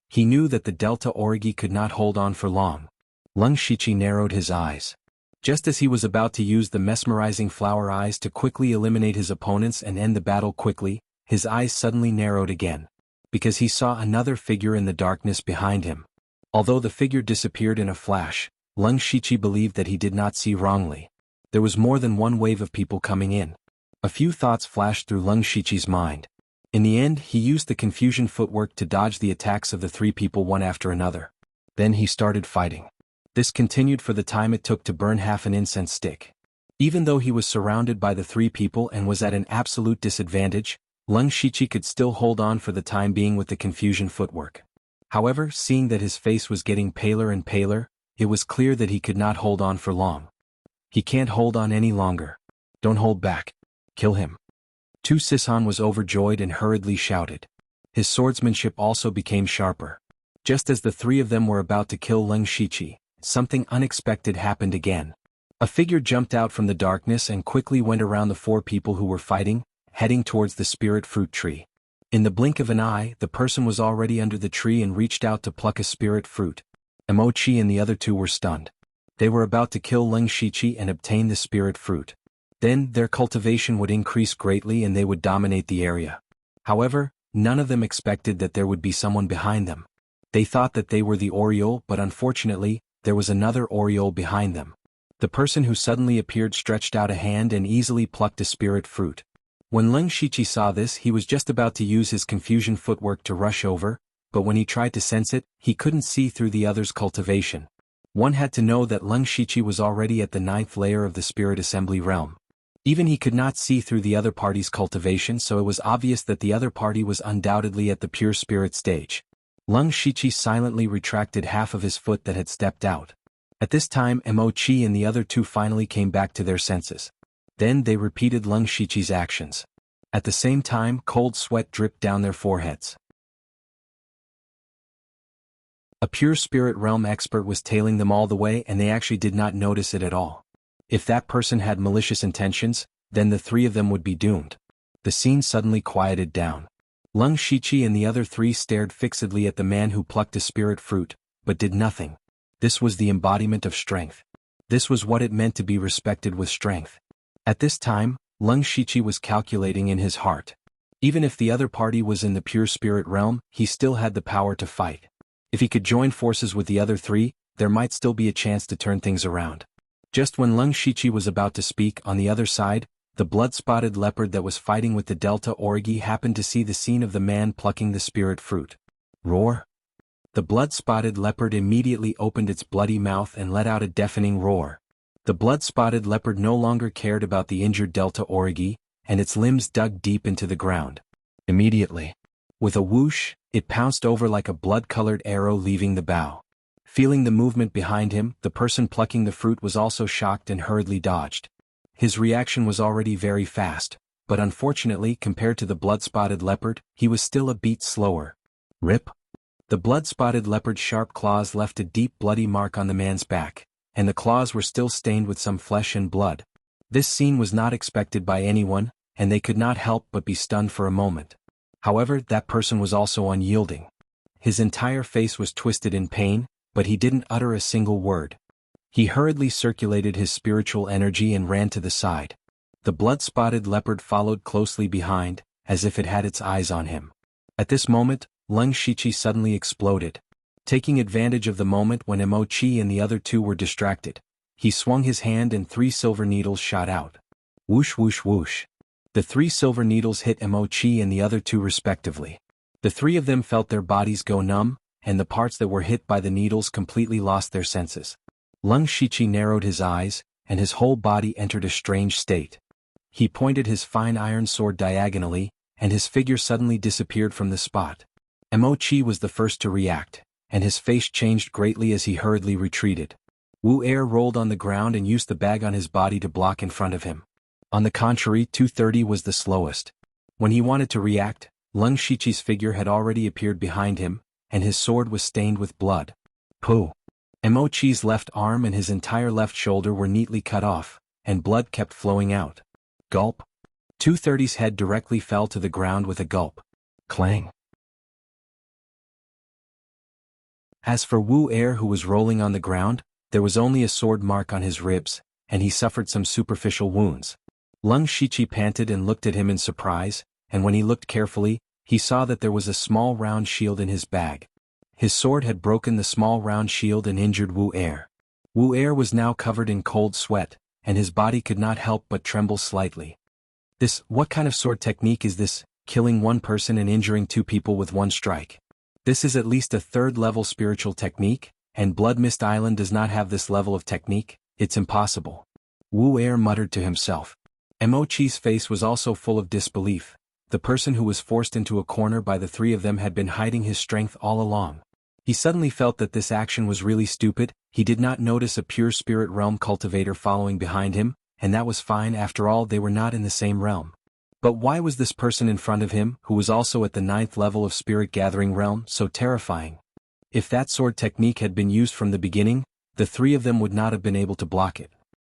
A: He knew that the Delta Origi could not hold on for long. Leng Shiqi narrowed his eyes. Just as he was about to use the mesmerizing flower eyes to quickly eliminate his opponents and end the battle quickly, his eyes suddenly narrowed again, because he saw another figure in the darkness behind him. Although the figure disappeared in a flash, Leng Shiqi believed that he did not see wrongly. There was more than 1 wave of people coming in. A few thoughts flashed through Leng Shiqi's mind. In the end, he used the confusion footwork to dodge the attacks of the 3 people one after another. Then he started fighting. This continued for the time it took to burn half an incense stick. Even though he was surrounded by the 3 people and was at an absolute disadvantage, Leng Shiqi could still hold on for the time being with the confusion footwork. However, seeing that his face was getting paler and paler, it was clear that he could not hold on for long. He can't hold on any longer. Don't hold back. Kill him. Tu Sisan was overjoyed and hurriedly shouted. His swordsmanship also became sharper. Just as the 3 of them were about to kill Leng Shiqi, something unexpected happened again. A figure jumped out from the darkness and quickly went around the 4 people who were fighting, heading towards the spirit fruit tree. In the blink of an eye, the person was already under the tree and reached out to pluck a spirit fruit. Emochi and the other 2 were stunned. They were about to kill Leng Shiqi and obtain the spirit fruit. Then, their cultivation would increase greatly and they would dominate the area. However, none of them expected that there would be someone behind them. They thought that they were the Oriole, but unfortunately, there was another Oriole behind them. The person who suddenly appeared stretched out a hand and easily plucked a spirit fruit. When Leng Shiqi saw this, he was just about to use his confusion footwork to rush over, but when he tried to sense it, he couldn't see through the other's cultivation. One had to know that Leng Shiqi was already at the 9th layer of the spirit assembly realm. Even he could not see through the other party's cultivation, so it was obvious that the other party was undoubtedly at the pure spirit stage. Leng Shiqi silently retracted half of his foot that had stepped out. At this time, Emochi and the other 2 finally came back to their senses. Then they repeated Leng Shiqi's actions. At the same time, cold sweat dripped down their foreheads. A pure spirit realm expert was tailing them all the way and they actually did not notice it at all. If that person had malicious intentions, then the 3 of them would be doomed. The scene suddenly quieted down. Leng Shiqi and the other 3 stared fixedly at the man who plucked a spirit fruit, but did nothing. This was the embodiment of strength. This was what it meant to be respected with strength. At this time, Leng Shiqi was calculating in his heart. Even if the other party was in the pure spirit realm, he still had the power to fight. If he could join forces with the other 3, there might still be a chance to turn things around. Just when Leng Shiqi was about to speak, on the other side, the blood-spotted leopard that was fighting with the Delta Origi happened to see the scene of the man plucking the spirit fruit. Roar! The blood-spotted leopard immediately opened its bloody mouth and let out a deafening roar. The blood-spotted leopard no longer cared about the injured Delta Origi, and its limbs dug deep into the ground. Immediately, with a whoosh, it pounced over like a blood-colored arrow leaving the bow. Feeling the movement behind him, the person plucking the fruit was also shocked and hurriedly dodged. His reaction was already very fast, but unfortunately compared to the blood-spotted leopard, he was still a beat slower. Rip! The blood-spotted leopard's sharp claws left a deep bloody mark on the man's back, and the claws were still stained with some flesh and blood. This scene was not expected by anyone, and they could not help but be stunned for a moment. However, that person was also unyielding. His entire face was twisted in pain, but he didn't utter a single word. He hurriedly circulated his spiritual energy and ran to the side. The blood-spotted leopard followed closely behind, as if it had its eyes on him. At this moment, Leng Shiqi suddenly exploded. Taking advantage of the moment when Mo Qi and the other two were distracted, he swung his hand and 3 silver needles shot out. Whoosh whoosh whoosh. The 3 silver needles hit Mo Qi and the other two respectively. The 3 of them felt their bodies go numb, and the parts that were hit by the needles completely lost their senses. Leng Shiqi narrowed his eyes, and his whole body entered a strange state. He pointed his fine iron sword diagonally, and his figure suddenly disappeared from the spot. Mo Qi was the first to react, and his face changed greatly as he hurriedly retreated. Wu Er rolled on the ground and used the bag on his body to block in front of him. On the contrary, 230 was the slowest. When he wanted to react, Leng Shiqi's figure had already appeared behind him, and his sword was stained with blood. Pooh! Mo Qi's left arm and his entire left shoulder were neatly cut off, and blood kept flowing out. Gulp! 230's head directly fell to the ground with a gulp. Clang! As for Wu Er, who was rolling on the ground, there was only a sword mark on his ribs, and he suffered some superficial wounds. Leng Shiqi panted and looked at him in surprise, and when he looked carefully, he saw that there was a small round shield in his bag. His sword had broken the small round shield and injured Wu Er. Wu Er was now covered in cold sweat, and his body could not help but tremble slightly. What kind of sword technique is this, killing one person and injuring 2 people with 1 strike? This is at least a 3rd-level spiritual technique, and Blood Mist Island does not have this level of technique. It's impossible. Wu Er muttered to himself. Mo Qi's face was also full of disbelief. The person who was forced into a corner by the 3 of them had been hiding his strength all along. He suddenly felt that this action was really stupid. He did not notice a pure spirit realm cultivator following behind him, and that was fine. After all, they were not in the same realm. But why was this person in front of him, who was also at the 9th level of spirit gathering realm, so terrifying? If that sword technique had been used from the beginning, the 3 of them would not have been able to block it.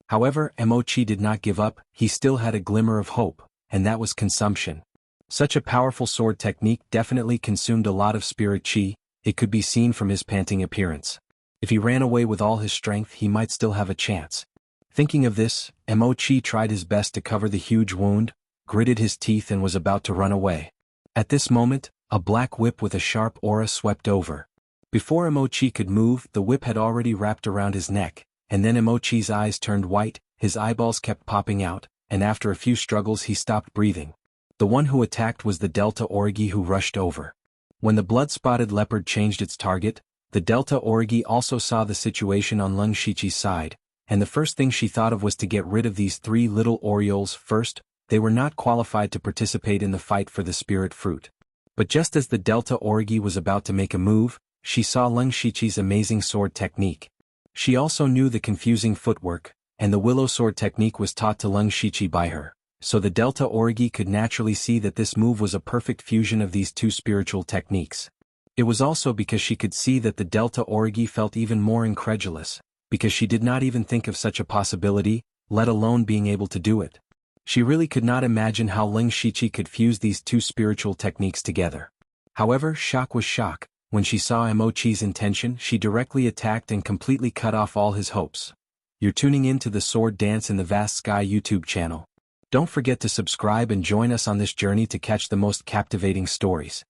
A: However, Mo Qi did not give up. He still had a glimmer of hope, and that was consumption. Such a powerful sword technique definitely consumed a lot of spirit qi. It could be seen from his panting appearance. If he ran away with all his strength, he might still have a chance. Thinking of this, Mo Qi tried his best to cover the huge wound, gritted his teeth and was about to run away. At this moment, a black whip with a sharp aura swept over. Before Mo Qi could move, the whip had already wrapped around his neck, and then Mo Qi's eyes turned white, his eyeballs kept popping out, and after a few struggles he stopped breathing. The one who attacked was the Delta Origi, who rushed over. When the blood-spotted leopard changed its target, the Delta Origi also saw the situation on Leng Shiqi's side, and the first thing she thought of was to get rid of these 3 little Orioles first. They were not qualified to participate in the fight for the spirit fruit. But just as the Delta Origi was about to make a move, she saw Leng Shiqi's amazing sword technique. She also knew the confusing footwork, and the willow sword technique was taught to Leng Shiqi by her, so the Delta Origi could naturally see that this move was a perfect fusion of these 2 spiritual techniques. It was also because she could see that the Delta Origi felt even more incredulous, because she did not even think of such a possibility, let alone being able to do it. She really could not imagine how Leng Shiqi could fuse these 2 spiritual techniques together. However, shock was shock. When she saw Mo Qi's intention, she directly attacked and completely cut off all his hopes. You're tuning in to the Sword Dance in the Vast Sky YouTube channel. Don't forget to subscribe and join us on this journey to catch the most captivating stories.